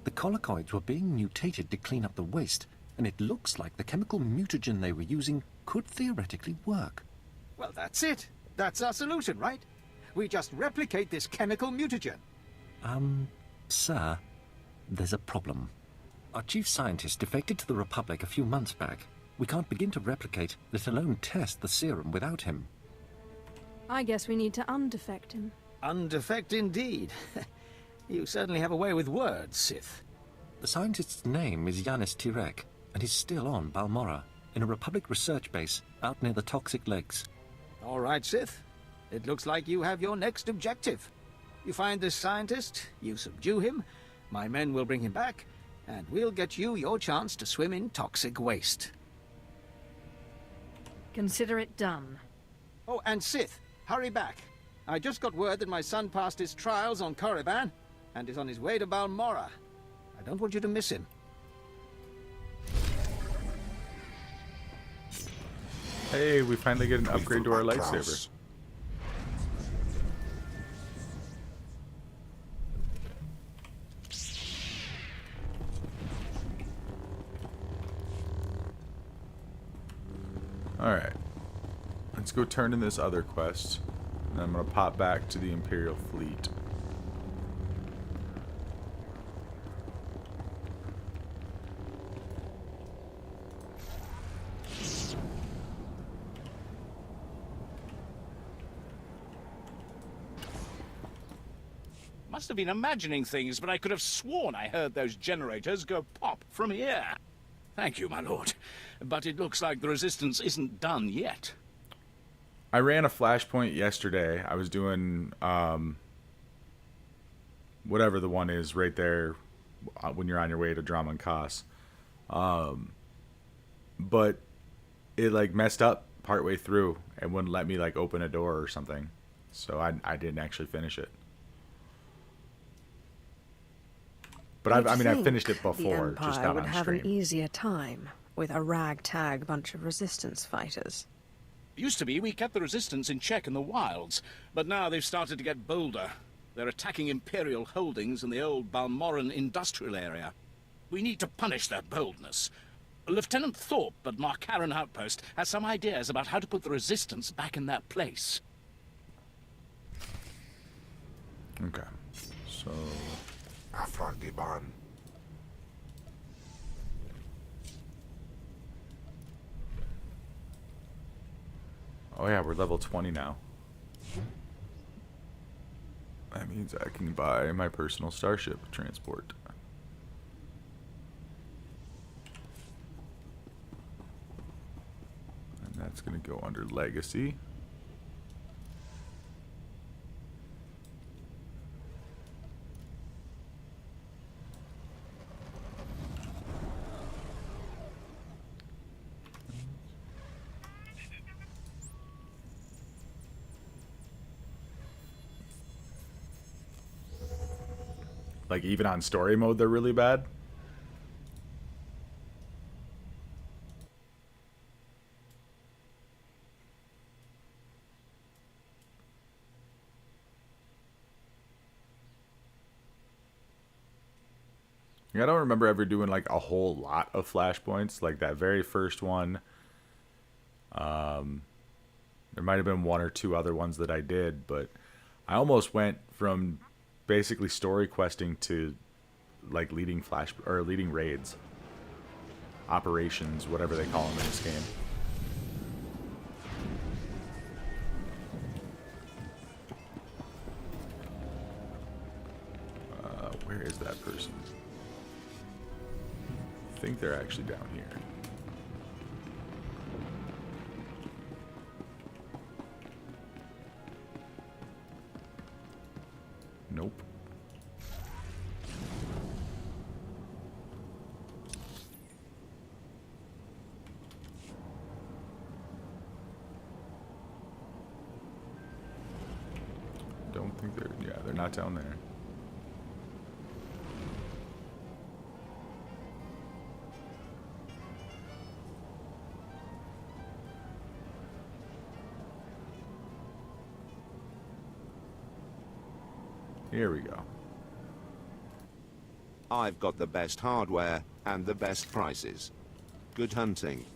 The collocoids were being mutated to clean up the waste, and it looks like the chemical mutagen they were using could theoretically work. Well, that's it. That's our solution, right? We just replicate this chemical mutagen. Sir, there's a problem. Our chief scientist defected to the Republic a few months back. We can't begin to replicate, let alone test the serum without him. I guess we need to undefect him. Undefect indeed. You certainly have a way with words, Sith. The scientist's name is Yanis Tirek, and he's still on Balmorra, in a Republic research base out near the Toxic Lakes. All right, Sith. It looks like you have your next objective. You find this scientist, you subdue him, my men will bring him back, and we'll get you your chance to swim in toxic waste. Consider it done. Oh, and Sith, hurry back. I just got word that my son passed his trials on Korriban and is on his way to Balmorra. I don't want you to miss him. Hey, we finally get an upgrade to our lightsaber. Let's go turn in this other quest. And I'm going to pop back to the Imperial fleet. Must have been imagining things, but I could have sworn I heard those generators go pop from here. Thank you, my lord. But it looks like the resistance isn't done yet. I ran a flashpoint yesterday. I was doing whatever the one is right there when you're on your way to Drama Kos. But it like messed up partway through and wouldn't let me like open a door or something. So I didn't actually finish it. But I've finished it before, the just Empire not would on have stream. an easier time with a ragtag bunch of resistance fighters. Used to be we kept the resistance in check in the wilds, but now they've started to get bolder. They're attacking Imperial holdings in the old Balmoran industrial area. We need to punish their boldness. Lieutenant Thorpe at Marcaran Outpost has some ideas about how to put the resistance back in their place. Okay, so... Afragiban. Oh yeah, we're level 20 now. That means I can buy my personal starship transport. And that's going to go under Legacy. Like, even on story mode, they're really bad. Yeah, I don't remember ever doing, like, a whole lot of flashpoints. Like, that very first one. There might have been one or two other ones that I did, but I almost went from basically story questing to like leading raids, operations, whatever they call them in this game. Where is that person? I think they're actually down here. Nope. Don't think they're not down there. Here we go. I've got the best hardware and the best prices. Good hunting.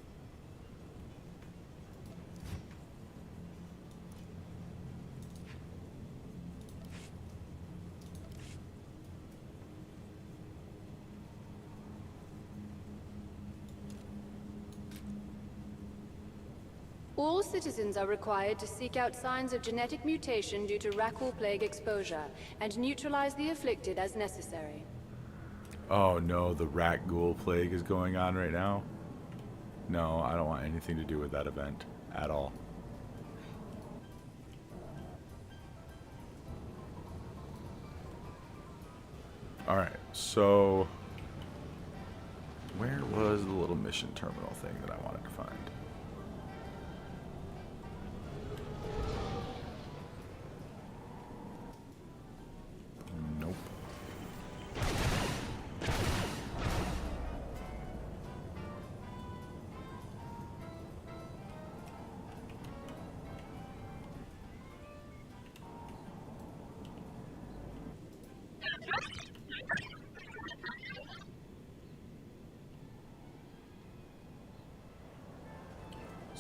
All citizens are required to seek out signs of genetic mutation due to Rakul plague exposure, and neutralize the afflicted as necessary. Oh no, the rat ghoul plague is going on right now. No, I don't want anything to do with that event at all. Alright, so where was the little mission terminal thing that I wanted to find? Nope.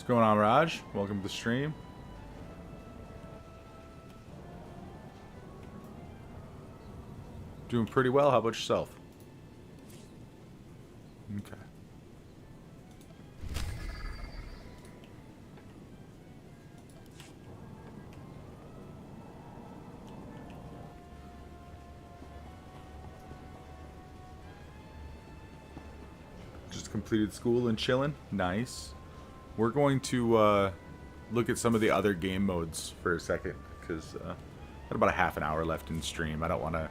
What's going on, Raj? Welcome to the stream. Doing pretty well. How about yourself? Okay. Just completed school and chilling. Nice. We're going to look at some of the other game modes for a second, because got about a half an hour left in stream. I don't want to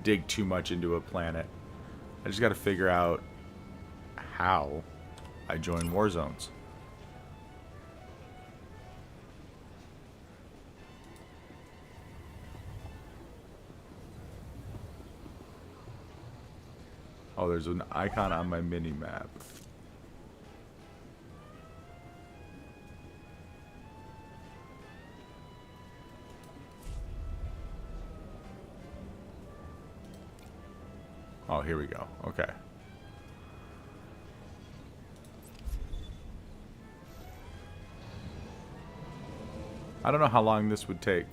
dig too much into a planet. I just got to figure out how I join war zones. Oh, there's an icon on my mini map. Oh, here we go. Okay. I don't know how long this would take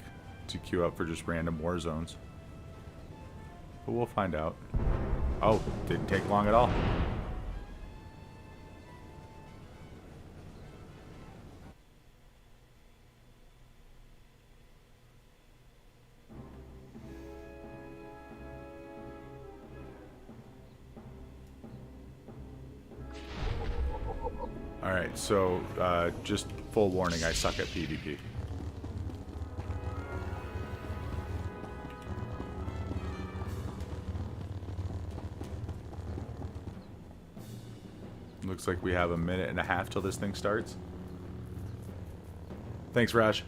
to queue up for just random war zones, but we'll find out. Oh, didn't take long at all. Alright, so just full warning, I suck at PvP. Looks like we have a minute and a half till this thing starts. Thanks, Raj.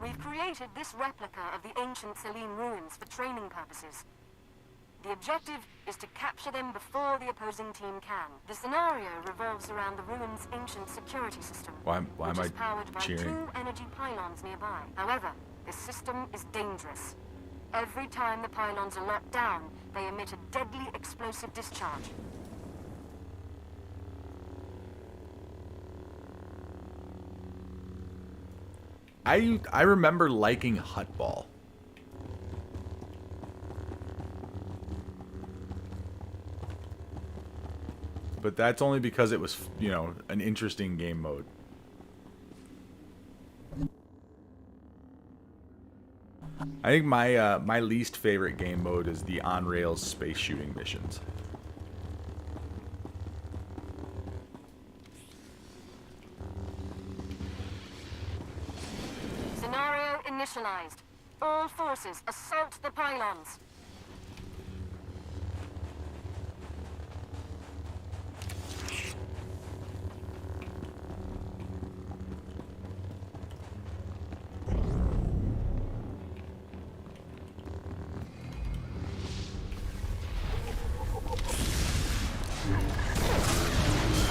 We've created this replica of the ancient Selene ruins for training purposes. The objective is to capture them before the opposing team can. The scenario revolves around the ruins' ancient security system, Why am which I is powered by cheering? 2 energy pylons nearby. However, this system is dangerous. Every time the pylons are locked down, they emit a deadly explosive discharge. I remember liking Hutball. But that's only because it was, you know, an interesting game mode. I think my my least favorite game mode is the on-rails space shooting missions. Scenario initialized. All forces assault the pylons.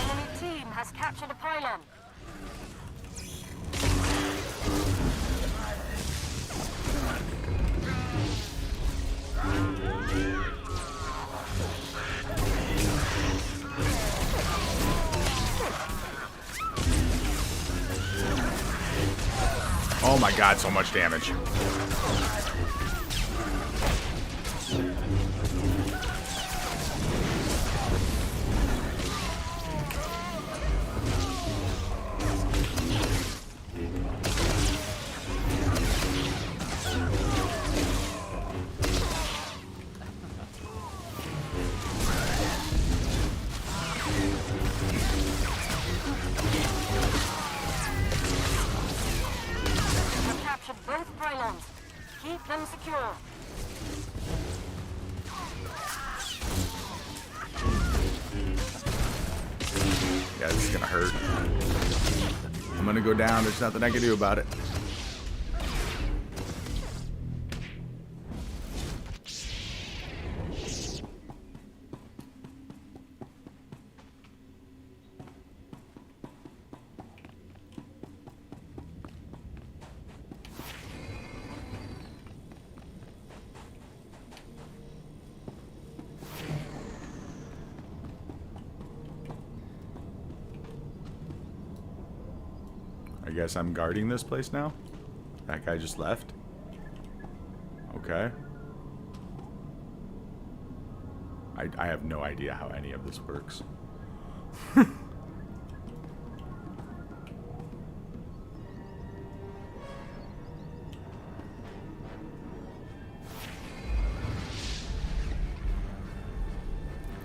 Enemy team has captured a pylon. Oh my god, so much damage. We've captured both pylons. Keep them secure. Yeah, this is gonna hurt. I'm gonna go down. There's nothing I can do about it. I guess I'm guarding this place now? That guy just left? Okay. I have no idea how any of this works.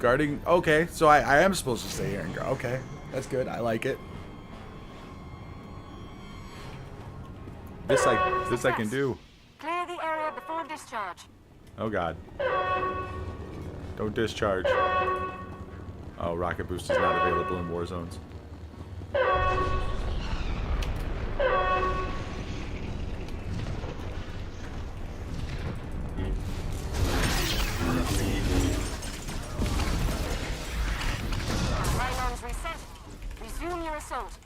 Guarding. Okay, so I am supposed to stay here and go. Okay, that's good. I like it. This I can do. Clear the area before discharge. Oh god. Don't discharge. Oh, rocket boost is not available in war zones. Pylons reset. Resume your assault.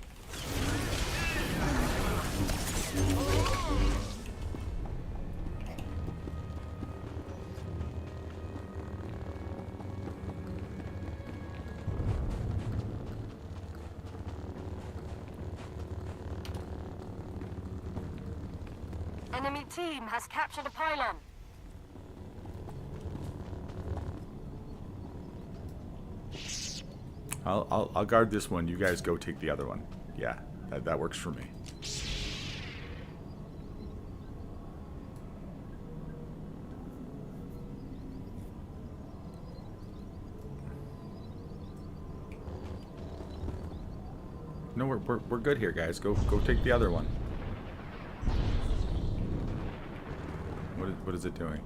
Enemy team has captured a pylon. I'll guard this one. You guys go take the other one. Yeah, that works for me. No, we're good here, guys. Go take the other one. What is it doing?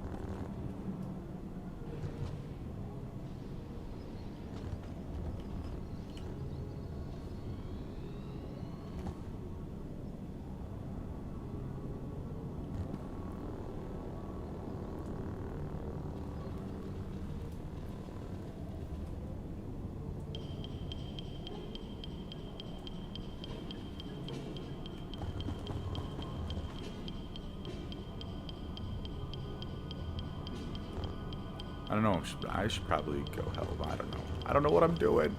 I don't know. I should probably go help. I don't know. I don't know what I'm doing.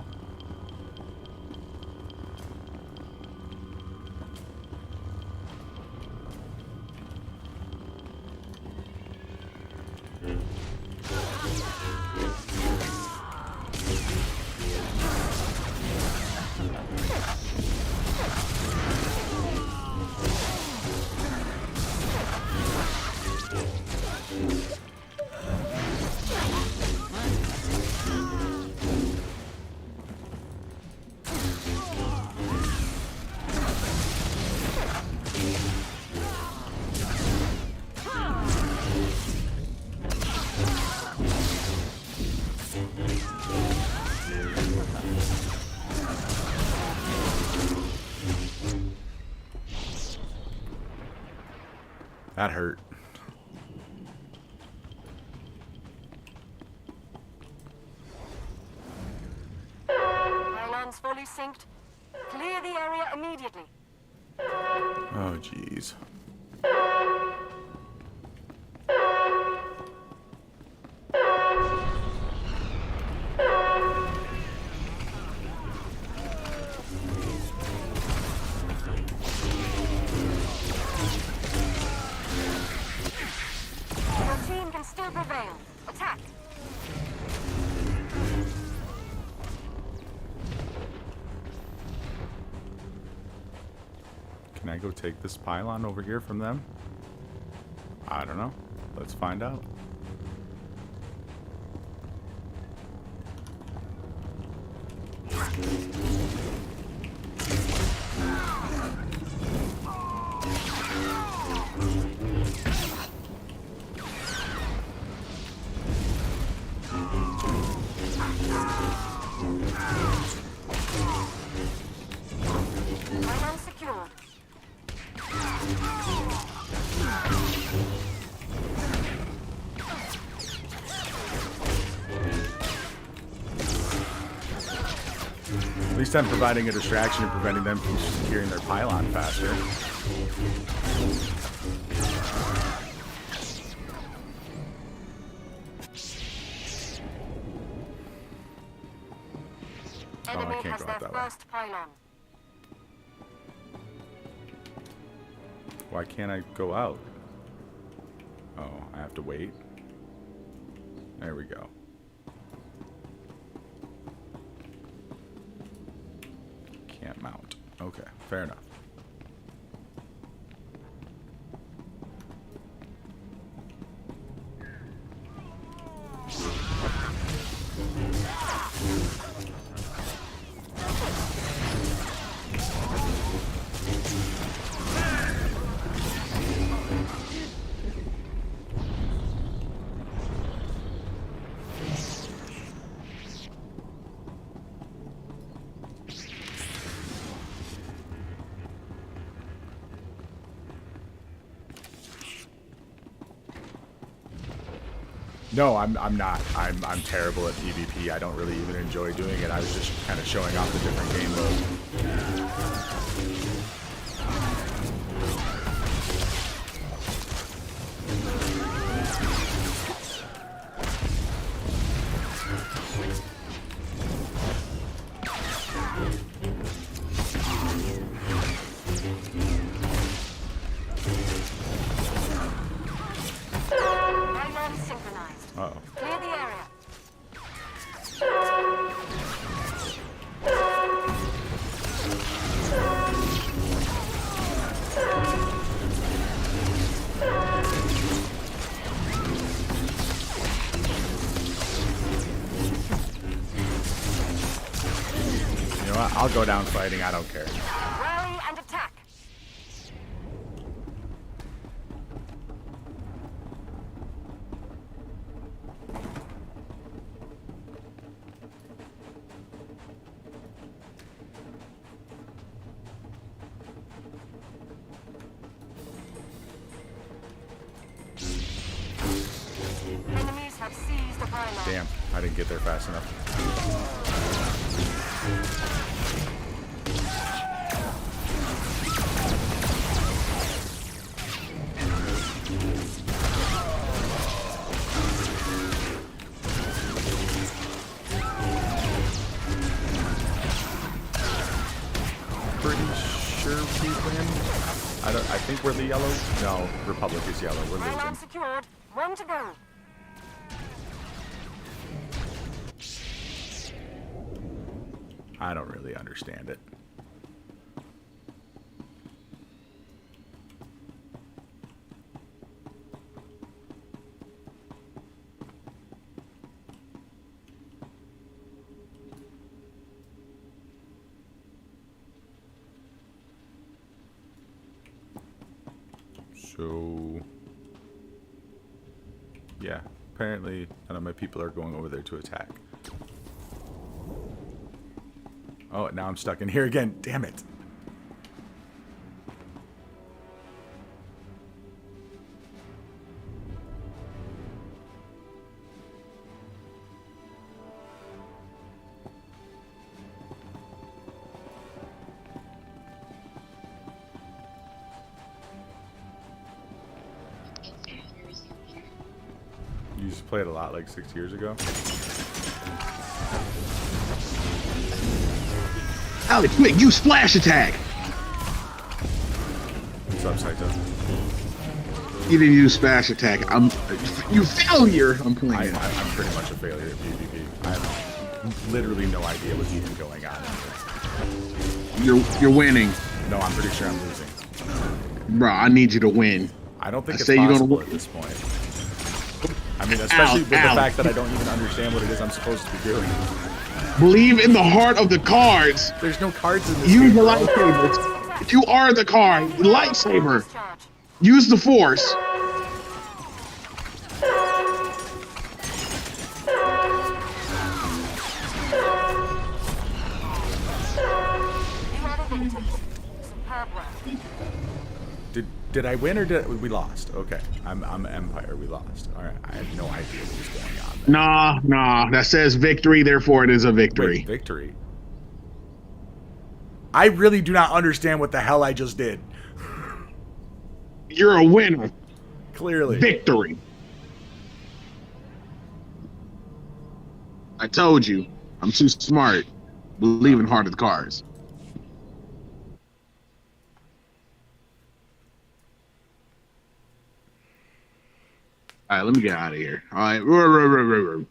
That hurt. Pylons fully synced. Clear the area immediately. Oh, jeez. Your team can still prevail. Attack. Can I go take this pylon over here from them? I don't know. Let's find out. Pylon secured. At least I'm providing a distraction and preventing them from securing their pylon faster. Enemy I can't has go their out that way. first pylon. Why can't I go out? Oh, I have to wait. There we go. Can't mount. Okay, fair enough. No, I'm not. I'm terrible at PvP. I don't really even enjoy doing it. I was just kind of showing off the different game modes. Uh-oh. Clear the area. You know what? I'll go down fighting. I don't care. Rally and attack. Enemies have seized a pylon. Damn, I didn't get there fast enough. Pretty sure we win. I think we're the yellow. No, Republic is yellow. We're Pylon losing. secured. 1 to go. I don't really understand it. So, yeah, apparently none of my people are going over there to attack. Oh, now I'm stuck in here again. Damn it. You used to play it a lot like 6 years ago? Alex, quick, use splash attack! What's up, Saito? You didn't use splash attack. You failure! I'm playing. I'm pretty much a failure at PvP. I have literally no idea what's even going on. You're winning. No, I'm pretty sure I'm losing. Bro, I need you to win. I don't think I it's say possible you're gonna... at this point. I mean, especially with the fact that I don't even understand what it is I'm supposed to be doing. Believe in the heart of the cards. There's no cards in this Use game, the bro. lightsaber. If you are the card, the lightsaber. Use the force. Did I win or did we lost? Okay, I'm Empire. We lost. All right, I have no idea what was going on there. Nah. That says victory. Therefore, it is a victory. Wait, victory. I really do not understand what the hell I just did. You're a winner. Clearly. Victory. I told you. I'm too smart. Believe in heart of the cards. All right, let me get out of here. All right.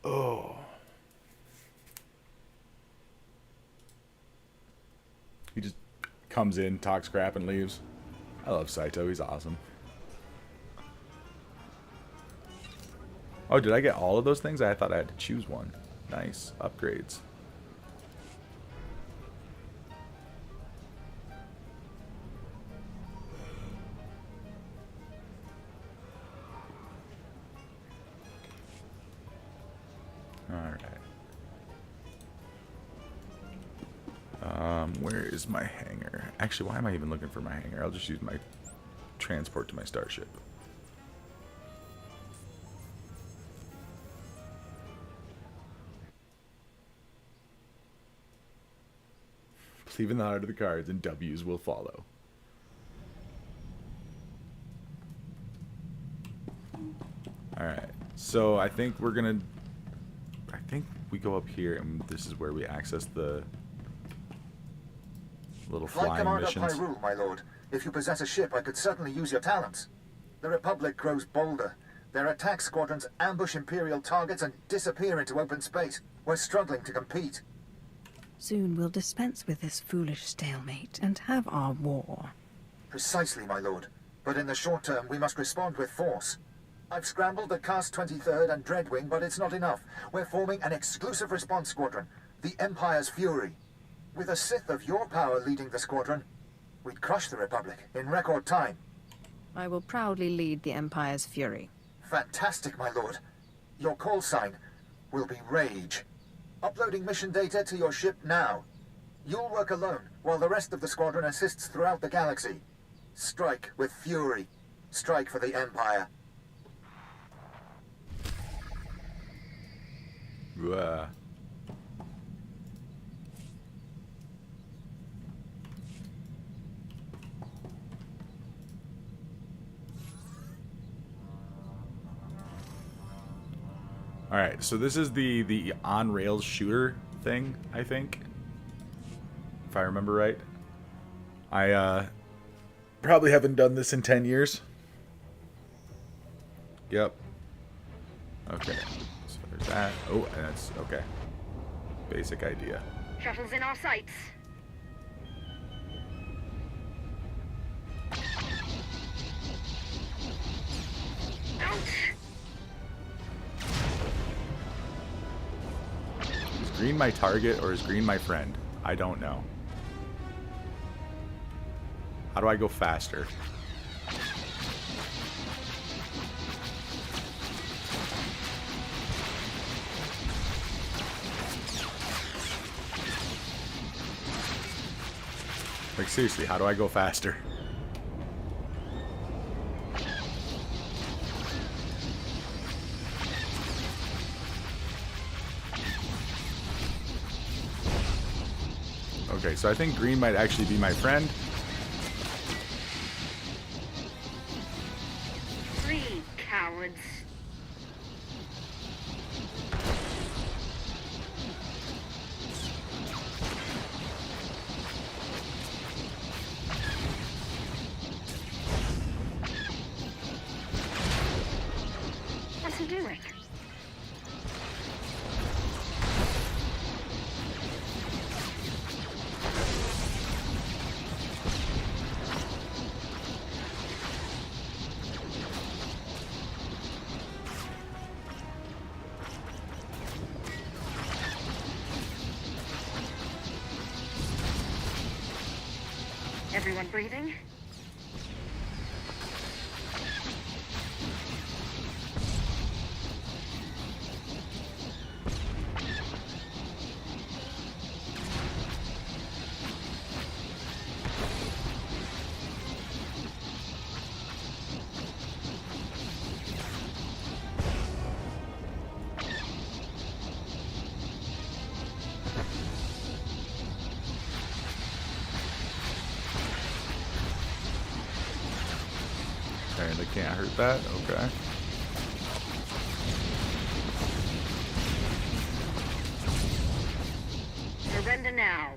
Oh. He just comes in, talks crap, and leaves. I love Saito. He's awesome. Oh, did I get all of those things? I thought I had to choose one. Nice. Upgrades. Alright. Where is my hangar? Actually, why am I even looking for my hangar? I'll just use my transport to my starship. Believe in the heart of the cards, and W's will follow. Alright, so I think we're gonna... I think we go up here, and this is where we access the little Flight flying Commander missions. Pyrule, my lord. If you possess a ship, I could certainly use your talents. The Republic grows bolder. Their attack squadrons ambush Imperial targets and disappear into open space. We're struggling to compete. Soon we'll dispense with this foolish stalemate and have our war. Precisely, my lord. But in the short term, we must respond with force. I've scrambled the Cast 23rd and Dreadwing, but it's not enough. We're forming an exclusive response squadron, the Empire's Fury. With a Sith of your power leading the squadron, we'd crush the Republic in record time. I will proudly lead the Empire's Fury. Fantastic, my lord. Your call sign will be Rage. Uploading mission data to your ship now. You'll work alone, while the rest of the squadron assists throughout the galaxy. Strike with fury. Strike for the Empire. Alright, so this is the on-rails shooter thing, I think. If I remember right. I probably haven't done this in 10 years. Yep. Okay. So there's that. Oh, and that's okay. Basic idea. Shuttles in our sights. Ouch! Is green my target or is green my friend? I don't know. How do I go faster? Like, seriously, how do I go faster? Okay, so I think green might actually be my friend. Free cowards. What's he doing? Everyone breathing? Okay, they can't hurt that. Okay. Surrender now.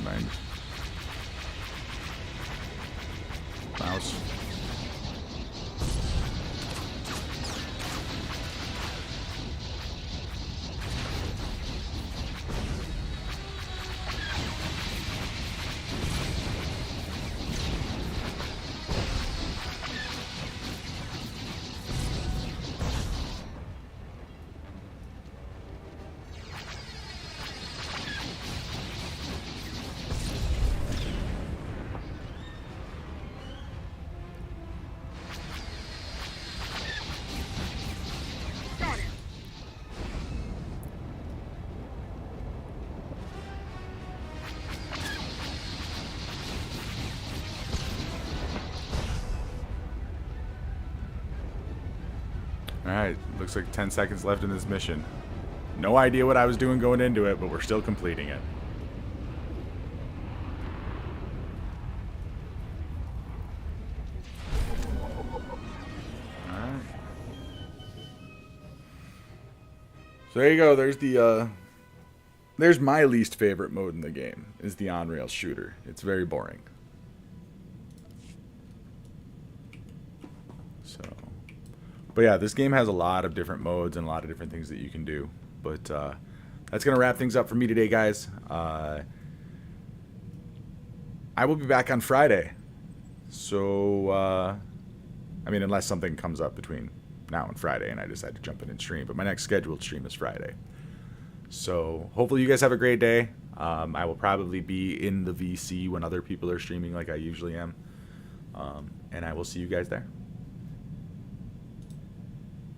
Mind. Mouse Alright, looks like 10 seconds left in this mission. No idea what I was doing going into it, but we're still completing it. Alright. So there you go, there's the there's my least favorite mode in the game, is the on-rail shooter. It's very boring. So, but yeah, this game has a lot of different modes and a lot of different things that you can do. But that's going to wrap things up for me today, guys. I will be back on Friday. So, I mean, unless something comes up between now and Friday and I decide to jump in and stream. But my next scheduled stream is Friday. So hopefully you guys have a great day. I will probably be in the VC when other people are streaming like I usually am. And I will see you guys there.